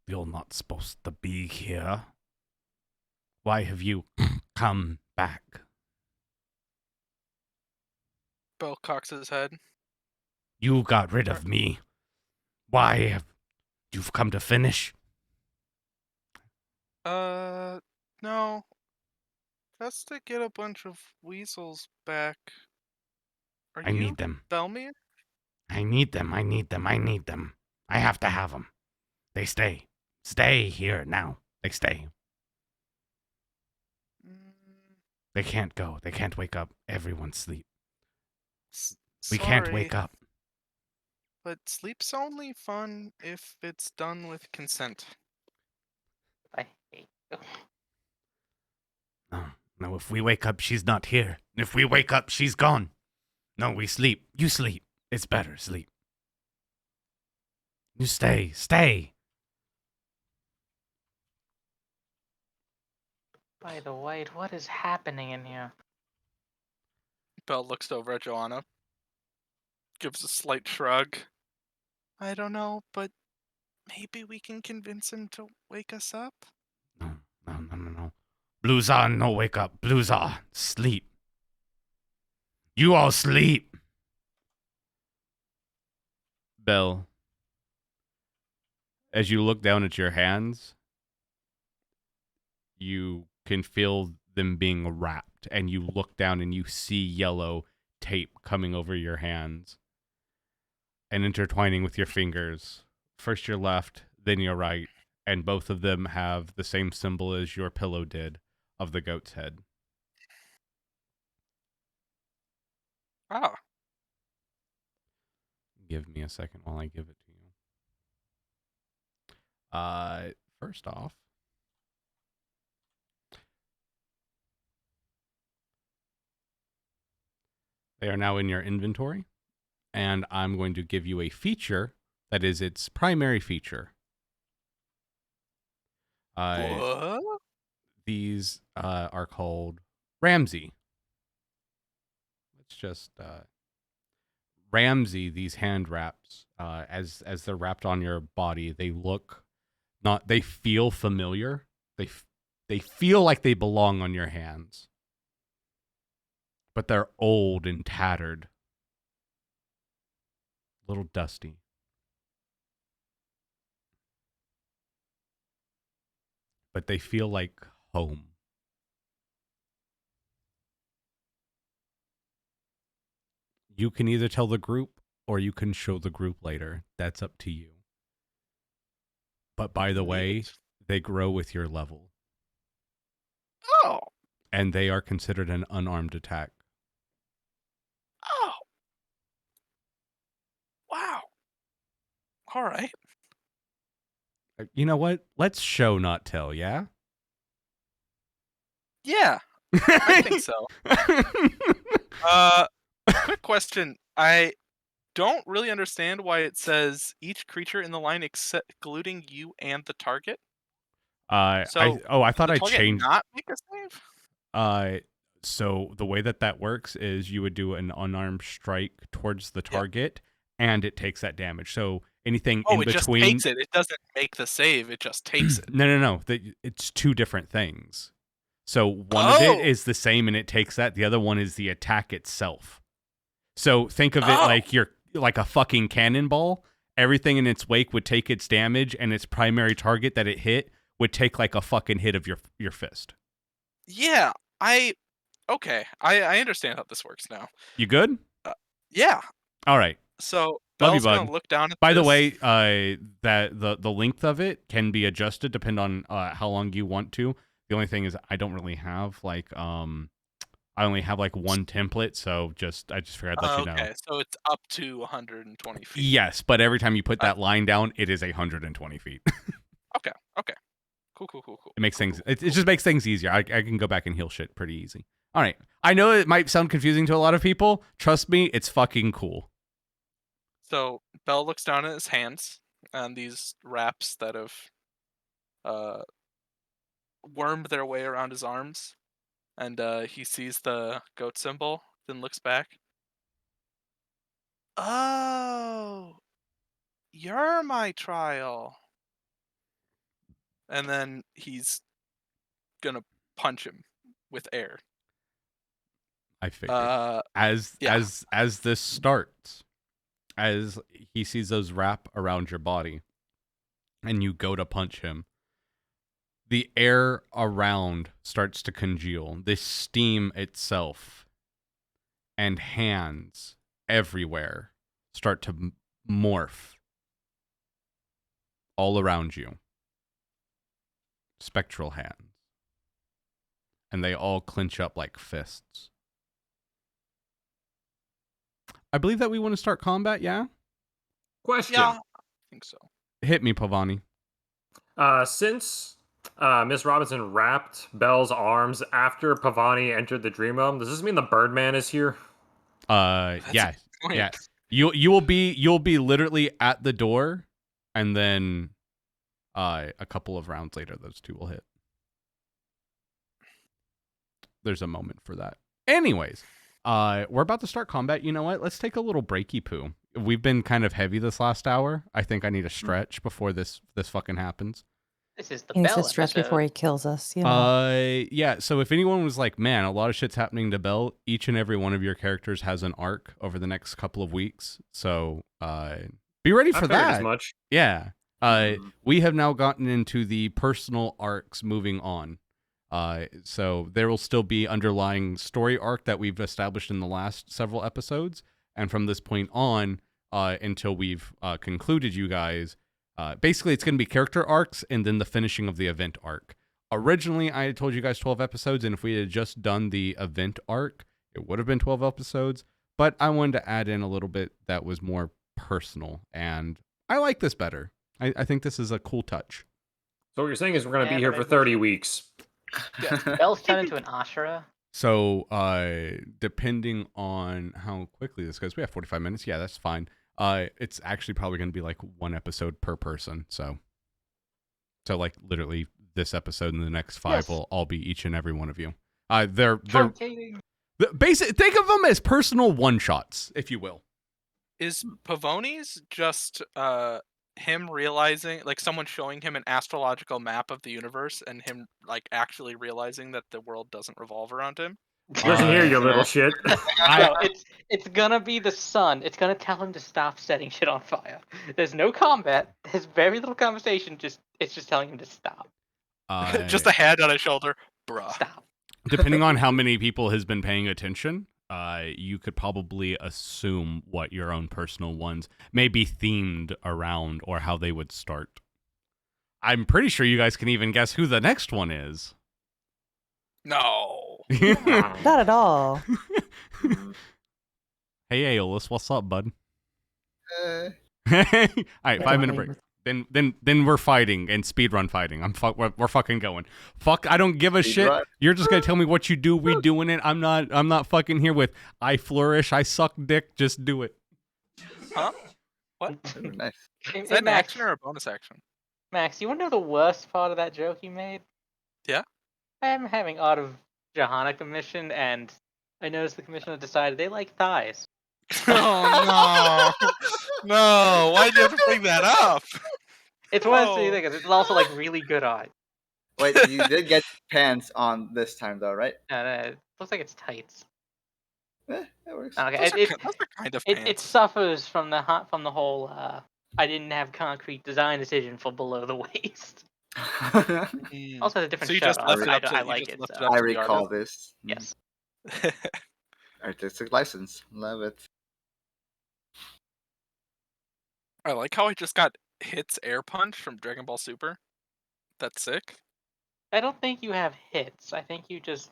"You're not supposed to be here. Why have you come back? Bell cocks his head. You got rid of me. Why have you come to finish?" No. That's to get a bunch of weasels back. Are I you need them. Belmere? I need them. I need them. I need them. I have to have them. They stay. Stay here now. They stay. They can't go. They can't wake up. Everyone sleep. We can't wake up. But sleep's only fun if it's done with consent. I hate you. No, no, if we wake up, she's not here. If we wake up, she's gone. No, we sleep. You sleep. It's better, sleep. You stay. Stay. By the way, what is happening in here? Bell looks over at Johanna. Gives a slight shrug. I don't know, but maybe we can convince him to wake us up? No. Bluza, no wake up. Bluza, sleep. You all sleep. Bell, as you look down at your hands, you can feel them being wrapped, and you look down and you see yellow tape coming over your hands and intertwining with your fingers. First your left, then your right, and both of them have the same symbol as your pillow did of the goat's head. Ah. Give me a second while I give it to you. First off, they are now in your inventory, and I'm going to give you a feature that is its primary feature. What? These are called Ramsey. Let's just Ramsey. These hand wraps, as they're wrapped on your body, they feel familiar. They feel like they belong on your hands, but they're old and tattered, a little dusty. But they feel like home. You can either tell the group or you can show the group later. That's up to you. But by the way, Neat. they grow with your level. Oh. And they are considered an unarmed attack. Oh. Wow. All right. You know what? Let's show, not tell, yeah? Yeah, I think so. Quick question. I don't really understand why it says each creature in the line excluding you and the target. I thought The I target changed. not make a save? So the way that works is you would do an unarmed strike towards the target, and it takes that damage. So anything in It just between. takes it. It doesn't make the save. It just takes it. No. It's two different things. So one of it is the same, and it takes that. The other one is the attack itself. So think of it like you're like a fucking cannonball. Everything in its wake would take its damage, and its primary target that it hit would take like a fucking hit of your fist. Yeah, I understand how this works now. You good? Yeah. All right. So Love you, Belle's bud. gonna look down at By the this. way, that the length of it can be adjusted depending on how long you want to. The only thing is I don't really have like I only have like one template, so I just figured I'd let you know. Okay, so it's up to 120 feet. Yes, but every time you put that line down, it is 120 feet. Okay. Cool. It makes things. It just makes things easier. I can go back and heal shit pretty easy. All right. I know it might sound confusing to a lot of people. Trust me, it's fucking cool. So Bell looks down at his hands and these wraps that have wormed their way around his arms, and he sees the goat symbol, then looks back. Oh, you're my trial. And then he's gonna punch him with air. I figured. As this starts, as he sees those wrap around your body, and you go to punch him, the air around starts to congeal. The steam itself and hands everywhere start to morph all around you. Spectral hands. And they all clench up like fists. I believe that we want to start combat, yeah? Question. Yeah, I think so. Hit me, Pavoni. Since Miss Robinson wrapped Belle's arms after Pavoni entered the Dream Realm, does this mean the Birdman is here? Yeah. You'll be literally at the door, and then a couple of rounds later, those two will hit. There's a moment for that. Anyways, we're about to start combat. You know what? Let's take a little breaky poo. We've been kind of heavy this last hour. I think I need a stretch before this fucking happens. This is the He needs Bell to stretch episode. before he kills us. You know. Yeah. So if anyone was like, man, a lot of shit's happening to Bell, each and every one of your characters has an arc over the next couple of weeks. So be ready for that. As much. Yeah. We have now gotten into the personal arcs moving on. So there will still be underlying story arc that we've established in the last several episodes. And from this point on, until we've concluded you guys, basically it's going to be character arcs and then the finishing of the event arc. Originally, I had told you guys 12 episodes, and if we had just done the event arc, it would have been 12 episodes. But I wanted to add in a little bit that was more personal, and I like this better. I think this is a cool touch. So what you're saying is we're going to be here for 30 weeks. Bell's turned into an Ashera. So, depending on how quickly this goes, we have 45 minutes. Yeah, that's fine. It's actually probably going to be like one episode per person. So like literally this episode and the next 5 will all be each and every one of you. They're basic. Think of them as personal one shots, if you will. Is Pavoni's just him realizing, like someone showing him an astrological map of the universe and him like actually realizing that the world doesn't revolve around him? Listen here, you little shit. No, it's gonna be the sun. It's gonna tell him to stop setting shit on fire. There's no combat. There's very little conversation. It's just telling him to stop. Just a hand on his shoulder, bruh. Stop. Depending on how many people has been paying attention, you could probably assume what your own personal ones may be themed around or how they would start. I'm pretty sure you guys can even guess who the next one is. No. Not at all. Hey, Aiolos, what's up, bud? Uh, All right, 5-minute break. Then we're fighting and speedrun fighting. We're fucking going. Fuck, I don't give a shit. Speedrun? You're just gonna tell me what you do. We doing it. I'm not fucking here with I flourish. I suck dick. Just do it. Huh? What? nice. Is that an action or a bonus action? Max, you want to know the worst part of that joke you made? Yeah. I'm having Art of Johanna commission, and I noticed the commissioner decided they like thighs. Oh no! No! Why did you have to bring that up? It's one of the things because it's also like really good art. Wait, you did get pants on this time though, right? No, it looks like it's tights. That works. Okay, Those are kind of it pants. suffers from the whole I didn't have concrete design decision for below the waist. Also has a different So you shirt just on, left but it up to I you like just it. left So. it up I to the recall artist. this. Yes. Artistic license. Love it. I like how I just got Hit's air punch from Dragon Ball Super. That's sick. I don't think you have hits. I think you just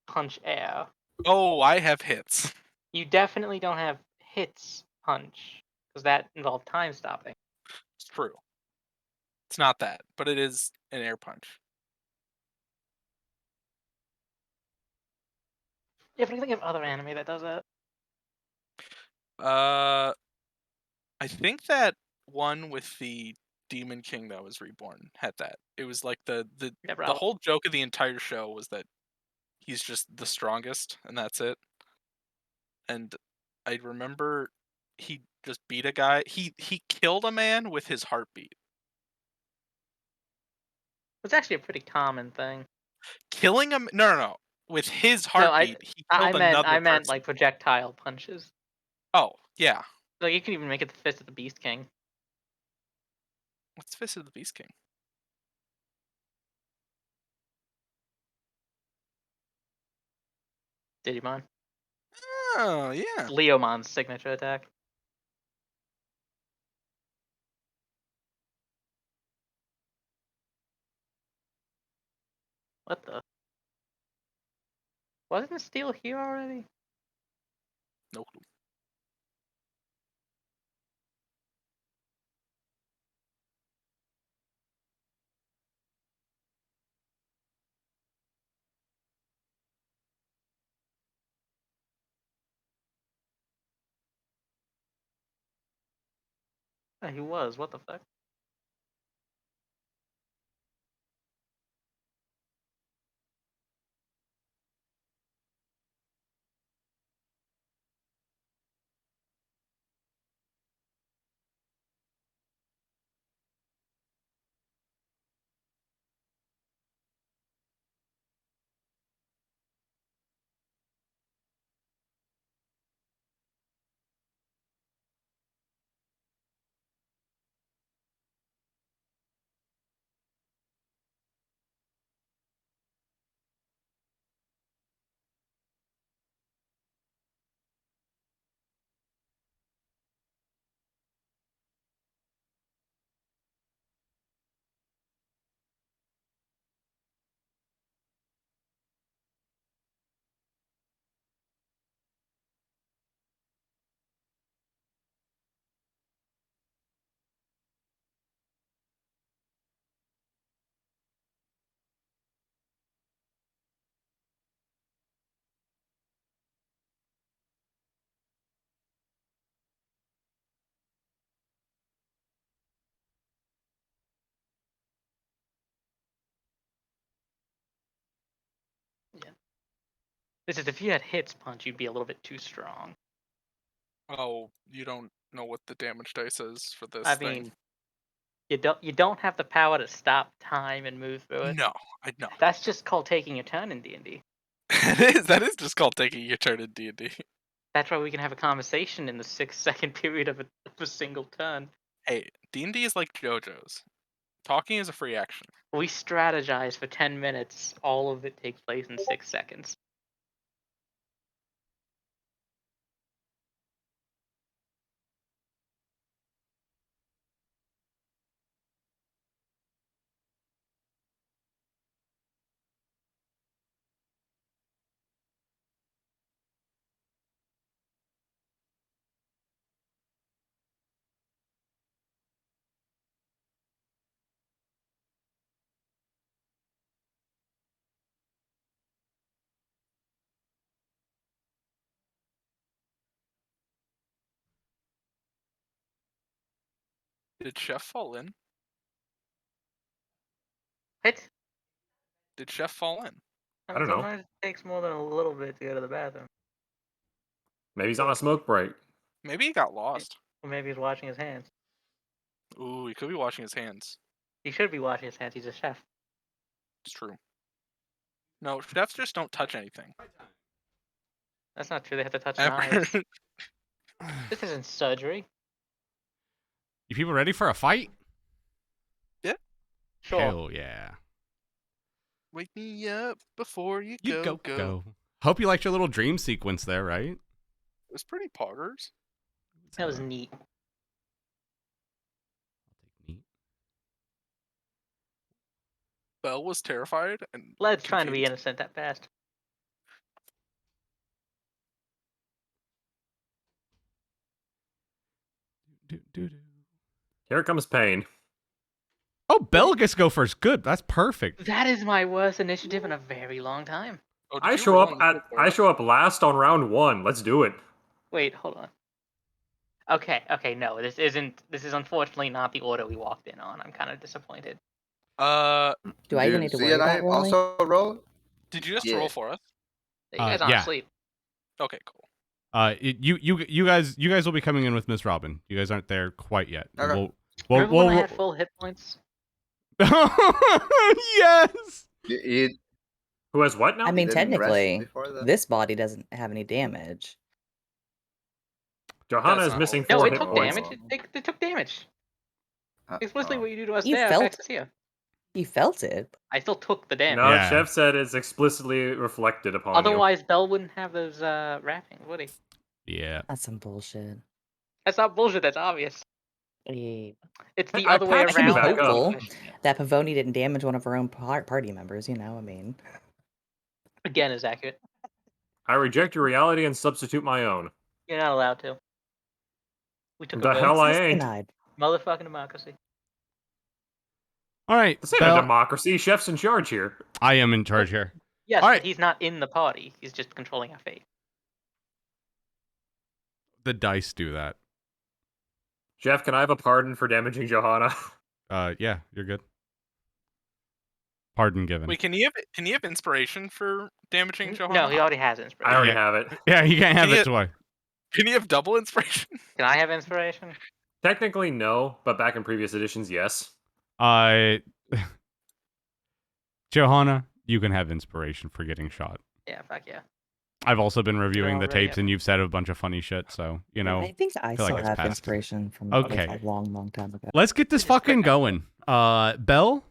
punch air. Oh, I have hits. You definitely don't have hits punch, because that involved time stopping. It's true. It's not that, but it is an air punch. Yeah, but I think of other anime that does that. I think that one with the Demon King that was reborn had that. It was like the Yeah, bravo. whole joke of the entire show was that he's just the strongest and that's it. And I remember he just beat a guy. He killed a man with his heartbeat. It's actually a pretty common thing. Killing him? No. With his No, heartbeat, he killed another I meant person. like projectile punches. Oh, yeah. Like you can even make it the Fist of the Beast King. What's Fist of the Beast King? Digimon. Oh, yeah. Leomon's signature attack. What the? Wasn't Steel here already? No clue. Oh, he was. What the fuck? Yeah. This is if you had hits punch, you'd be a little bit too strong. Oh, you don't know what the damage dice is for this I thing. mean, you don't have the power to stop time and move through it. No, I know. That's just called taking your turn in D&D. That is just called taking your turn in D&D. That's why we can have a conversation in the 6-second period of a single turn. Hey, D&D is like JoJo's. Talking is a free action. We strategize for 10 minutes. All of it takes place in 6 seconds. Did Chef fall in? Hit? Did Chef fall in? I don't know. Sometimes it takes more than a little bit to go to the bathroom. Maybe he's on a smoke break. Maybe he got lost. Or maybe he's washing his hands. Ooh, he could be washing his hands. He should be washing his hands. He's a chef. It's true. No, chefs just don't touch anything. That's not true. They have to touch Ever. knives. This isn't surgery. You people ready for a fight? Sure. Hell yeah. Wake me up before you, You go. go. Hope you liked your little dream sequence there, right? It was pretty poggers. That was neat. Neat. Belle was terrified and Led's trying to be confused. innocent at best. Here comes Pain. Oh, Bell gets to go first. Good. That's perfect. That is my worst initiative in a very long time. Oh, did I you show roll up on the board? I show up last on round 1. Let's do it. Wait, hold on. Okay, no, this is unfortunately not the order we walked in on. I'm kind of disappointed. Do I even need to worry about rolling? also roll? Did you just Yeah. roll for us? You guys aren't yeah. asleep. Okay, cool. You guys will be coming in with Miss Robin. You guys aren't there quite yet. Okay. Remember when I had full hit points? Yes. Who has what now? I mean, didn't rest technically, before the- this body doesn't have any damage. Johanna That's is not missing No, 4 it hit took points. damage. They took damage. Explicitly, oh. what you do to us You there felt- affects us here. You felt it. I still took the damage. No, Yeah. Chef said it's explicitly reflected upon Otherwise, Bell wouldn't have those wrappings, would he? Yeah. That's some bullshit. That's not bullshit. That's obvious. Yeah. It's the I other way patched I can be around. back up. hopeful that Pavoni didn't damage one of our own party members, you know, I mean. Again, is accurate. you. I reject your reality and substitute my own. You're not allowed to. We took The a vote. hell I Access ain't. denied. Motherfucking democracy. All right, This ain't a Bell. democracy. Chef's in charge here. I am in charge here. Yes, All but right. he's not in the party. He's just controlling our fate. The dice do that. Chef, can I have a pardon for damaging Johanna? Yeah, you're good. Pardon given. Wait, can you have inspiration for damaging Johanna? No, he already has inspiration. I already Yeah. have it. Yeah, you can't have Can it you- twice. Can you have double inspiration? Can I have inspiration? Technically, no, but back in previous editions, yes. Johanna, you can have inspiration for getting shot. Yeah, fuck yeah. I've also been reviewing the already tapes, have and you've said a bunch of funny shit. So you know, I think I feel like still it's have past. inspiration from Okay. like, a long time ago. let's get this This is quick fucking now. going. Bell,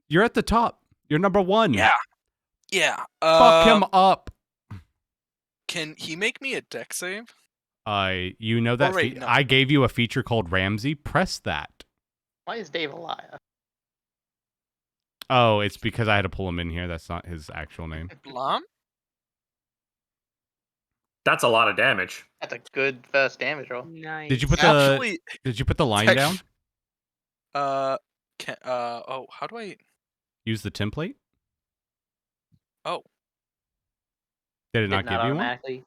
you're at the top. You're number 1. Yeah. Yeah. Fuck him up. Can he make me a deck save? You know that wait, no. I gave you a feature called Ramsey. Press that. Why is Dave a liar? Oh, it's because I had to pull him in here. That's not his actual name. Blom? That's a lot of damage. That's a good first damage roll. Nice. Did you put Actually, the line down? how do I? Use the template? Oh. Did it Did not give you one? automatically.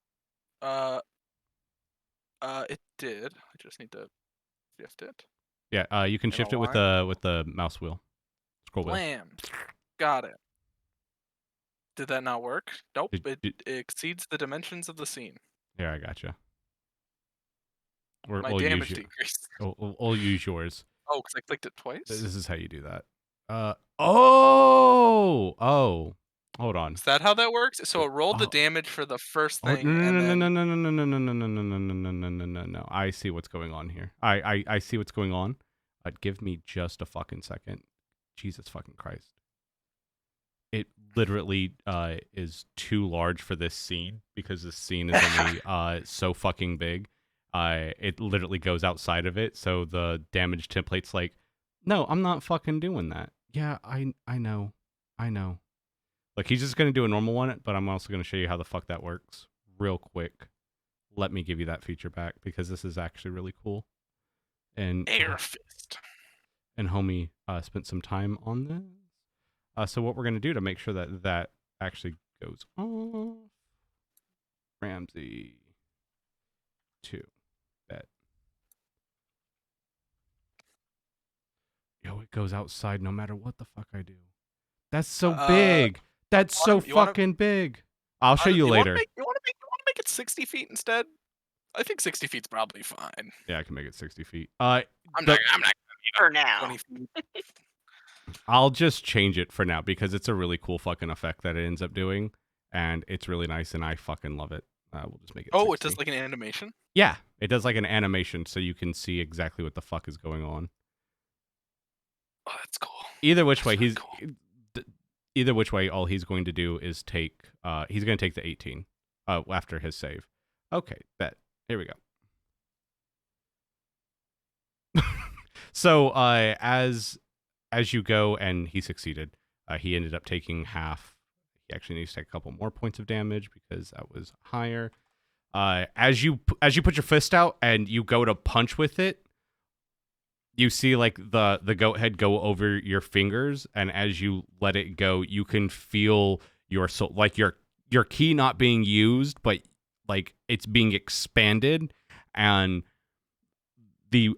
It did. I just need to shift it. Yeah, you can In shift a it with the mouse wheel. Scroll wheel. Blam. Got it. Did that not work? Nope. Did- It exceeds the dimensions of the scene. Here, I gotcha. My We'll use damage you- decreased. We'll use yours. Oh, because I clicked it twice. This is how you do that. Oh. Hold on. Is that how that works? So it rolled the Oh. damage for the first Oh, thing. no, and then... no. I see what's going on here. I see what's going on. Give me just a fucking second. Jesus fucking Christ. It literally is too large for this scene because this scene is only so fucking big. It literally goes outside of it, so the damage template's like, no, I'm not fucking doing that. Yeah, I know. Like, he's just gonna do a normal one, but I'm also gonna show you how the fuck that works real quick. Let me give you that feature back because this is actually really cool. And Air fist. and homie spent some time on this. So what we're gonna do to make sure that that actually goes off, Ramsey 2. Bet. Yo, it goes outside no matter what the fuck I do. That's so big. That's so you wanna- fucking big. I'll show you later. You want to make it 60 feet instead? I think 60 feet's probably fine. Yeah, I can make it 60 feet. I'm The- not For now. 20 feet. I'll just change it for now because it's a really cool fucking effect that it ends up doing, and it's really nice, and I fucking love it. We'll just make it. Oh, it 60. does like an animation? Yeah, it does like an animation, so you can see exactly what the fuck is going on. Oh, that's cool. Either which way, That's really he's either which way, all he's going to do is take. He's going to take the 18. After his save. Okay, bet. Here we go. So, as you go, and he succeeded. He ended up taking half. He actually needs to take a couple more points of damage because that was higher. As you put your fist out and you go to punch with it, you see like the goat head go over your fingers, and as you let it go, you can feel your soul, like your key not being used, but like it's being expanded, and the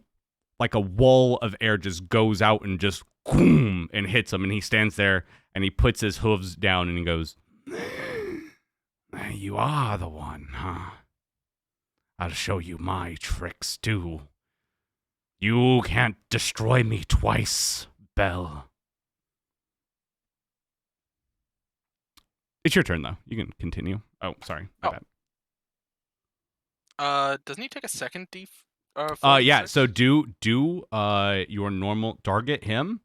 like a wall of air just goes out and just boom and hits him, and he stands there and he puts his hooves down and he goes, "You are the one, huh? I'll show you my tricks too. You can't destroy me twice, Belle." It's your turn, though. You can continue. Oh, sorry. My bad. Doesn't he take a second Yeah, 46? so do your normal target him.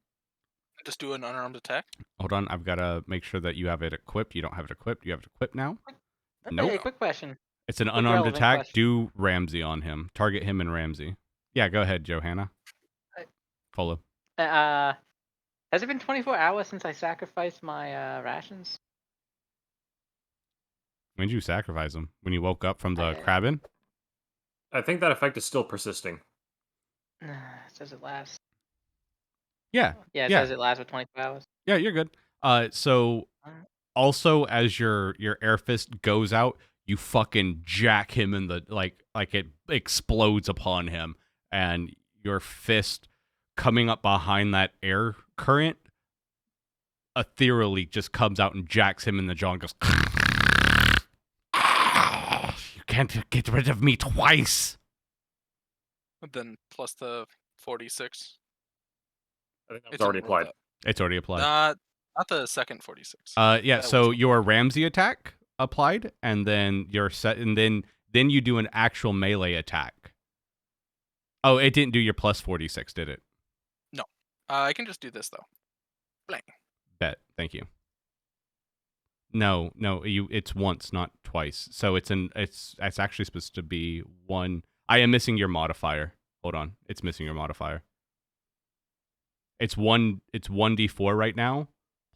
Just do an unarmed attack? Hold on, I've got to make sure that you have it equipped. You don't have it equipped. You have it equipped now? Okay, Nope. quick question. It's an Quick unarmed relevant attack. question. Do Ramsey on him. Target him and Ramsey. Yeah, go ahead, Johanna. Folo. Has it been 24 hours since I sacrificed my rations? When did you sacrifice him? When you woke up from the I- crabbing? I think that effect is still persisting. It says it lasts. Yeah. Yeah, it Yeah. says it lasts for 24 hours. Yeah, you're good. So Alright. also as your air fist goes out, you fucking jack him in the like it explodes upon him, and your fist coming up behind that air current ethereally just comes out and jacks him in the jaw and goes, "You can't get rid of me twice." Then plus the 46. I think that It was already didn't roll applied. It's already applied. Not the second 46. Yeah, That so was- your Ramsey attack applied, and then your set, and then you do an actual melee attack. Oh, it didn't do your plus 46, did it? No. I can just do this, though. Blank. Bet. Thank you. No, it's once, not twice. So it's actually supposed to be one. I am missing your modifier. Hold on. It's missing your modifier. It's 1d4 right now,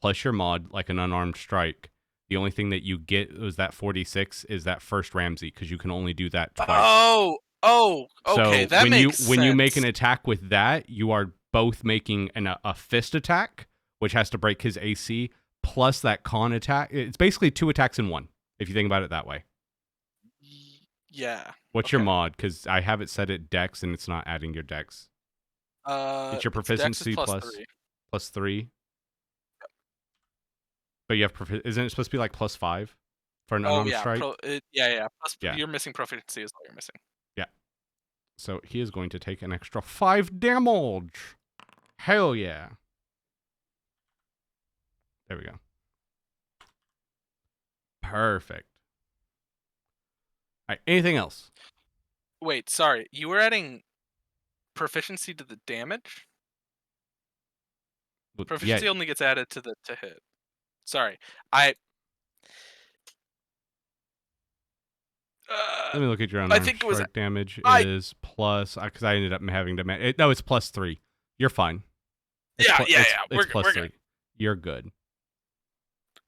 plus your mod, like an unarmed strike. The only thing that you get was that 46 is that first Ramsey, because you can only do that twice. Oh, okay, So that makes when you make an sense. attack with that, you are both making a fist attack, which has to break his AC, plus that con attack. It's basically 2 attacks in one, if you think about it that way. Yeah. What's your Okay. mod? Because I have it set at Dex, and it's not adding your Dex. It's your proficiency Dex is plus 3. plus 3. But you have isn't it supposed to be like plus 5 for an unarmed yeah. strike? Yeah. Plus, Yeah. You're missing proficiency is all you're missing. So he is going to take an extra 5 damage. Hell yeah. There we go. Perfect. All right, anything else? Wait, sorry. You were adding proficiency to the damage? Well, Proficiency yeah, only gets added to hit. Sorry. I let me look at your I unarmed think it was strike damage I- is plus, because I ended up having to, no, it's plus 3. You're fine. It's Yeah, it's we're plus good. 3. You're good.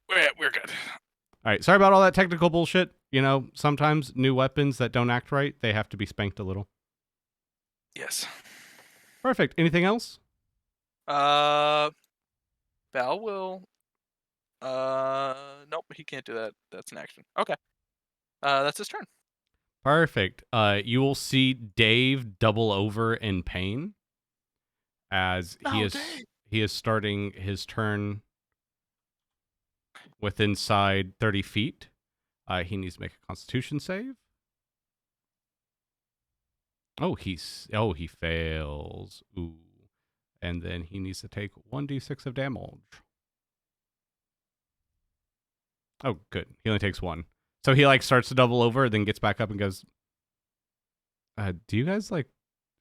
we're good. All right, sorry about all that technical bullshit. You know, sometimes new weapons that don't act right, they have to be spanked a little. Yes. Perfect. Anything else? Val will. Nope, he can't do that. That's an action. Okay. That's his turn. Perfect. You will see Dave double over in pain as No, Dave. he is starting his turn with inside 30 feet. He needs to make a Constitution save. Oh, he fails. Ooh. And then he needs to take 1d6 of damage. Oh, good. He only takes 1. So he like starts to double over, then gets back up and goes, do you guys like,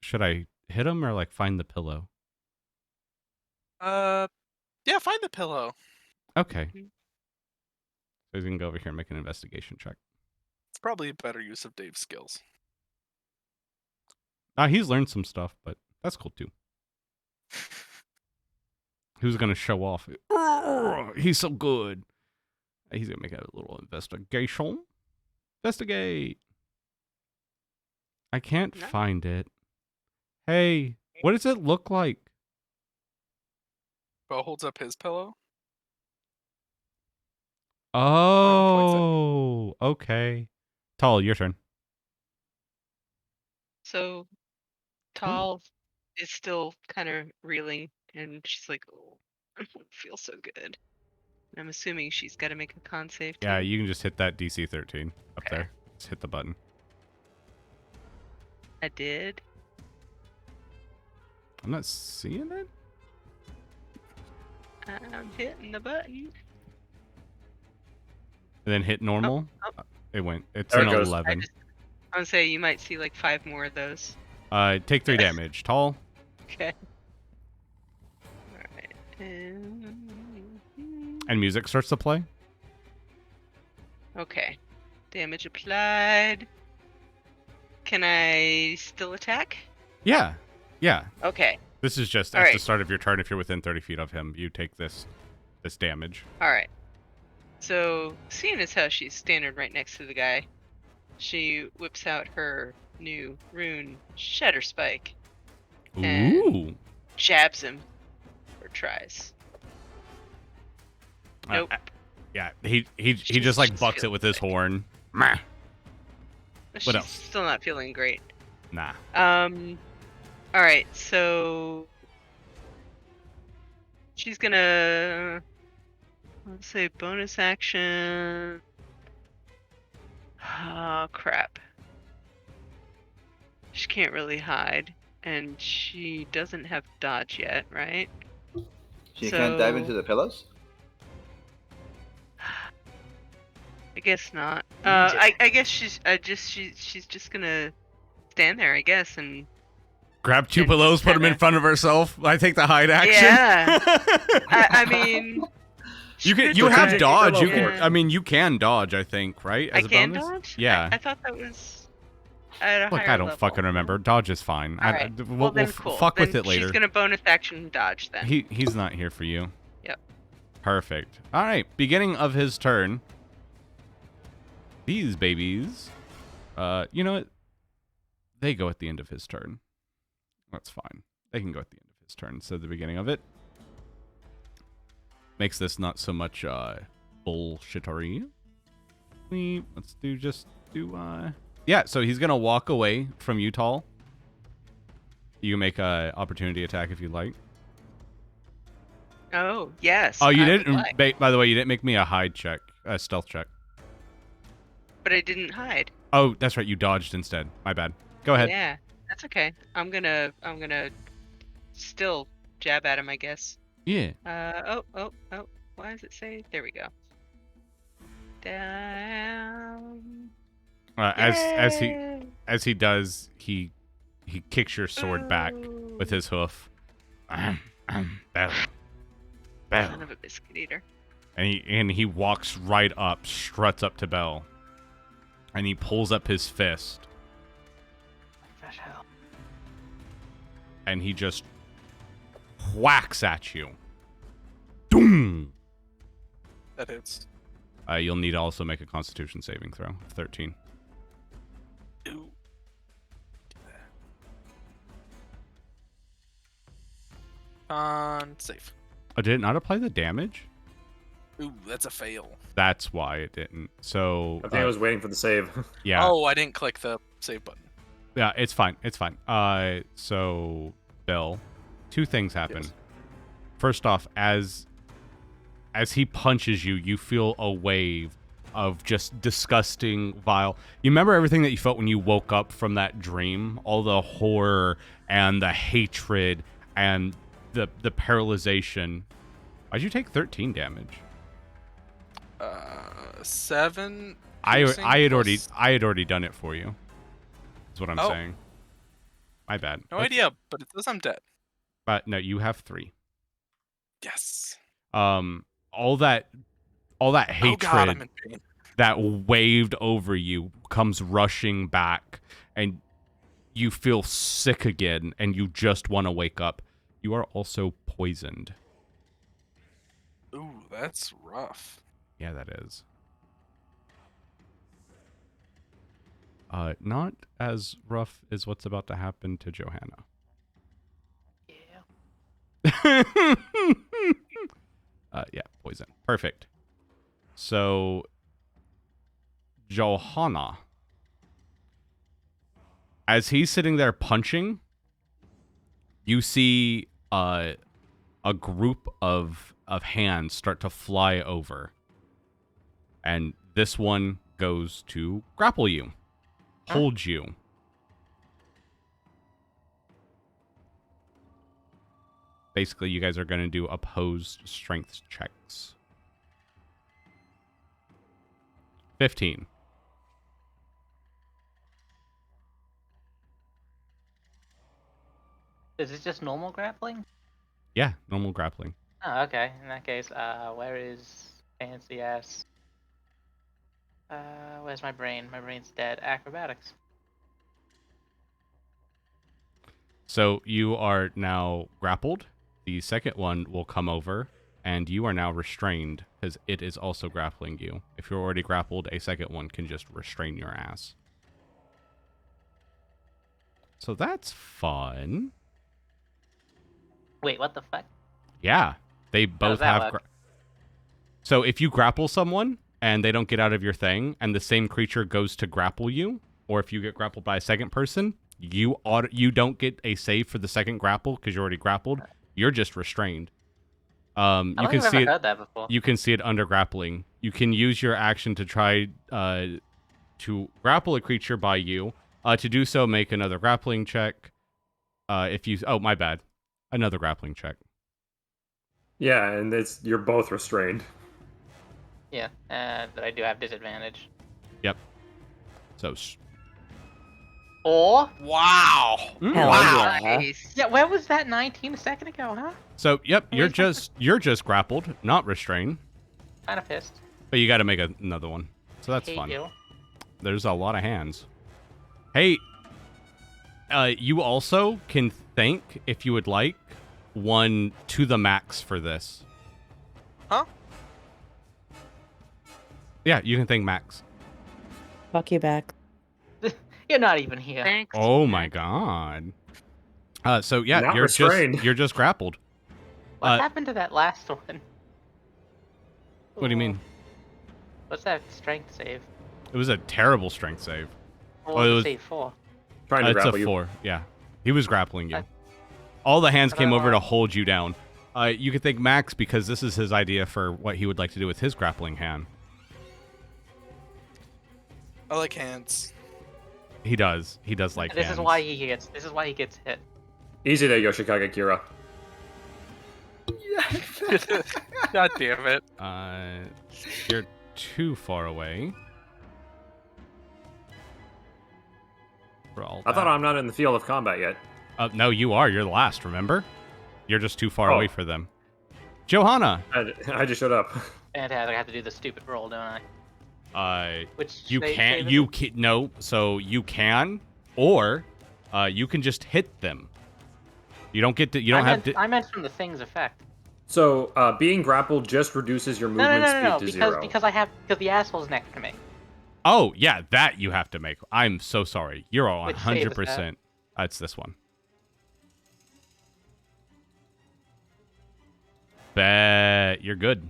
should I hit him or like find the pillow? Yeah, find the pillow. Okay. So he's gonna go over here and make an investigation check. It's probably a better use of Dave's skills. He's learned some stuff, but that's cool too. Who's gonna show off? He's so good. He's gonna make a little investigation. Investigate. I can't No. find it. Hey, what does it look like? Bo holds up his pillow. Oh, okay. Tall, your turn. So Tall is still kind of reeling, and she's like, "Oh, I don't feel so good." And I'm assuming she's got to make a con save too. Yeah, you can just hit that DC 13 up Okay. there. Just hit the button. I did. I'm not seeing it. I'm hitting the button. And then hit normal. oh. It went. It's There an it goes. 11. I would say you might see like 5 more of those. Take 3 damage. Tall. Okay. Alright. And music starts to play. Okay. Damage applied. Can I still attack? Yeah. Yeah. Okay. This is just All at the right. start of your turn. If you're within 30 feet of him, you take this damage. Alright. So, seeing as how she's standing right next to the guy, she whips out her new rune, Shatter Spike, And- Ooh. jabs him, or tries. Nope. Yeah. He just like bucks it with his horn. Meh. She's else? still not feeling great. Nah. Alright, so she's gonna, let's say, bonus action. Oh, crap. She can't really hide, and she doesn't have dodge yet, right? She can't dive So- into the pillows? I guess not. I guess she's just gonna stand there, I guess, and Grab 2 And pillows, put them in kinda- front of herself. I take the hide action. Yeah. I mean, you can. could You have take dodge. You pillow can. for- I mean, you can dodge. I think, right? I As a can bonus? dodge. Yeah. I thought that was at a Look, higher I don't level. fucking remember. Dodge is fine. Alright. We'll then cool. fuck with Then it later. She's gonna bonus action dodge then. He's not here for you. Yep. Perfect. All right. Beginning of his turn. These babies. You know what? They go at the end of his turn. That's fine. They can go at the end of his turn. So the beginning of it makes this not so much bullshittery. Let's do yeah. So he's gonna walk away from you, Tall. You can make a opportunity attack if you like. Oh yes. Oh, you I would didn't. like. By the way, you didn't make me a hide check, a stealth check. But I didn't hide. Oh, that's right. You dodged instead. My bad. Go ahead. Yeah, that's okay. I'm gonna still jab at him, I guess. Yeah. Oh. Why does it say? There we go. Down. As he does, he kicks your sword back with his hoof. Bell. Son of a biscuit eater. And he walks right up, struts up to Bell, and he pulls up his fist, and he just whacks at you. Doom. That hits. You'll need to also make a Constitution saving throw. 13. Ooh. Safe. Oh, did it not apply the damage? Ooh, that's a fail. That's why it didn't. So I think I was waiting for the save. yeah. Oh, I didn't click the save button. Yeah, it's fine. It's fine. So Bill, 2 things happen. Yes. First off, as he punches you, you feel a wave of just disgusting, vile. You remember everything that you felt when you woke up from that dream? All the horror and the hatred and the paralyzation. Why'd you take 13 damage? 7. I piercing had plus- already done it for you. Is what I'm Oh. saying. My bad. No idea, but it says I'm dead. But no, you have 3. Yes. All that hatred Oh god, I'm in pain. that waved over you comes rushing back, and you feel sick again, and you just want to wake up. You are also poisoned. Ooh, that's rough. Yeah, that is. Not as rough as what's about to happen to Johanna. Yeah. Yeah, poison. Perfect. So, Johanna, as he's sitting there punching, you see a group of hands start to fly over, and this one goes to grapple you, hold you. Basically, you guys are going to do opposed strength checks. 15. Is it just normal grappling? Yeah, normal grappling. Oh, okay. In that case, where is fancy ass? Where's my brain? My brain's dead. Acrobatics. So you are now grappled. The second one will come over, and you are now restrained because it is also grappling you. If you're already grappled, a second one can just restrain your ass. So that's fun. Wait, what the fuck? Yeah, they both that have. work? So if you grapple someone and they don't get out of your thing, and the same creature goes to grapple you, or if you get grappled by a second person, you don't get a save for the second grapple because you're already grappled. You're just restrained. You I don't can think I've see ever it. heard that before. You can see it under grappling. You can use your action to try to grapple a creature by you. To do so, make another grappling check. If you my bad, another grappling check. Yeah, and you're both restrained. Yeah, but I do have disadvantage. Yep. So. Or Wow. Hell Wow. yeah. Nice. yeah, where was that 19 a second ago, huh? So yep, I mean, you're just grappled, not restrained. Kind of pissed. But you got to make another one. So that's Hate fun. you. There's a lot of hands. Hey, you also can thank, if you would like, one TooTheMaxx for this. Huh? Yeah, you can thank Max. Fuck you back. You're not even here. Thanks. Oh my god. So yeah, Not you're restrained. just grappled. What happened to that last one? What do you mean? What's that strength save? It was a terrible strength save. What Oh, was it the was- save for? Trying to It's grapple a you. 4. Yeah, he was grappling you. All the hands came over to hold you down. You can thank Max because this is his idea for what he would like to do with his grappling hand. I like hands. He does. He does like This hands. is why he gets. This is why he gets hit. Easy there, Yoshikage Kira. God damn it. You're too far away. For all I thought that. I'm not in the field of combat yet. No, you are. You're the last, remember? You're just too far Oh. away for them. Johanna! I just showed up. Fantastic. I have to do the stupid roll, don't I? Which You save can't. is You it? can, no. So you can, or you can just hit them. You don't get to. You don't I have meant, to. I meant from the thing's effect. So being grappled just reduces your movement No. speed to Because 0. because the asshole's next to me. Oh yeah, that you have to make. I'm so sorry. You're all Which save is 100%. It's this one. Bet you're good.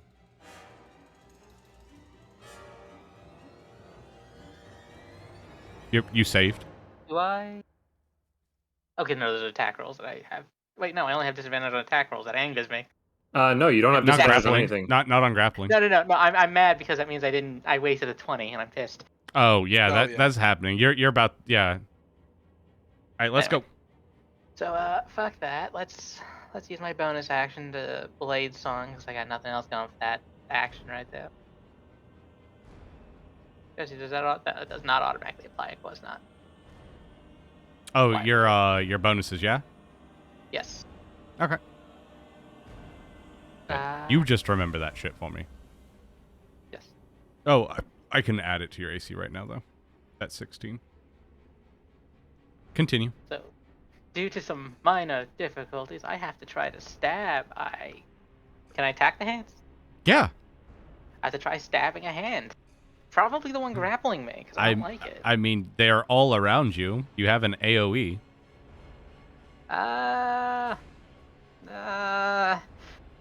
You saved. Do I? Okay, no, there's attack rolls that I have. Wait, no, I only have disadvantage on attack rolls. That angers me. No, you don't have Not disadvantage on grappling. anything. Not on grappling. No. I'm mad because that means I wasted a 20 and I'm pissed. Oh yeah, Oh, yeah. that's happening. You're about yeah. All right, let's Anyway. go. So fuck that. Let's use my bonus action to Blade Song because I got nothing else going for that action right there. Jesse, that does not automatically apply? Of course not. Oh, Why? your bonuses, yeah. Yes. Okay. You just remember that shit for me. Yes. Oh, I can add it to your AC right now though. That's 16. Continue. So, due to some minor difficulties, I have to try to stab. Can I attack the hands? Yeah. I have to try stabbing a hand. Probably the one grappling me, because I don't like it. I mean, they're all around you. You have an AoE.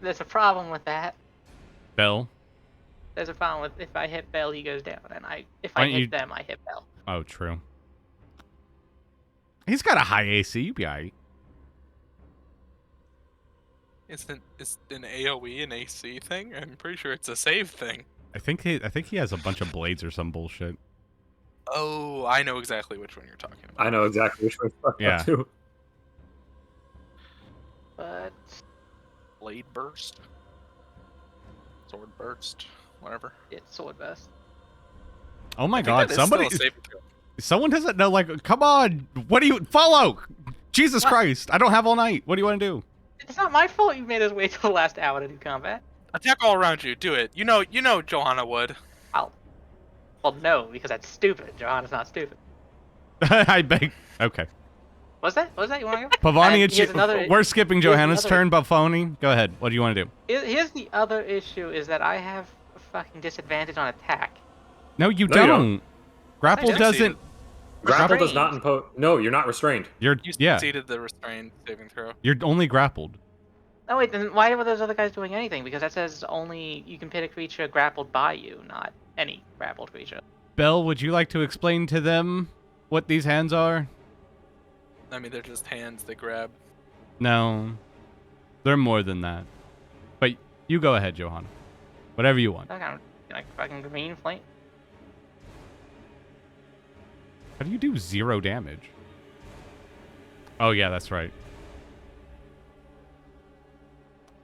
There's a problem with that. Bell. There's a problem with if I hit Bell, he goes down, and if I hit them, I hit Bell. Oh, true. He's got a high AC. You'd be alright. Is an AoE an AC thing? I'm pretty sure it's a save thing. I think he has a bunch of blades or some bullshit. Oh, I know exactly which one you're talking about. I know exactly which one you're talking about too. But Blade burst, sword burst, whatever. It's sword burst. Oh my I think god! that is Somebody, still a saving throw. someone doesn't know. Like, come on! What do you follow? Jesus Christ! I don't have all night. What do you want to do? It's not my fault you made us wait till the last hour to do combat. Attack all around you. Do it. You know Johanna would. Well, no, because that's stupid. Johanna's not stupid. I beg. Okay. Was that? You want to go? Pavoni, we're skipping Johanna's turn. Pavoni, go ahead. What do you want to do? Here's the other issue: is that I have a fucking disadvantage on attack. No, you don't. Grapple I doesn't. Grapple does not impose. No, you're not restrained. You succeeded the restrained saving throw. You're only grappled. No, wait. Then why were those other guys doing anything? Because that says only you can pit a creature grappled by you, not any grappled creature. Bell, would you like to explain to them what these hands are? I mean, they're just hands that grab. No, they're more than that. But you go ahead, Johanna. Whatever you want. Can I fucking green flame? How do you do 0 damage? Oh yeah, that's right.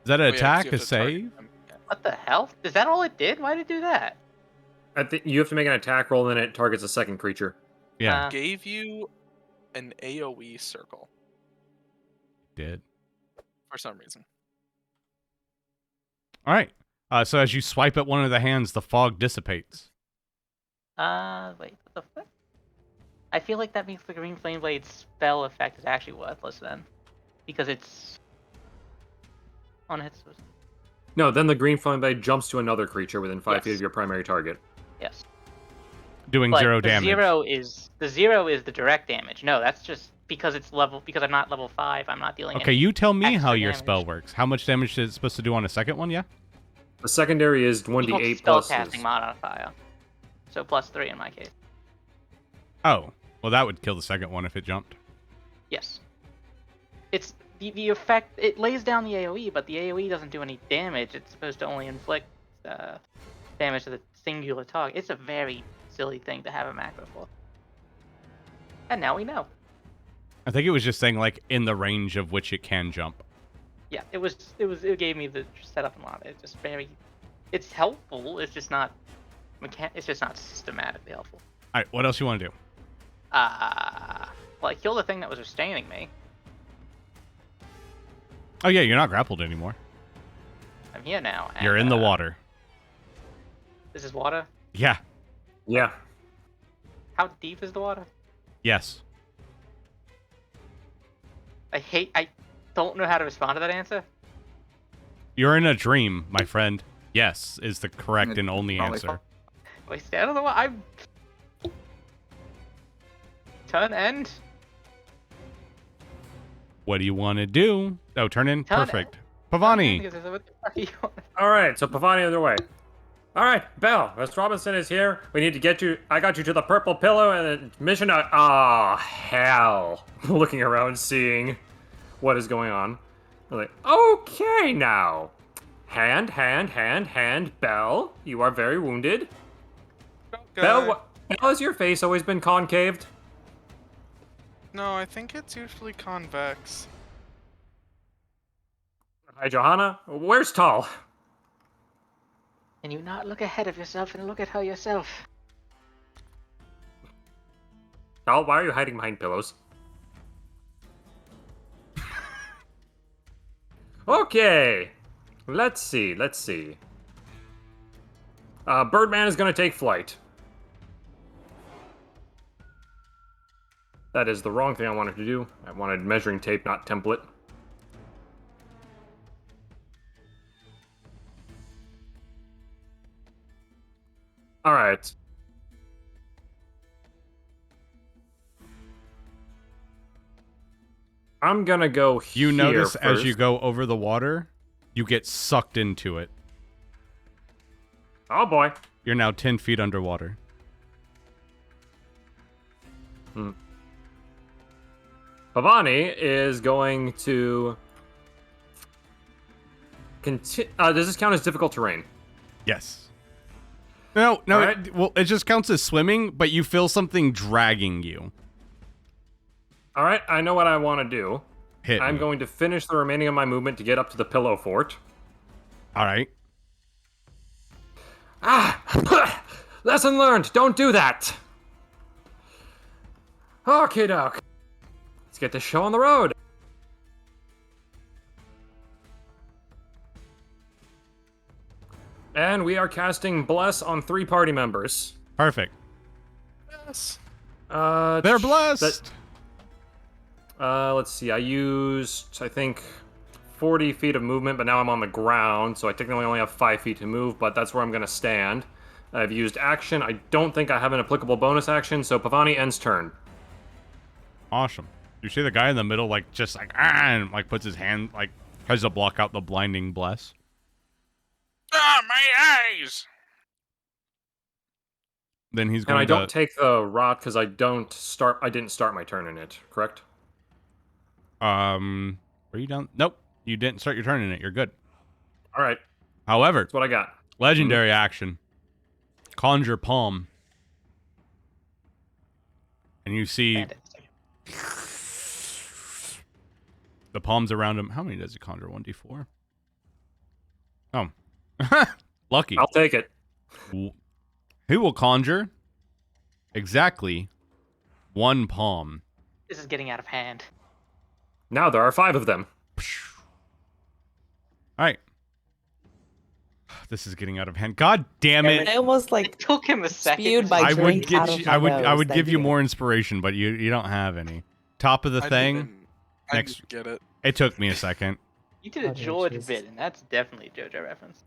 Is that an attack, a save? What the hell? Is that all it did? Why did it do that? I think you have to make an attack roll, and then it targets a second creature. Yeah. Gave you an AoE circle. Did. For some reason. All right. So as you swipe at one of the hands, the fog dissipates. Wait, what the fuck? I feel like that means the Green Flame Blade spell effect is actually worthless then. Because it's... on hits. No, then the green flame blade jumps to another creature within 5 feet of your primary target. Yes. Doing 0 damage. The 0 is the direct damage. No, that's just because it's because I'm not level 5, I'm not dealing Okay, you tell me how your damage. spell works. How much damage is it supposed to do on a second one, yeah? The secondary is 1d8 plus. Spellcasting modifier. So +3 in my case. Oh, well that would kill the second one if it jumped. Yes. It's the effect. It lays down the AoE, but the AoE doesn't do any damage. It's supposed to only inflict damage to the singular target. It's a very silly thing to have a macro for. And now we know. I think it was just saying like in the range of which it can jump. Yeah, it gave me the setup and lot. It's just it's helpful. It's just not it's just not systematically helpful. All right, what else you want to do? Well, I killed the thing that was restraining me. Oh yeah, you're not grappled anymore. I'm here now. And, You're in the water. This is water? Yeah. Yeah. How deep is the water? Yes. I don't know how to respond to that answer. You're in a dream, my friend. Yes is the correct and only answer. Wait, stay out of the water. I'm... Turn end. What do you want to do? Oh, turn in? Turn Perfect. Pavoni. All right, so Pavoni other way. All right, Belle, Miss Robinson is here. We need to get you. I got you to the purple pillow and the mission. Ah, hell! Looking around, seeing what is going on. I'm like, okay, now, hand, Belle. You are very wounded. Okay. Belle, has your face always been concaved? No, I think it's usually convex. Hi, Johanna. Where's Tall? Can you not look ahead of yourself and look at her yourself? Tall, why are you hiding behind pillows? Okay. Let's see. Birdman is going to take flight. That is the wrong thing I wanted to do. I wanted measuring tape, not template. All right. I'm gonna go here. You notice as first. you go over the water, you get sucked into it. Oh boy. You're now 10 feet underwater. Pavoni is going to continue. Does this count as difficult terrain? Yes. No, All right. well, it just counts as swimming, but you feel something dragging you. All right, I know what I want to do. Hit I'm me. going to finish the remaining of my movement to get up to the pillow fort. All right. Ah! Lesson learned. Don't do that. Okay, doc. Let's get this show on the road. And we are casting Bless on 3 party members. Perfect. Yes. They're blessed. Let's see. I used, I think, 40 feet of movement, but now I'm on the ground, so I technically only have 5 feet to move, but that's where I'm going to stand. I've used action. I don't think I have an applicable bonus action, so Pavoni ends turn. Awesome. You see the guy in the middle, like, just like, and like puts his hand, like, tries to block out the blinding bless. Ah, my eyes! Then he's And going I to... don't take the rot because I didn't start my turn in it, correct? Were you down? Nope. You didn't start your turn in it. You're good. All right, However, that's what I got. legendary action. Conjure palm. And you see Fantastic. the palms around him. How many does he conjure? 1d4? Oh. Lucky. I'll take it. He will conjure exactly 1 palm. This is getting out of hand. Now there are 5 of them. All right. This is getting out of hand. God damn it. I almost It like took him a second. spewed my I would drink get out of you, my I would nose. give Thank you more inspiration, but you don't have any. Top of the I thing. didn't Next. get it. It took me a second. You did a Oh, George jeez. bit, and that's definitely a JoJo reference.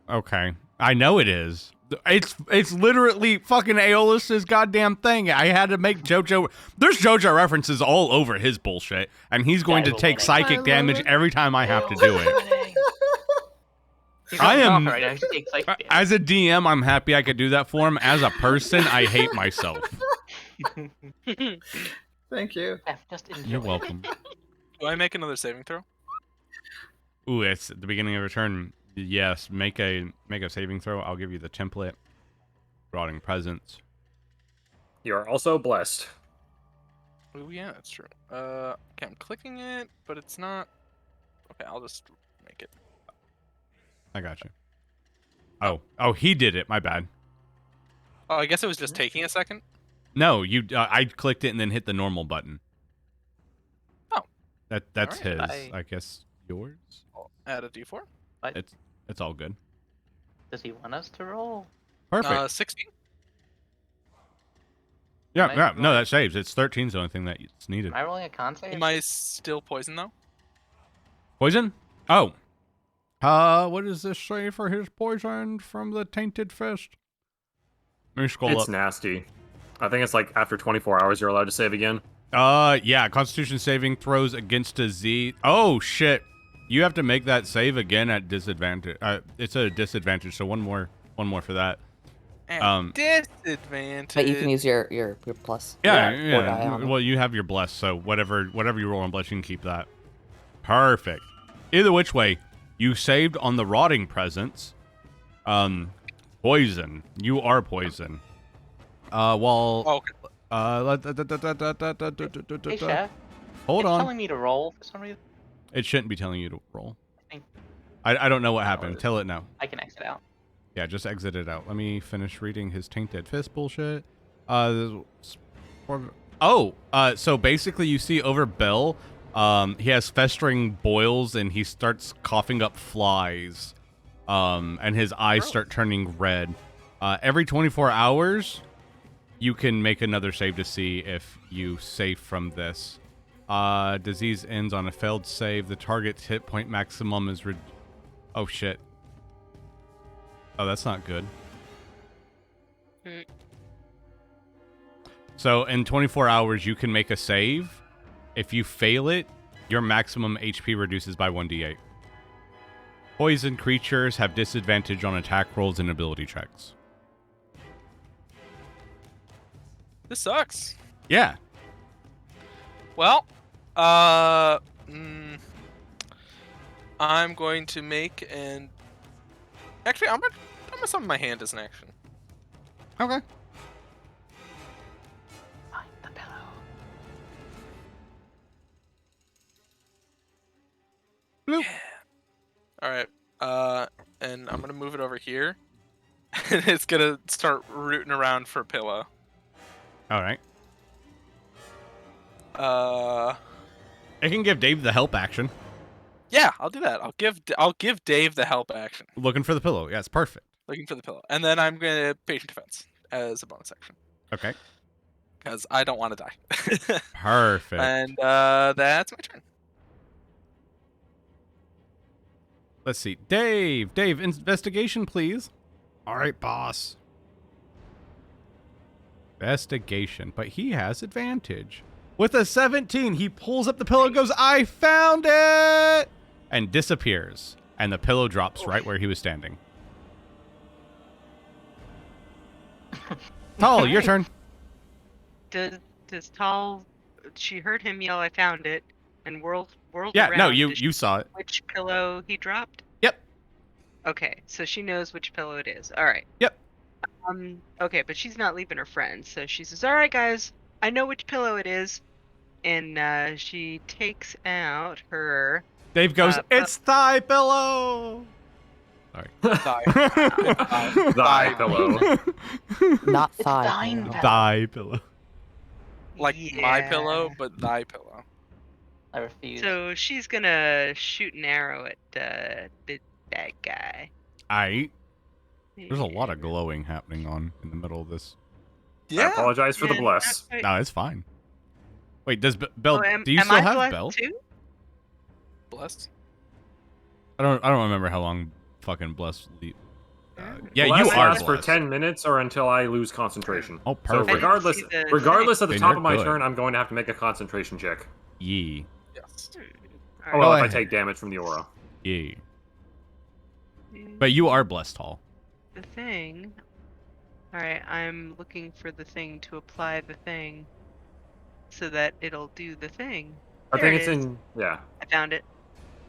Okay. I know it is. It's literally fucking Aiolos' goddamn thing. I had to make JoJo. There's JoJo references all over his bullshit, and he's going to Guys, we're take winning. psychic damage every time I have to do it. He's I on am- top right now. He takes like damage. As a DM, I'm happy I could do that for him. As a person, I hate myself. Thank you. Just enjoy. You're welcome. Do I make another saving throw? Ooh, it's at the beginning of your turn. Yes, make a saving throw. I'll give you the template. Rotting presence. You are also blessed. Oh yeah, that's true. Okay, I'm clicking it, but it's not. Okay, I'll just make it. I got you. Oh, he did it. My bad. Oh, I guess it was just taking a second. No, you. I clicked it and then hit the normal button. Oh. That's Alright, his. I guess yours. I'll add a d4. It's all good. Does he want us to roll? Perfect. 16. Yeah, am I yeah. No, rolling- that saves. It's 13 is the only thing that's needed. Am I rolling a con save? Am I still poisoned though? Poison? Oh. What does this say for his poison from the tainted fist? Let me scroll It's up. nasty. I think it's like after 24 hours you're allowed to save again. Yeah, Constitution saving throws against a Z. Oh shit. You have to make that save again at disadvantage. It's a disadvantage, so one more for that. And disadvantage. But you can use your plus. Yeah, or die on it. Well, you have your bless, so whatever you roll on bless, you can keep that. Perfect. Either which way, you saved on the rotting presence. Poison. You are poison. Well. Oh, okay. Hey, Chef. Hold it's on. telling me to roll for some reason. It shouldn't be telling you to roll. think- I don't know what I don't know happened. what it Tell it now. I can exit out. Yeah, just exit it out. Let me finish reading his tainted fist bullshit. So basically you see over Bill, he has festering boils and he starts coughing up flies. And his eyes start turning red. Every 24 hours, you can make another save to see if you safe from this. Disease ends on a failed save. The target's hit point maximum is oh shit. Oh, that's not good. So in 24 hours, you can make a save. If you fail it, your maximum HP reduces by 1d8. Poison creatures have disadvantage on attack rolls and ability checks. This sucks. Yeah. Well, I'm going to make an. Actually, I'm gonna summon my hand as an action. Okay. Find the pillow. Bloop. All right. And I'm gonna move it over here, and it's gonna start rooting around for a pillow. All right. It can give Dave the help action. Yeah, I'll do that. I'll give Dave the help action. Looking for the pillow. Yes, perfect. Looking for the pillow, and then I'm gonna patient defense as a bonus action. Okay. Because I don't want to die. Perfect. And that's my turn. Let's see. Dave, investigation, please. All right, boss. Investigation, but he has advantage. With a 17, he pulls up the pillow and goes, I found it! And disappears. And the pillow drops right where he was standing. Tall, your turn. Does Tall? She heard him yell, "I found it," and whirled Yeah, around. no, Does you saw it. Which pillow he dropped? Yep. Okay, so she knows which pillow it is. All right. Yep. Okay, but she's not leaving her friends, so she says, "All right, guys, I know which pillow it is," and she takes out her. Dave goes, it's thigh pillow. Sorry. Thigh pillow. Not thigh. Thine pillow. Thigh pillow. Like my pillow, but thy pillow. I refuse. So she's gonna shoot an arrow at that guy. Aight. There's a lot of glowing happening in the middle of this. I apologize for the bless. No, it's fine. Wait, does Bell? Do you am still I have blessed Bell? too? Blessed. I don't remember how long fucking blessed. Yeah, Bless you are lasts blessed. for 10 minutes or until I lose concentration. Oh, perfect. So regardless of the Then top you're of my good. turn, I'm going to have to make a concentration check. Yee. Yes. Oh, well, if I ahead. take damage from the aura. Yee. But you are blessed, Hall. The thing. Alright, I'm looking for the thing to apply the thing so that it'll do the thing. I There think it it's is. in. Yeah. I found it.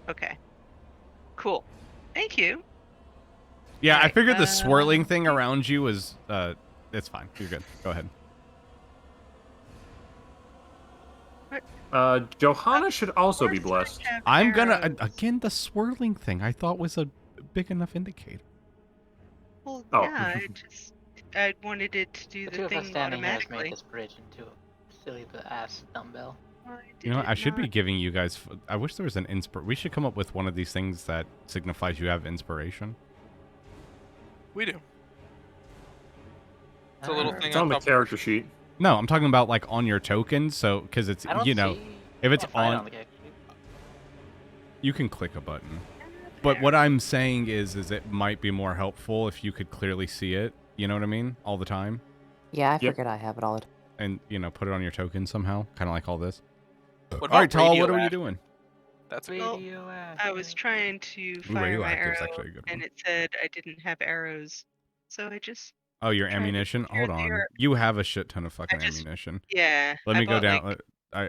Okay. Cool. Thank you. Yeah, I Alright, figured the swirling thing around you was. It's fine. You're good. Go ahead. Johanna should also be blessed. I'm gonna again the swirling thing. I thought was a big enough indicator. Well, Oh. yeah, I wanted it to do The the two of us thing standing here has automatically. made this bridge into a silly ass dumbbell. You know, what? I should be giving you guys. I wish there was an We should come up with one of these things that signifies you have inspiration. We do. It's a little thing It's on the top of character sheet. No, I'm talking about like on your tokens. So because it's I don't you know, see- if it's can't find it on, the character sheet. you can click a button. But what I'm saying is it might be more helpful if you could clearly see it. You know what I mean? All the time, Yeah, I Yep. figured I have it all. and put it on your token somehow, kind of like all this. What All right, about Tall. What are you radioactive? doing? That's Well, Radioactive. I was trying to Ooh, fire my radioactive's arrow, actually a good and one. it said I didn't have arrows, so I just Oh, your trying to ammunition. secure Hold the on. arrow. You have a shit ton of fucking just- ammunition. yeah. Let I me go bought, down. like,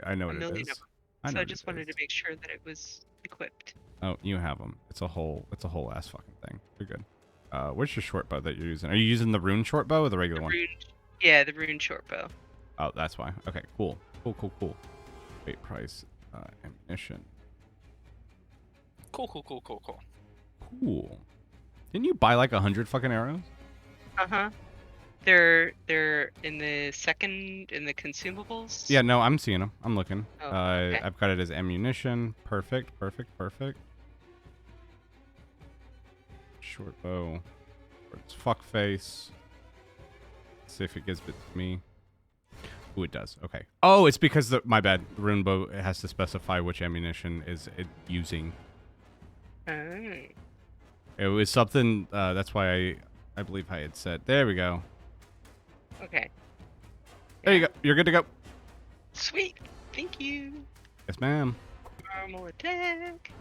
I know a what it million is. of them, I know so I what just it wanted to is. make sure that it was equipped. Oh, you have them. It's a whole ass fucking thing. You're good. Where's your short bow that you're using? Are you using the rune short bow or the regular The one? rune, yeah, the rune short bow. Oh, that's why. Okay, cool. Wait, price, ammunition. Cool. Cool. Didn't you buy like 100 fucking arrows? They're in the consumables. Yeah, no, I'm seeing them. I'm looking. Oh, okay. I've got it as ammunition. Perfect. Short bow. It's fuck face. Let's see if it gives it to me. Ooh, it does. Okay. Oh, it's because my bad. The rune bow, it has to specify which ammunition is it using. Oh. It was something. That's why I believe I had said. There we go. Okay. There you go. You're good to go. Sweet. Thank you. Yes, ma'am. Normal attack.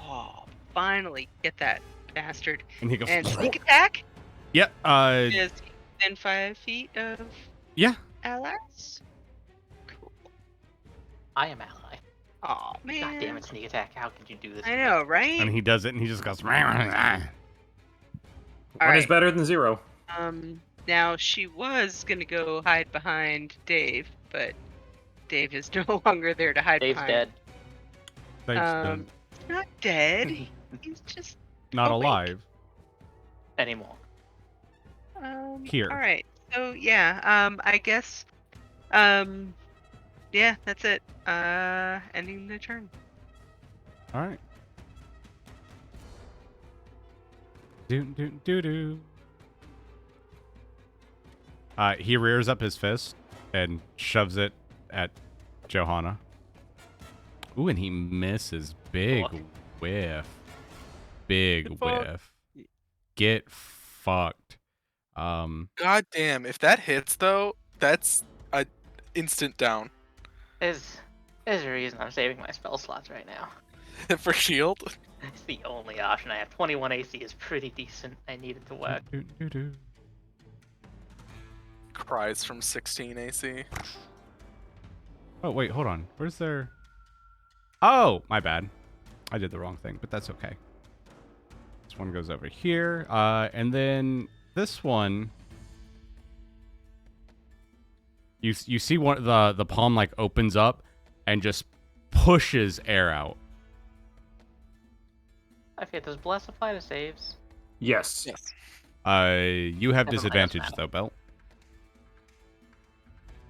Oh, finally get that bastard. And he goes. And sneak attack Yep. is within 5 feet of Yeah. allies. Cool. I am ally. Oh man. God damn it, sneak attack. How could you do this? I know, right? And he does it, and he just goes. One is better than 0. Now she was gonna go hide behind Dave, but Dave is no longer there to hide Dave's behind. dead. Thanks, He's not dead. He's just not awake. alive. Anymore. Here. All right. So yeah, I guess yeah, that's it. Ending the turn. All right. Do. He rears up his fist and shoves it at Johanna. Ooh, and he misses. Big whiff. Big Get fucked. whiff. Get fucked. God damn, if that hits though, that's a instant down. There's a reason I'm saving my spell slots right now. For shield. It's the only option I have. 21 AC is pretty decent. I need it to work. Do. Cries from 16 AC. Oh, wait, hold on. Where's their... Oh, my bad. I did the wrong thing, but that's okay. This one goes over here. And then this one... You see one the palm like opens up and just pushes air out. Okay, does Bless apply to saves? Yes. Yes. You have Never mind, disadvantage doesn't though, Belt.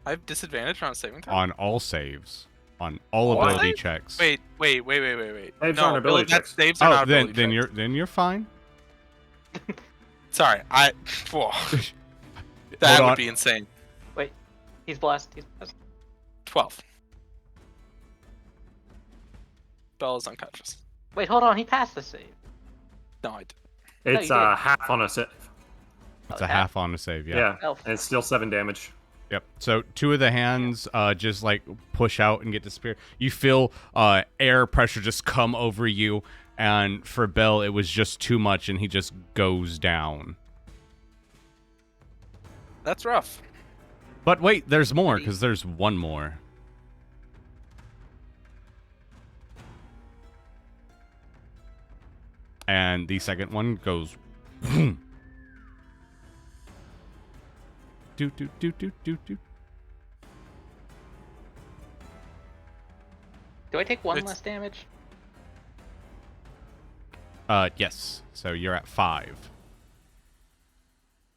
I have disadvantage on a saving throw? On all saves. On all What? ability checks. Wait. Saves No, aren't ability that's checks. saves are Oh, not ability then checks. you're fine. Sorry, whoa. Hold That on. would be insane. He's blessed. 12. Bell is unconscious. Wait, hold on. He passed the save. No, I did. It's you did. half on a save. It's a half on the save, Yeah. Oh. And it's still 7 damage. Yep. So 2 of the hands just like push out and get disappeared. You feel air pressure just come over you, and for Bell it was just too much, and he just goes down. That's rough. But wait, there's more, because there's one more. And the second one goes. Do. Do I take one It's- less damage? Yes. So you're at 5.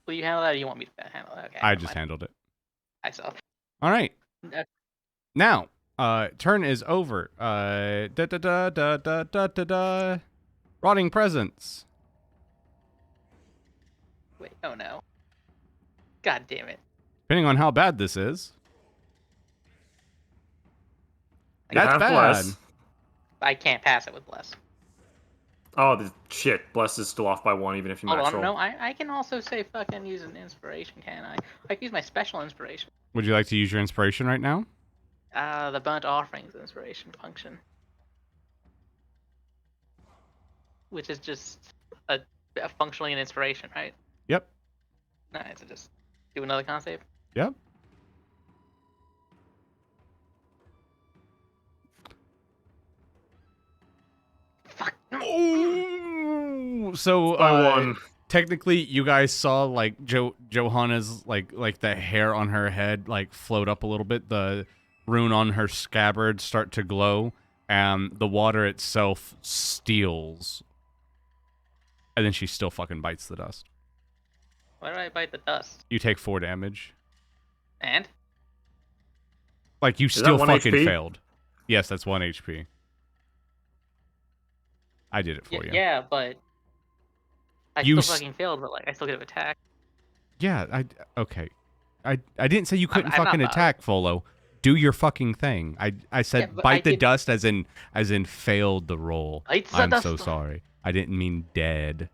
Will you handle that, or you want me to handle that? Okay. I never just mind. handled it. I saw. All right. Okay. Now, turn is over. Rotting presence. Wait. Oh no. God damn it. Depending on how bad this is. You That's have bad. Bless. I can't pass it with Bless. Oh, shit. Bless is still off by 1, even if you Hold max on. roll. No, I can also say fucking use an inspiration, can I? I can use my special inspiration. Would you like to use your inspiration right now? The burnt offerings inspiration function, which is just a functionally an inspiration, right? Yep. Alright, so just do another con save. Yep. Fuck. Ooh. So By 1. technically, you guys saw like Johanna's like the hair on her head like float up a little bit. The rune on her scabbard start to glow, and the water itself steals. And then she still fucking bites the dust. Why did I bite the dust? You take 4 damage. And Like you that still 1 fucking HP? failed. Yes, that's 1 HP. I did it for you. yeah, but I You still fucking failed. But like, I still get an attack. Yeah, okay. I didn't say you couldn't I'm not fucking bothered. attack, Folo. Do your fucking thing. I said Yeah, but bite I the did- dust as in failed the roll. Bite the I'm dust. so sorry. I didn't mean dead.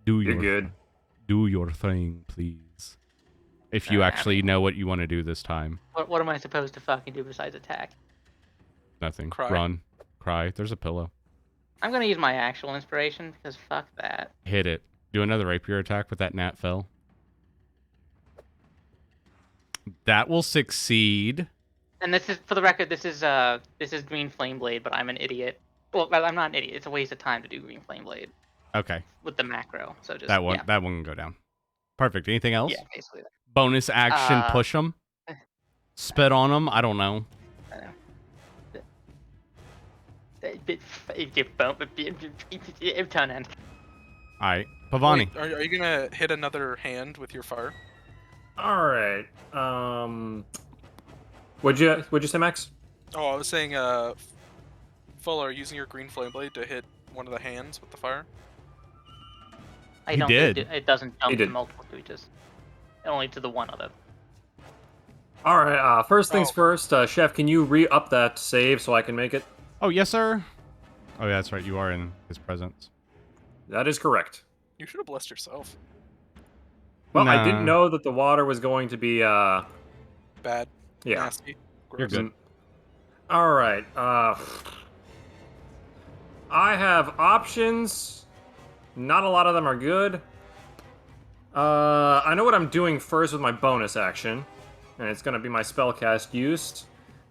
Do You're your good. Do your thing, please. If you actually know what you want to do this time. What am I supposed to fucking do besides attack? Nothing. Cry. Run. Cry. There's a pillow. I'm gonna use my actual inspiration because fuck that. Hit it. Do another rapier attack with that nat fell. That will succeed. And this is, for the record, this is Green Flame Blade, but I'm an idiot. Well, I'm not an idiot. It's a waste of time to do Green Flame Blade Okay. with the macro. So just That one. Yeah, That one can go down. Perfect. Anything else? yeah basically. Bonus action. Push them. Spit on them. I don't know. I know. Turn end. All right. Pavoni. Wait, are you gonna hit another hand with your fire? All right. What'd you say, Max? Oh, I was saying, Folo, are you using your green flame blade to hit one of the hands with the fire? I He don't did. It doesn't jump He to did. multiple creatures. Only to the one other. All right. First things Oh. first. Chef, can you re-up that save so I can make it? Oh, yes, sir. Oh, yeah, that's right. You are in his presence. That is correct. You should have blessed yourself. Well, I Nah. didn't know that the water was going to be. Bad. Yeah. Nasty. You're Gross. good. All right. I have options. Not a lot of them are good. I know what I'm doing first with my bonus action, and it's going to be my spellcast used,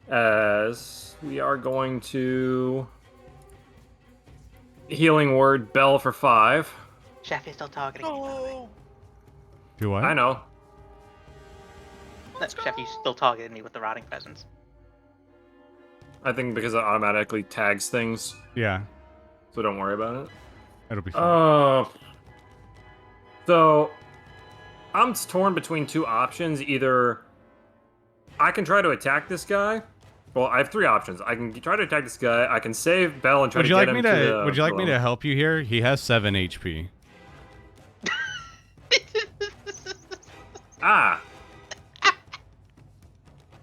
as we are going to healing word Bell for 5. Chef is still targeting me, by the way. Oh, Do I? I know. Chef, you still targeted me with the rotting pheasants. I think because it automatically tags things, Yeah. so don't worry about it. It'll be fine. So I'm torn between two options. Either I can try to attack this guy. Well, I have 3 options. I can try to attack this guy. I can save Bell and try Would to you get like him me to the Would you like me below. to help you here? He has 7 HP. Ah.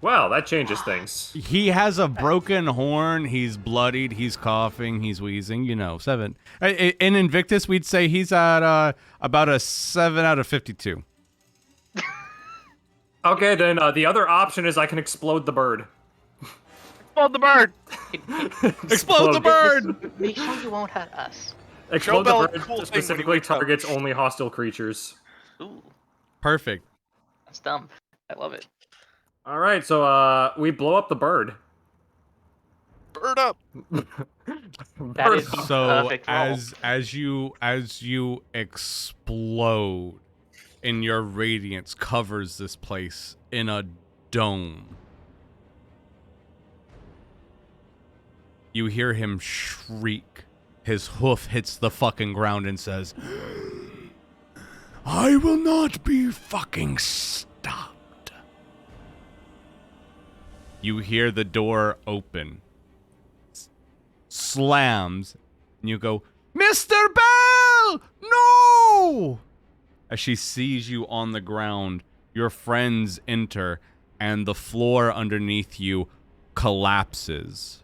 Well, that changes things. He has a broken horn. He's bloodied. He's coughing. He's wheezing. You know, 7. In Invictus, we'd say he's at about a 7 out of 52. Okay, then the other option is I can explode the bird. explode the bird! Explode the bird! Make sure you won't hurt us. Explode Bell a the bird cool thing when he specifically wakes up. targets only hostile creatures. Ooh, Perfect. that's dumb. I love it. All right, so we blow up the bird. Bird up! That is the So perfect roll. as you explode, and your radiance covers this place in a dome, you hear him shriek. His hoof hits the fucking ground and says, "I will not be fucking stopped." You hear the door open, slams, and you go, "Mr. Bell, no!" As she sees you on the ground, your friends enter, and the floor underneath you collapses.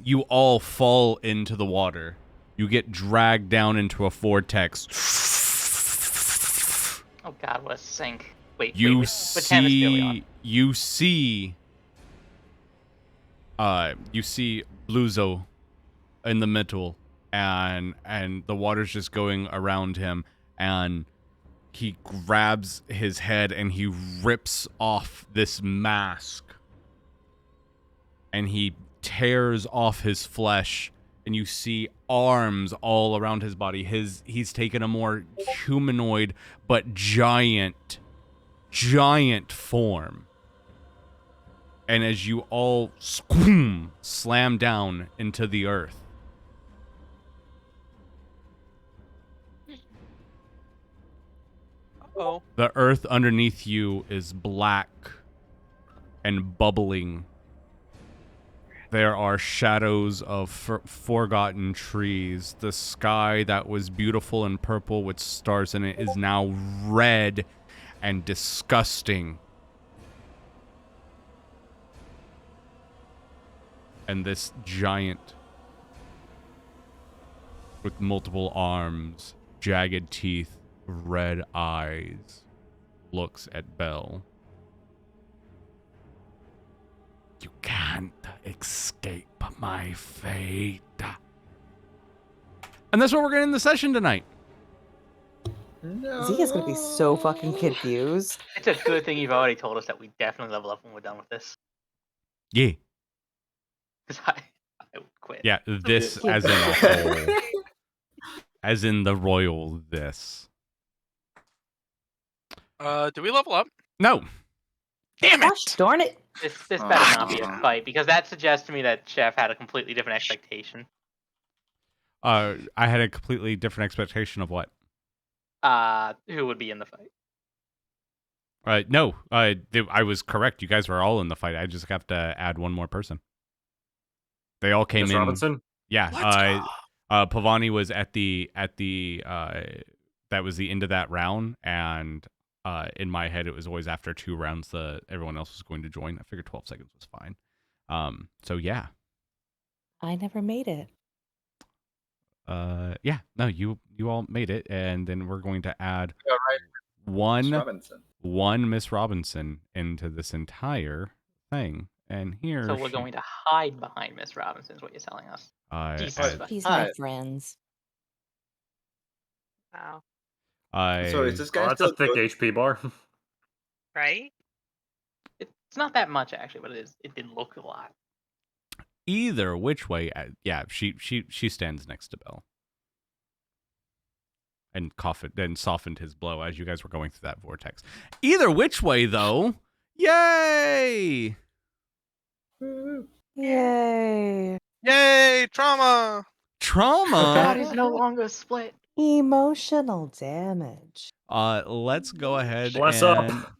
You all fall into the water. You get dragged down into a vortex. Oh god, what a sink. Wait, You what hemisphere are we on? see Bluzo in the middle, and the water's just going around him, and he grabs his head and he rips off this mask, and he tears off his flesh, and you see arms all around his body. He's taken a more humanoid but giant form. And as you all slam down into the earth, Oh. the earth underneath you is black and bubbling. There are shadows of forgotten trees. The sky that was beautiful and purple with stars in it is now red and disgusting. And this giant with multiple arms, jagged teeth, red eyes, looks at Belle. You can't escape my fate. And that's what we're getting in the session tonight. No. Zia's gonna be so fucking confused. It's a good thing you've already told us that we definitely level up when we're done with this. Yeah. Because I would quit. Yeah, this as in a whole. As in the royal this. Do we level up? No. Damn it! Gosh darn it! This better not be a fight, because that suggests to me that Chef had a completely different expectation. I had a completely different expectation of what? Who would be in the fight? No, I was correct. You guys were all in the fight. I just have to add one more person. They all came Miss in. Robinson? Yeah. Pavoni was at the that was the end of that round, and in my head it was always after 2 rounds everyone else was going to join. I figured 12 seconds was fine. So yeah. I never made it. Yeah. No, you all made it, and then we're going to add Miss one Robinson. Miss Robinson into this entire thing. And here So we're going to hide behind Miss Robinson, is what you're telling us. He's my friends. Wow. So is this guy That's still a thick good? HP bar. Right? It's not that much actually, but it did look a lot. either which way, yeah, she stands next to Belle. And softened his blow as you guys were going through that vortex. Either which way, though, yay! Yay! Yay! Trauma! Trauma. Body's no longer split. Emotional damage. Let's go ahead Bless and up.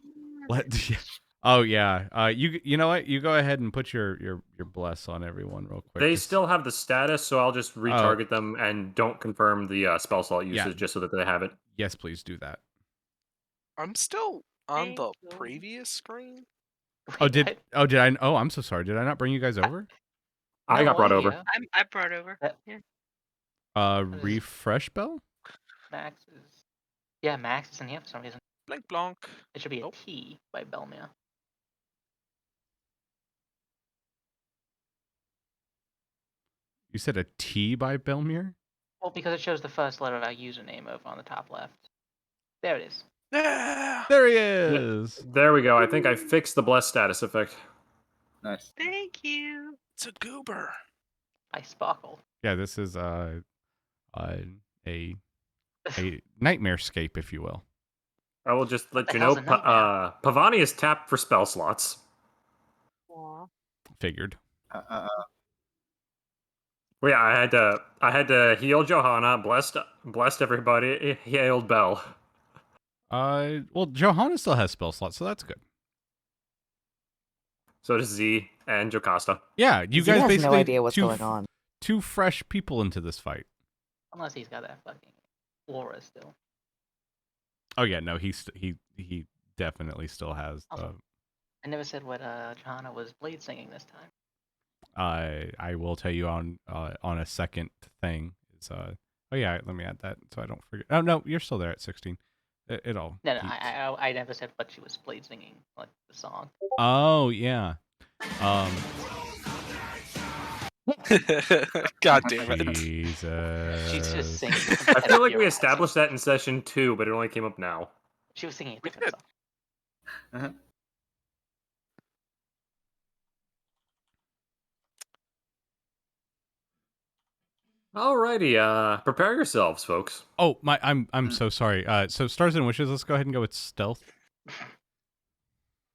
Oh yeah. You know what? You go ahead and put your bless on everyone real quick. They still have the status, so I'll just retarget them and don't confirm the spell slot usage just so that they have it. Yes, please do that. I'm still on Thank the you. previous screen. Wait, I'm so sorry. Did I not bring you guys over? I got brought over. I brought over. Yeah. Refresh Bell? Max is Max is in here for some reason. Blank blanc. It should be a T by Belmere. You said a T by Belmere? Well, because it shows the first letter of our username over on the top left. There it is. Yeah. There he is. There we go. I think I fixed the bless status effect. Nice. Thank you. It's a goober. By Sparkle. Yeah, this is a nightmare scape, if you will. I will just let The you know, hell's a nightmare? Pavoni is tapped for spell slots. Aw. Figured. Well, yeah, I had to heal Johanna, blessed everybody, healed Belle. Well, Johanna still has spell slots, so that's good. So does Z and Jocasta. Yeah, you Zia guys has basically no idea what's going on. 2 fresh people into this fight. Unless he's got that fucking aura still. Oh yeah, no, he definitely still has. Also, I never said what Johanna was blade singing this time. I will tell you on a second thing. Is oh yeah, let me add that so I don't forget. Oh no, you're still there at 16. It all. No, I never said what she was blade singing, like the song. Oh yeah. God damn it. Jesus. She's just singing. I feel like we established that in session 2, but it only came up now. She was singing a different song. Alrighty, prepare yourselves, folks. Oh my, I'm so sorry. So stars and wishes. Let's go ahead and go with stealth.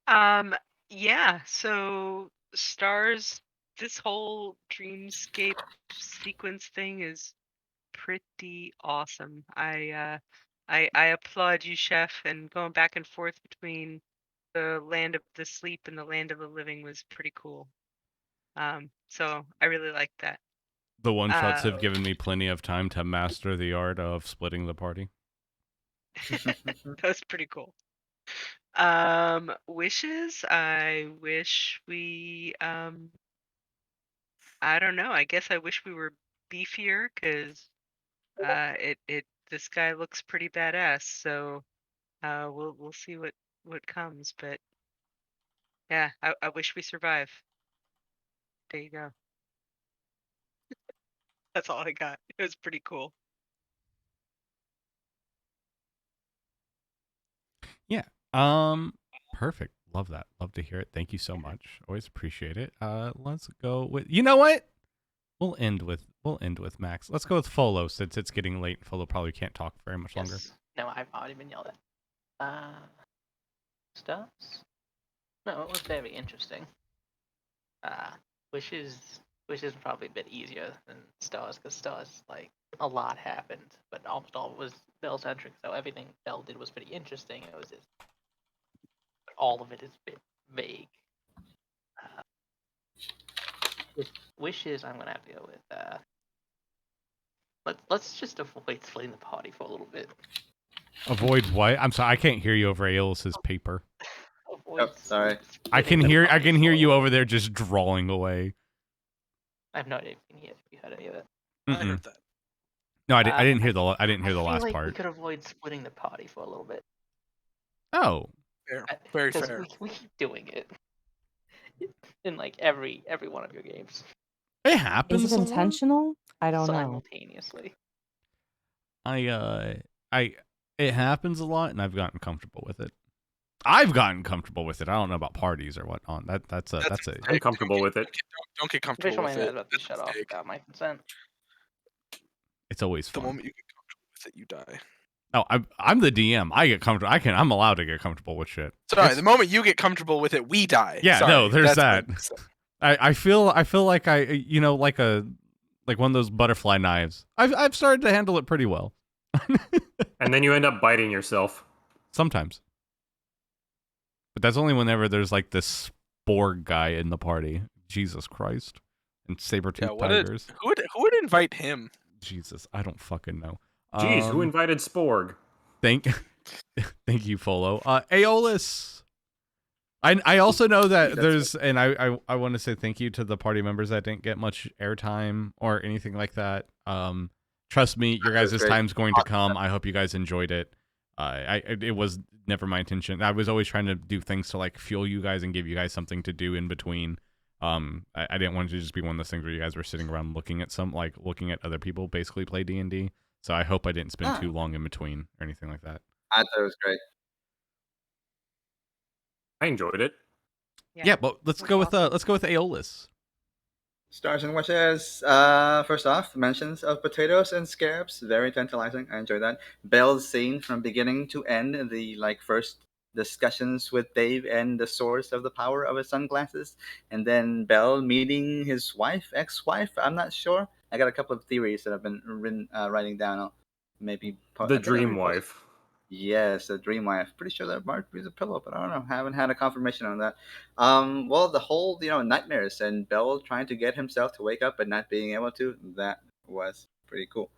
Yeah, so stars, this whole dreamscape sequence thing is pretty awesome. I applaud you, Chef, and going back and forth between the land of the sleep and the land of the living was pretty cool. So I really like that. The one shots have given me plenty of time to master the art of splitting the party. That's pretty cool. Wishes, I wish we I don't know, I guess I wish we were beefier, because this guy looks pretty badass, so we'll see what comes, but yeah, I wish we survive. There you go. That's all I got. It was pretty cool. Yeah. Perfect. Love that. Love to hear it. Thank you so much. Always appreciate it. Let's go with. You know what? We'll end with Max. Let's go with Folo since it's getting late. Folo probably can't talk very much longer. Yes. No, I've already been yelled at. Stars? No, it was very interesting. Wishes is probably a bit easier than Stars, because Stars, like, a lot happened, but almost all of it was Bell-centric, so everything Bell did was pretty interesting. It was just, but all of it is a bit vague. With Wishes, I'm gonna have to go with, let's just avoid splitting the party for a little bit. Avoid what? I'm sorry, I can't hear you over Aiolos' paper. Avoid sorry. I can splitting the party hear for a you little over there just drawing away. I have no idea if you heard any of it. I heard that. No, I didn't hear the last I feel part. like we could avoid splitting the party for a little bit. Oh, Fair. Very Because fair. we keep doing it in like every one of your games it happens. Is it a lot. intentional? I don't know. simultaneously. It happens a lot, and I've gotten comfortable with it. I don't know about parties or whatnot. That's a. I'm comfortable with it. Don't get Official comfortable with man is it. about to shut off without my consent. It's always The fun. moment you get comfortable with it, you die. Oh, I'm the DM. I get comfortable. I'm allowed to get comfortable with shit. Sorry, the moment you get comfortable with it, we die. Yeah, Sorry, no, there's that's that. I feel like like one of those butterfly knives. I've started to handle it pretty well. And then you end up biting yourself. Sometimes. But that's only whenever there's like this Sporg guy in the party. Jesus Christ. And saber-toothed tigers. Who would invite him? Jesus, I don't fucking know. Jeez, who invited Sporg? Thank you, Folo. Aiolos. I also know that there's, and I want to say thank you to the party members that didn't get much airtime or anything like that. Trust me, your guys' time's going to come. I hope you guys enjoyed it. It was never my intention. I was always trying to do things to like fuel you guys and give you guys something to do in between. I didn't want it to just be one of those things where you guys were sitting around looking at other people basically play D&D. So I hope I didn't spend too long in between or anything like that. I thought it was great. I enjoyed it. Yeah, but let's go with Aiolos. Stars and wishes. First off, mentions of potatoes and scarabs, very tantalizing. I enjoyed that. Bell's scene from beginning to end, the first discussions with Dave and the source of the power of his sunglasses, and then Bell meeting his ex-wife. I'm not sure. I got a couple of theories that I've been writing down. I'll maybe The dream wife. Yes, the dream wife. Pretty sure that might be the pillow, but I don't know. Haven't had a confirmation on that. Well, the whole nightmares and Bell trying to get himself to wake up but not being able to. That was pretty cool.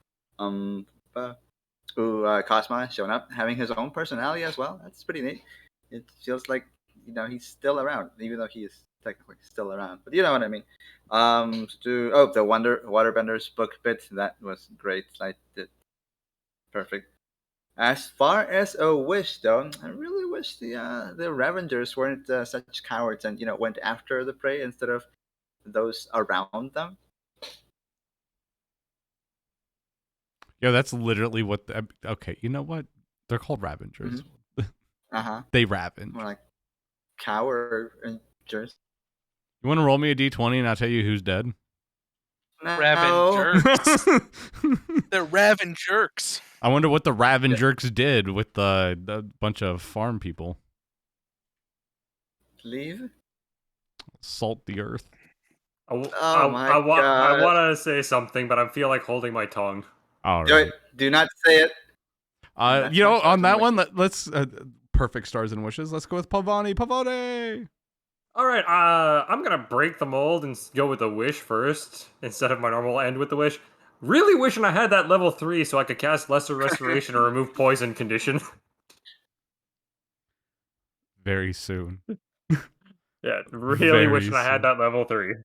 Cosma showing up, having his own personality as well. That's pretty neat. It feels like he's still around, even though he is technically still around. But you know what I mean. The Waterbenders book bit, that was great. I did perfect. As far as a wish, though, I really wish the Ravagers weren't such cowards and went after the prey instead of those around them. Yo, that's literally what. Okay, you know what? They're called Ravagers. Mm-hmm. They ravage. More like cowarders. You want to roll me a d20 and I'll tell you who's dead? No. Ravagers. They're Ravagers. I wonder what the Ravagers did with the bunch of farm people. Leave? Salt the earth. I want to say something, but I feel like holding my tongue. All right. Do not say it. On that one, let's perfect stars and wishes. Let's go with Pavoni. Pavoni. All right, I'm gonna break the mold and go with the wish first instead of my normal end with the wish. Really wishing I had that level 3 so I could cast Lesser Restoration or remove poison condition. Very soon. Yeah, really wishing I had that level 3.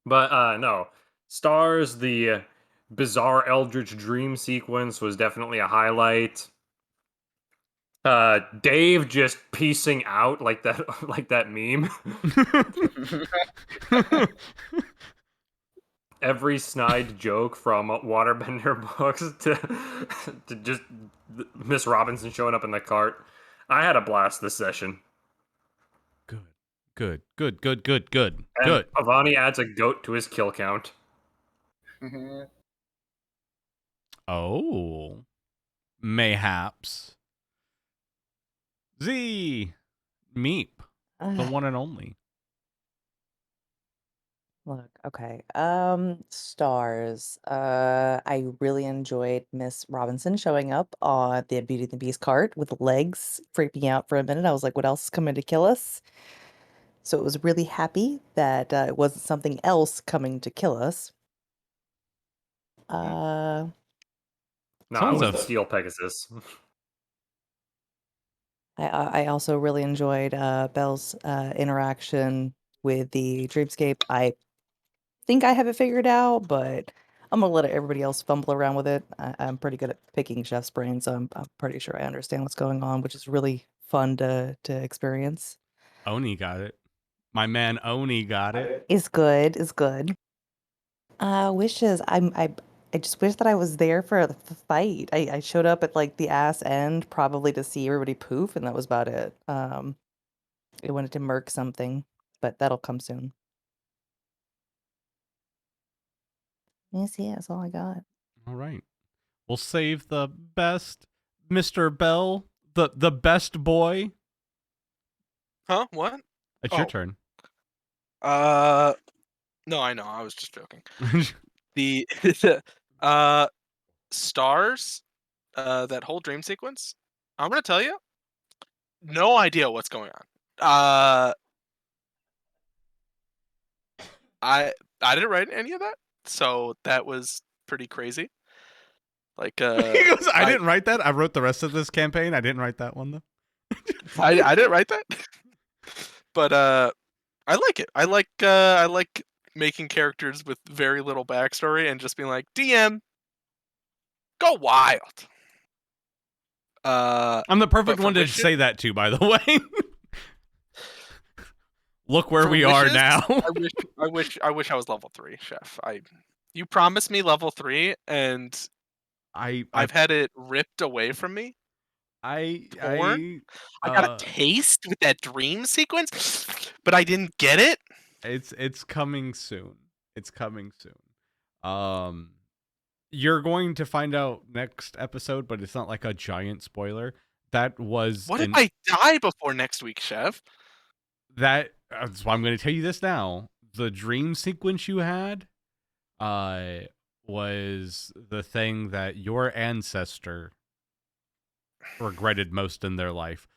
But no, Stars, the bizarre Eldritch Dream sequence was definitely a highlight. Dave just piecing out like that, like that meme. Every snide joke from Waterbender books to just Miss Robinson showing up in the cart. I had a blast this session. Good. And Pavoni adds a goat to his kill count. Oh. Mayhaps. Z. Meep. The one and only. Look, okay. Stars. I really enjoyed Miss Robinson showing up on the Beauty and the Beast cart with legs, freaked me out for a minute. I was like, what else is coming to kill us? So it was really happy that it wasn't something else coming to kill us. No, it Sounds was a- Steel Pegasus. I also really enjoyed Belle's interaction with the Dreamscape. I think I have it figured out, but I'm gonna let everybody else fumble around with it. I'm pretty good at picking Chef's brain, so I'm pretty sure I understand what's going on, which is really fun to experience. Oni got it. My man Oni got it. Is good. Is good. Wishes. I just wish that I was there for the fight. I showed up at like the ass end, probably to see everybody poof, and that was about it. I wanted to murk something, but that'll come soon. Yes, yeah, that's all I got. All right. We'll save the best Mr. Bell, the best boy. Huh? What? It's your Oh. turn. No, I know. I was just joking. The stars, that whole dream sequence. I'm gonna tell you, no idea what's going on. I didn't write any of that, so that was pretty crazy. Like, He goes, I didn't write that. I wrote the rest of this campaign. I didn't write that one though. I didn't write that, but I like it. I like making characters with very little backstory and just being like, DM, go wild. I'm the perfect for one to wishes- say that to, by the way. Look where for we are wishes, now. I wish I was level 3, Chef. You promised me level 3, and I've had it ripped away from me. I got a taste with that dream sequence, but I didn't get it. It's coming soon. It's coming soon. You're going to find out next episode, but it's not like a giant spoiler. That was What if I die before next week, Chef? That's why I'm going to tell you this now. The dream sequence you had was the thing that your ancestor regretted most in their life.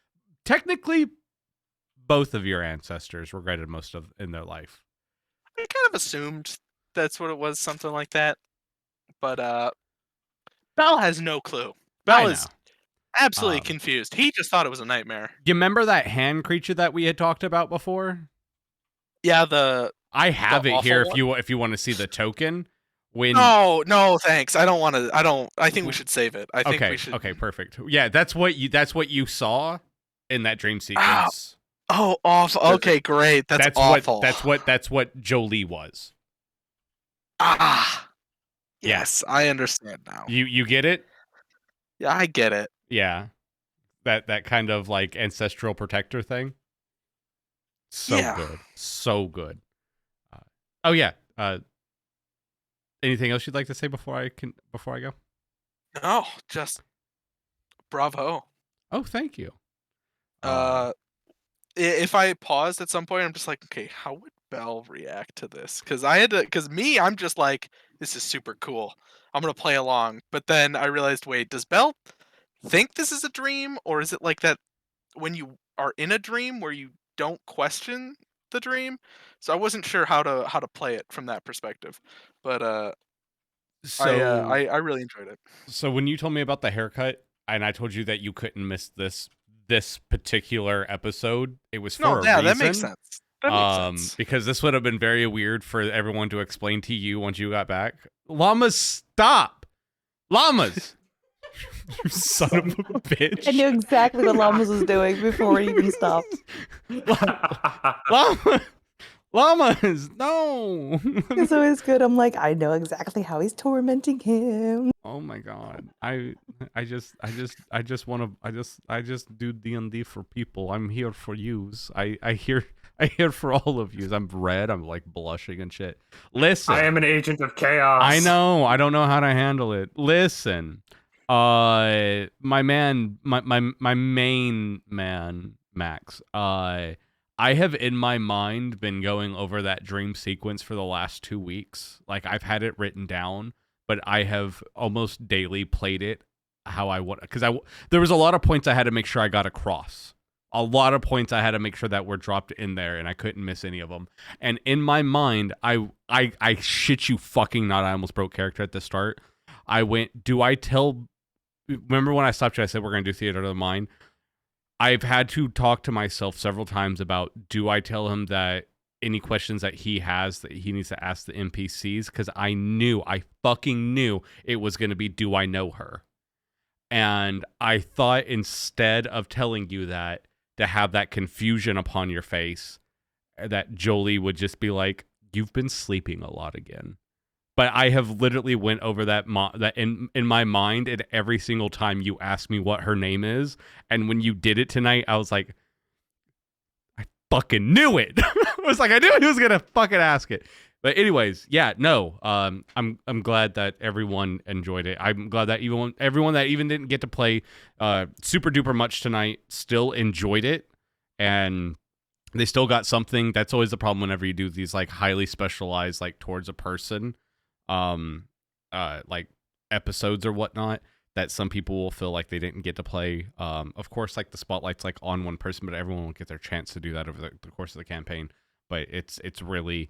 Technically, both of your ancestors regretted most in their life. I kind of assumed that's what it was, something like that. But Belle has no clue. Belle is absolutely confused. He just thought it was a nightmare. You remember that hand creature that we had talked about before? Yeah, I have it here one? if you want to see the token. No, thanks. I don't want to. I think we should save it. I think we should. Okay, perfect. Yeah, that's what you saw in that dream sequence. Oh, awful. Okay, great. That's awful. That's what Jolie was. Yes, I understand now. You get it? Yeah, I get it. Yeah. That kind of like ancestral protector thing. Good. So good. Oh yeah. Anything else you'd like to say before I go? No, just bravo. Oh, thank you. If I paused at some point, I'm just like, okay, how would Belle react to this? Because I'm just like, this is super cool. I'm gonna play along. But then I realized, wait, does Belle think this is a dream, or is it like that when you are in a dream where you don't question the dream? So I wasn't sure how to play it from that perspective. But I really enjoyed it. So when you told me about the haircut, and I told you that you couldn't miss this particular episode, it was for a reason. That makes sense. That makes sense. Because this would have been very weird for everyone to explain to you once you got back. Llamas, stop! Llamas! You son of a bitch. I knew exactly what Llamas was doing before he even stopped. Llamas, no. It's always good. I'm like, I know exactly how he's tormenting him. Oh my god. I just do D&D for people. I'm here for yous. I here for all of yous. I'm red. I'm like blushing and shit. Listen. I am an agent of chaos. I know. I don't know how to handle it. Listen. My main man, Max. I have in my mind been going over that dream sequence for the last 2 weeks. Like I've had it written down, but I have almost daily played it how I want, because there was a lot of points I had to make sure I got across. A lot of points I had to make sure that were dropped in there, and I couldn't miss any of them. And in my mind, I shit you fucking not, I almost broke character at the start. I went, do I tell? Remember when I stopped you? I said we're gonna do Theater of the Mind. I've had to talk to myself several times about, do I tell him that any questions that he has that he needs to ask the NPCs? Because I fucking knew it was going to be, do I know her? And I thought instead of telling you that, to have that confusion upon your face, that Jolie would just be like, you've been sleeping a lot again. But I have literally went over that in my mind, and every single time you ask me what her name is, and when you did it tonight, I was like, I fucking knew it. I was like, I knew he was gonna fucking ask it. But anyways, yeah, no, I'm glad that everyone enjoyed it. I'm glad that everyone that even didn't get to play super duper much tonight still enjoyed it, and they still got something. That's always the problem whenever you do these like highly specialized, like towards a person, like episodes or whatnot, that some people will feel like they didn't get to play. Of course, like the spotlight's like on one person, but everyone will get their chance to do that over the course of the campaign. But it's really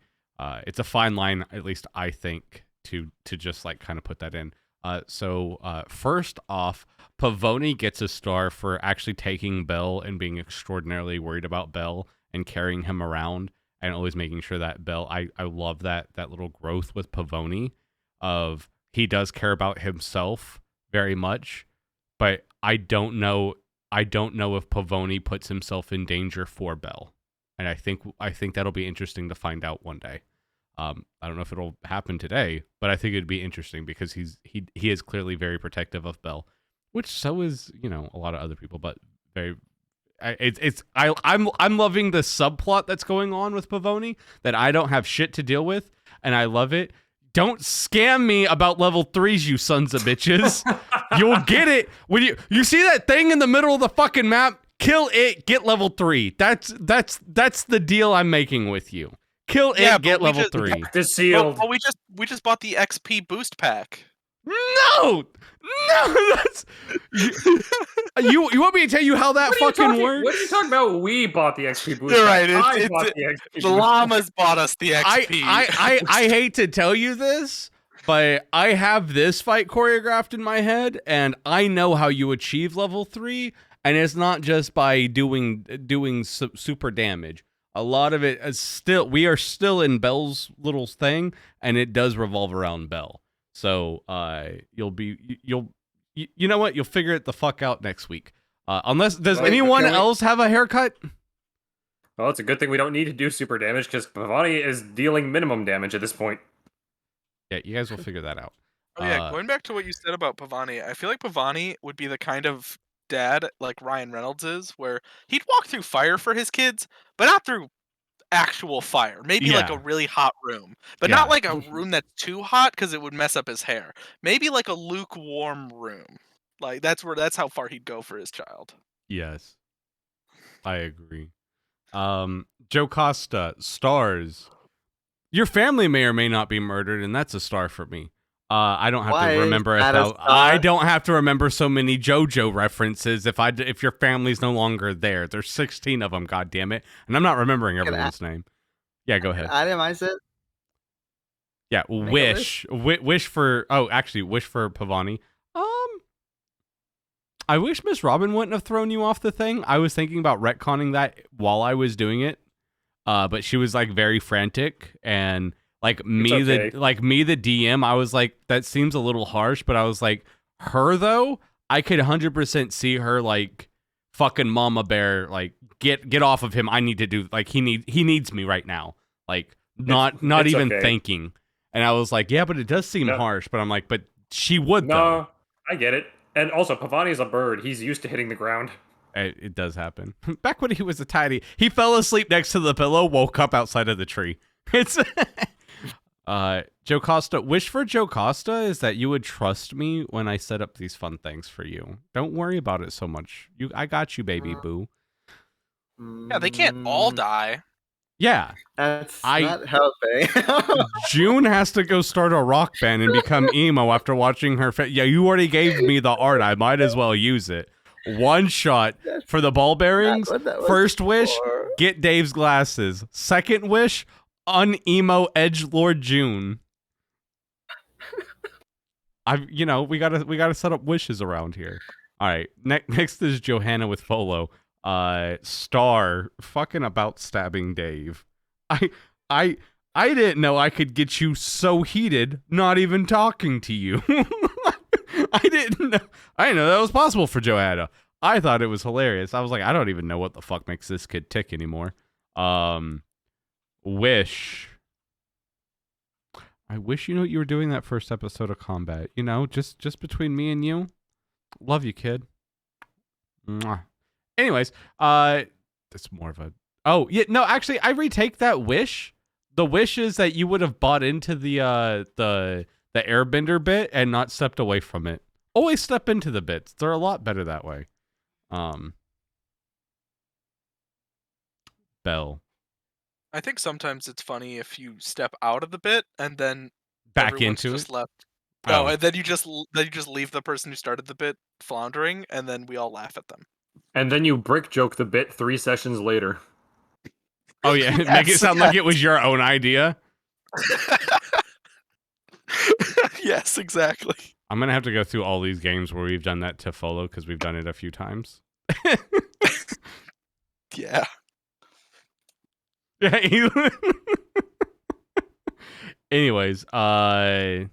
it's a fine line, at least I think, to just like kind of put that in. So first off, Pavoni gets a star for actually taking Bell and being extraordinarily worried about Bell and carrying him around and always making sure that Bell, I love that little growth with Pavoni of, he does care about himself very much, but I don't know if Pavoni puts himself in danger for Bell. And I think that'll be interesting to find out one day. I don't know if it'll happen today, but I think it'd be interesting because he is clearly very protective of Bell, which so is, a lot of other people, but I'm loving the subplot that's going on with Pavoni that I don't have shit to deal with, and I love it. Don't scam me about level 3s, you sons of bitches. You'll get it when you see that thing in the middle of the fucking map. Kill it, get level 3. That's the deal I'm making with you. Kill it, get level 3. This sealed. Well, we just bought the XP boost pack. No, that's you want me to tell you how that fucking works? What are you talking about? We bought the XP boost. You're right. I bought the XP. The llamas bought us the XP. I hate to tell you this, but I have this fight choreographed in my head, and I know how you achieve level 3, and it's not just by doing super damage. A lot of it is we are still in Bell's little thing, and it does revolve around Bell. So you know what? You'll figure it the fuck out next week. Does anyone else have a haircut? Well, it's a good thing we don't need to do super damage because Pavoni is dealing minimum damage at this point. Yeah, you guys will figure that out. Oh yeah, going back to what you said about Pavoni, I feel like Pavoni would be the kind of dad like Ryan Reynolds is, where he'd walk through fire for his kids, but not through actual fire. Maybe like a really hot room, but not like a room that's too hot because it would mess up his hair. Maybe like a lukewarm room. Like that's how far he'd go for his child. Yes, I agree. Jocasta, stars. Your family may or may not be murdered, and that's a star for me. I don't have to remember. I don't have to remember so many JoJo references if your family's no longer there. There's 16 of them. God damn it! And I'm not remembering everyone's name. Yeah, go ahead. Itemize it. Yeah, wish for. Oh, actually, wish for Pavoni. I wish Miss Robin wouldn't have thrown you off the thing. I was thinking about retconning that while I was doing it, but she was like very frantic and. Like me, the DM, I was like, that seems a little harsh, but I was like, her though, I could 100% see her like fucking Mama Bear, like get off of him. I need to do like he needs me right now. Like not it's even okay. thinking. And I was like, yeah, but it does seem No. harsh. But I'm like, but she would though. No, I get it. And also, Pavoni's a bird. He's used to hitting the ground. It does happen. Back when he was a tiny, he fell asleep next to the pillow, woke up outside of the tree. It's Jocasta. Wish for Jocasta is that you would trust me when I set up these fun things for you. Don't worry about it so much. I got you, baby boo. Yeah, they can't all die. Yeah. That's not helping. June has to go start a rock band and become emo after watching her. Yeah, you already gave me the art. I might as well use it. One shot for the ball bearings. First wish, get Dave's glasses. Second wish, un-emo edgelord June. We gotta set up wishes around here. All right, next is Johanna with Folo. Star fucking about stabbing Dave. I didn't know I could get you so heated, not even talking to you. I didn't know that was possible for Johanna. I thought it was hilarious. I was like, I don't even know what the fuck makes this kid tick anymore. Wish. I wish you were doing that first episode of Combat. Just between me and you. Love you, kid. Mwah. Anyways, that's more of a. Oh yeah, no, actually, I retake that wish. The wish is that you would have bought into the airbender bit and not stepped away from it. Always step into the bits. They're a lot better that way. Bell. I think sometimes it's funny if you step out of the bit and then Back everyone's into just it. left. Oh. No, and then you just leave the person who started the bit floundering, and then we all laugh at them. And then you brick joke the bit 3 sessions later. Oh yeah, make it sound like it was your own idea. Yes, exactly. I'm gonna have to go through all these games where we've done that to Folo because we've done it a few times. Yeah. Yeah. Anyways, what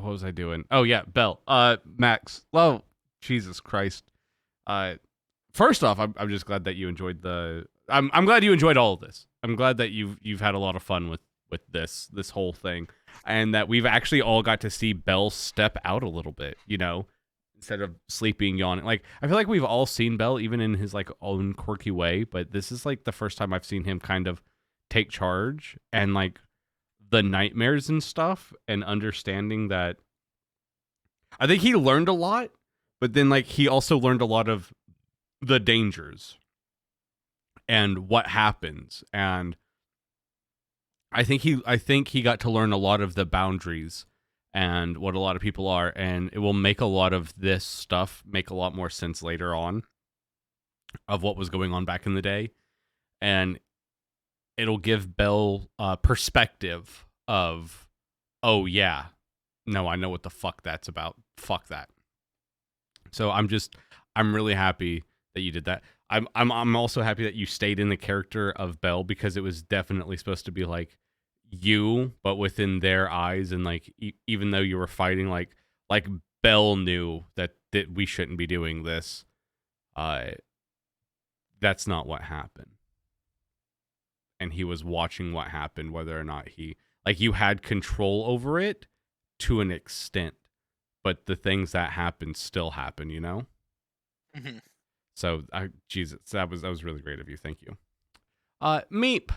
was I doing? Oh yeah, Bell. Max. Oh, Jesus Christ. First off, I'm just glad that you enjoyed I'm glad you enjoyed all of this. I'm glad that you've had a lot of fun with this whole thing, and that we've actually all got to see Bell step out a little bit, instead of sleeping, yawning. Like, I feel like we've all seen Bell, even in his like own quirky way, but this is like the first time I've seen him kind of take charge and like the nightmares and stuff, and understanding that I think he learned a lot, but then like he also learned a lot of the dangers and what happens, and I think he got to learn a lot of the boundaries and what a lot of people are, and it will make a lot of this stuff make a lot more sense later on of what was going on back in the day, and it'll give Bell perspective of, oh yeah, no, I know what the fuck that's about. Fuck that. So I'm really happy that you did that. I'm also happy that you stayed in the character of Bell, because it was definitely supposed to be like you, but within their eyes, and like even though you were fighting, like Bell knew that we shouldn't be doing this. That's not what happened, and he was watching what happened, whether or not you had control over it to an extent, but the things that happened still happen, Mm-hmm. So, Jesus, that was really great of you. Thank you. Meep.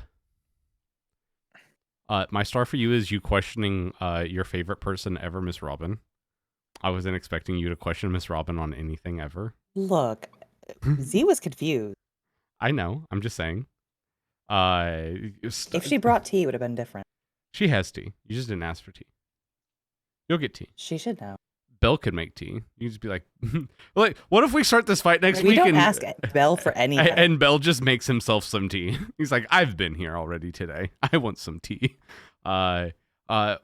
My star for you is you questioning your favorite person ever, Miss Robin. I wasn't expecting you to question Miss Robin on anything ever. Look, Z was confused. I know. I'm just saying. If she brought tea, it would have been different. She has tea. You just didn't ask for tea. You'll get tea. She should know. Bell could make tea. You just be like, what if we start this fight next We week? don't and ask Bell for anything. And Bell just makes himself some tea. He's like, I've been here already today. I want some tea.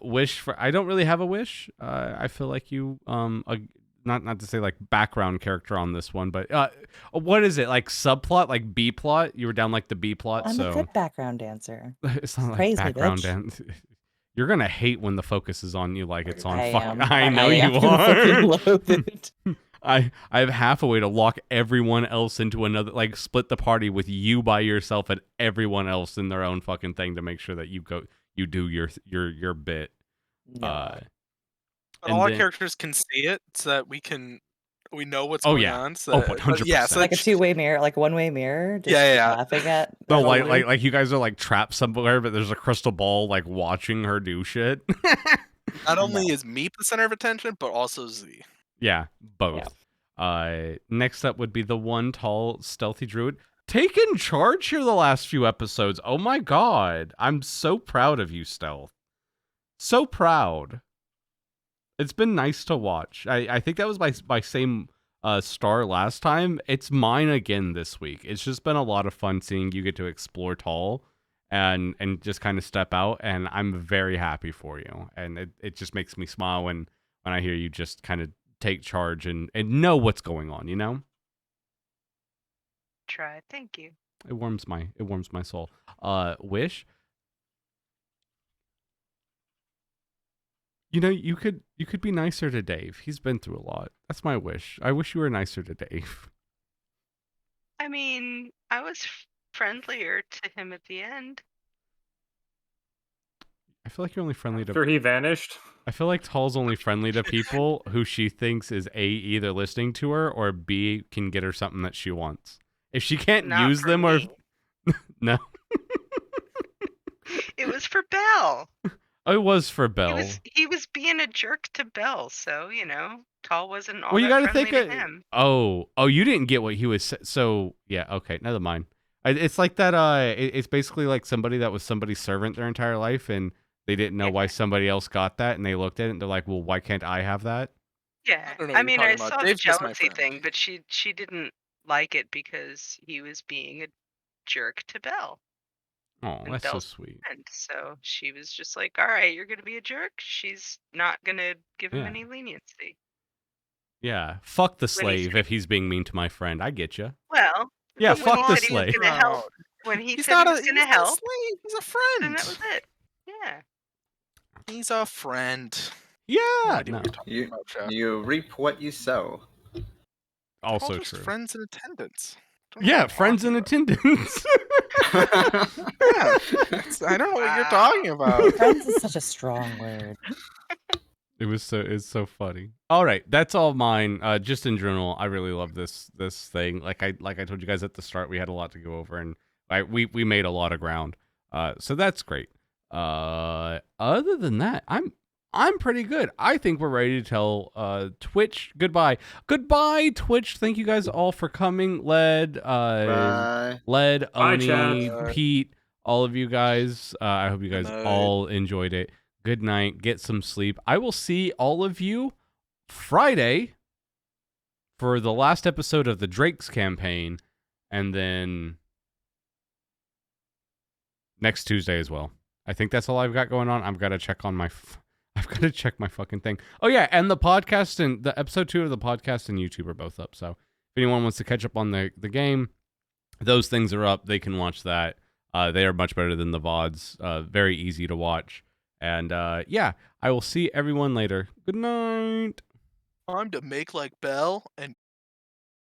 Wish for, I don't really have a wish. I feel like you, not to say like background character on this one, but what is it, like subplot, like B plot? You were down like the B plot. I'm so a good background dancer. it's not like Praise me, background bitch. dance. You're gonna hate when the focus is on you, like it's on. I Fucking, am. I know I you am fucking are. loathe it. I have half a way to lock everyone else into another, like split the party with you by yourself and everyone else in their own fucking thing to make sure that you do your bit. No. But and all our then- characters can see it, so that we know what's Oh, going yeah. on. So Oh, but 100%. yeah, so Like a that two-way mirror, like a one-way mirror. Just Yeah. laughing at. No, that like, old like you guys are like trapped somewhere, but there's a crystal ball like watching her do shit. not only is Meep the center of attention, but also Z. Yeah, both. Next up would be the one tall stealthy druid. Taking charge here the last few episodes. Oh my god. I'm so proud of you, Stealth. So proud. It's been nice to watch. I think that was my same star last time. It's mine again this week. It's just been a lot of fun seeing you get to explore tall and just kind of step out, and I'm very happy for you. And it just makes me smile when I hear you just kind of take charge and know what's going on, you know? Try. Thank you. It warms my soul. Wish. You know, you could be nicer to Dave. He's been through a lot. That's my wish. I wish you were nicer to Dave. I mean, I was friendlier to him at the end. I feel like you're only friendly to. After he vanished. I feel like Tall's only friendly to people who she thinks is A, either listening to her, or B, can get her something that she wants. If she can't Not use for them, or me. no, It was for Belle. oh, it was for Belle. He was being a jerk to Belle, so Tall wasn't all Well, you that got to friendly think. to him. Oh, you didn't get what he was. So yeah, okay, never mind. It's like that. It's basically like somebody that was somebody's servant their entire life, and they didn't know why somebody else got that, and they looked at it and they're like, well, why can't I have that? Yeah, I don't know what I you're mean, talking I about. saw the Dave's just my jealousy friend. thing, but she didn't like it because he was being a jerk to Belle. Oh, And that's so Belle's sweet. friend. So she was just like, all right, you're going to be a jerk. She's not going to give him Yeah. any leniency. Yeah, fuck the When he slave said- if he's being mean to my friend. I get you. Well, Yeah, when fuck he the said he was slave. gonna help, when he He's said not he a was going to he's not a help, slave. He's a then friend. that was it. Yeah. He's a friend. Yeah, No idea no, what you're talking You about, Jeff. you reap what you sow. also All just true. friends in attendance. Don't know Yeah, what friends in you're attendance. talking about. Yeah, I don't know what you're talking about. Friends is such a strong word. It's so funny. All right, that's all mine. Just in general, I really love this thing. Like I told you guys at the start, we had a lot to go over, and we made a lot of ground. So that's great. Other than that, I'm pretty good. I think we're ready to tell Twitch goodbye. Goodbye, Twitch. Thank you guys all for coming. Led, Bye. Led, Bye, Oni, chat. Pete, all of you guys. I hope you guys Good night. all enjoyed it. Good night. Get some sleep. I will see all of you Friday for the last episode of the Drake's campaign, and then next Tuesday as well. I think that's all I've got going on. I've got to check on my I've got to check my fucking thing. Oh yeah, and the podcast and the episode 2 of the podcast and YouTube are both up. So if anyone wants to catch up on the game, those things are up. They can watch that. They are much better than the VODs. Very easy to watch. And yeah, I will see everyone later. Good night. Time to make like Belle and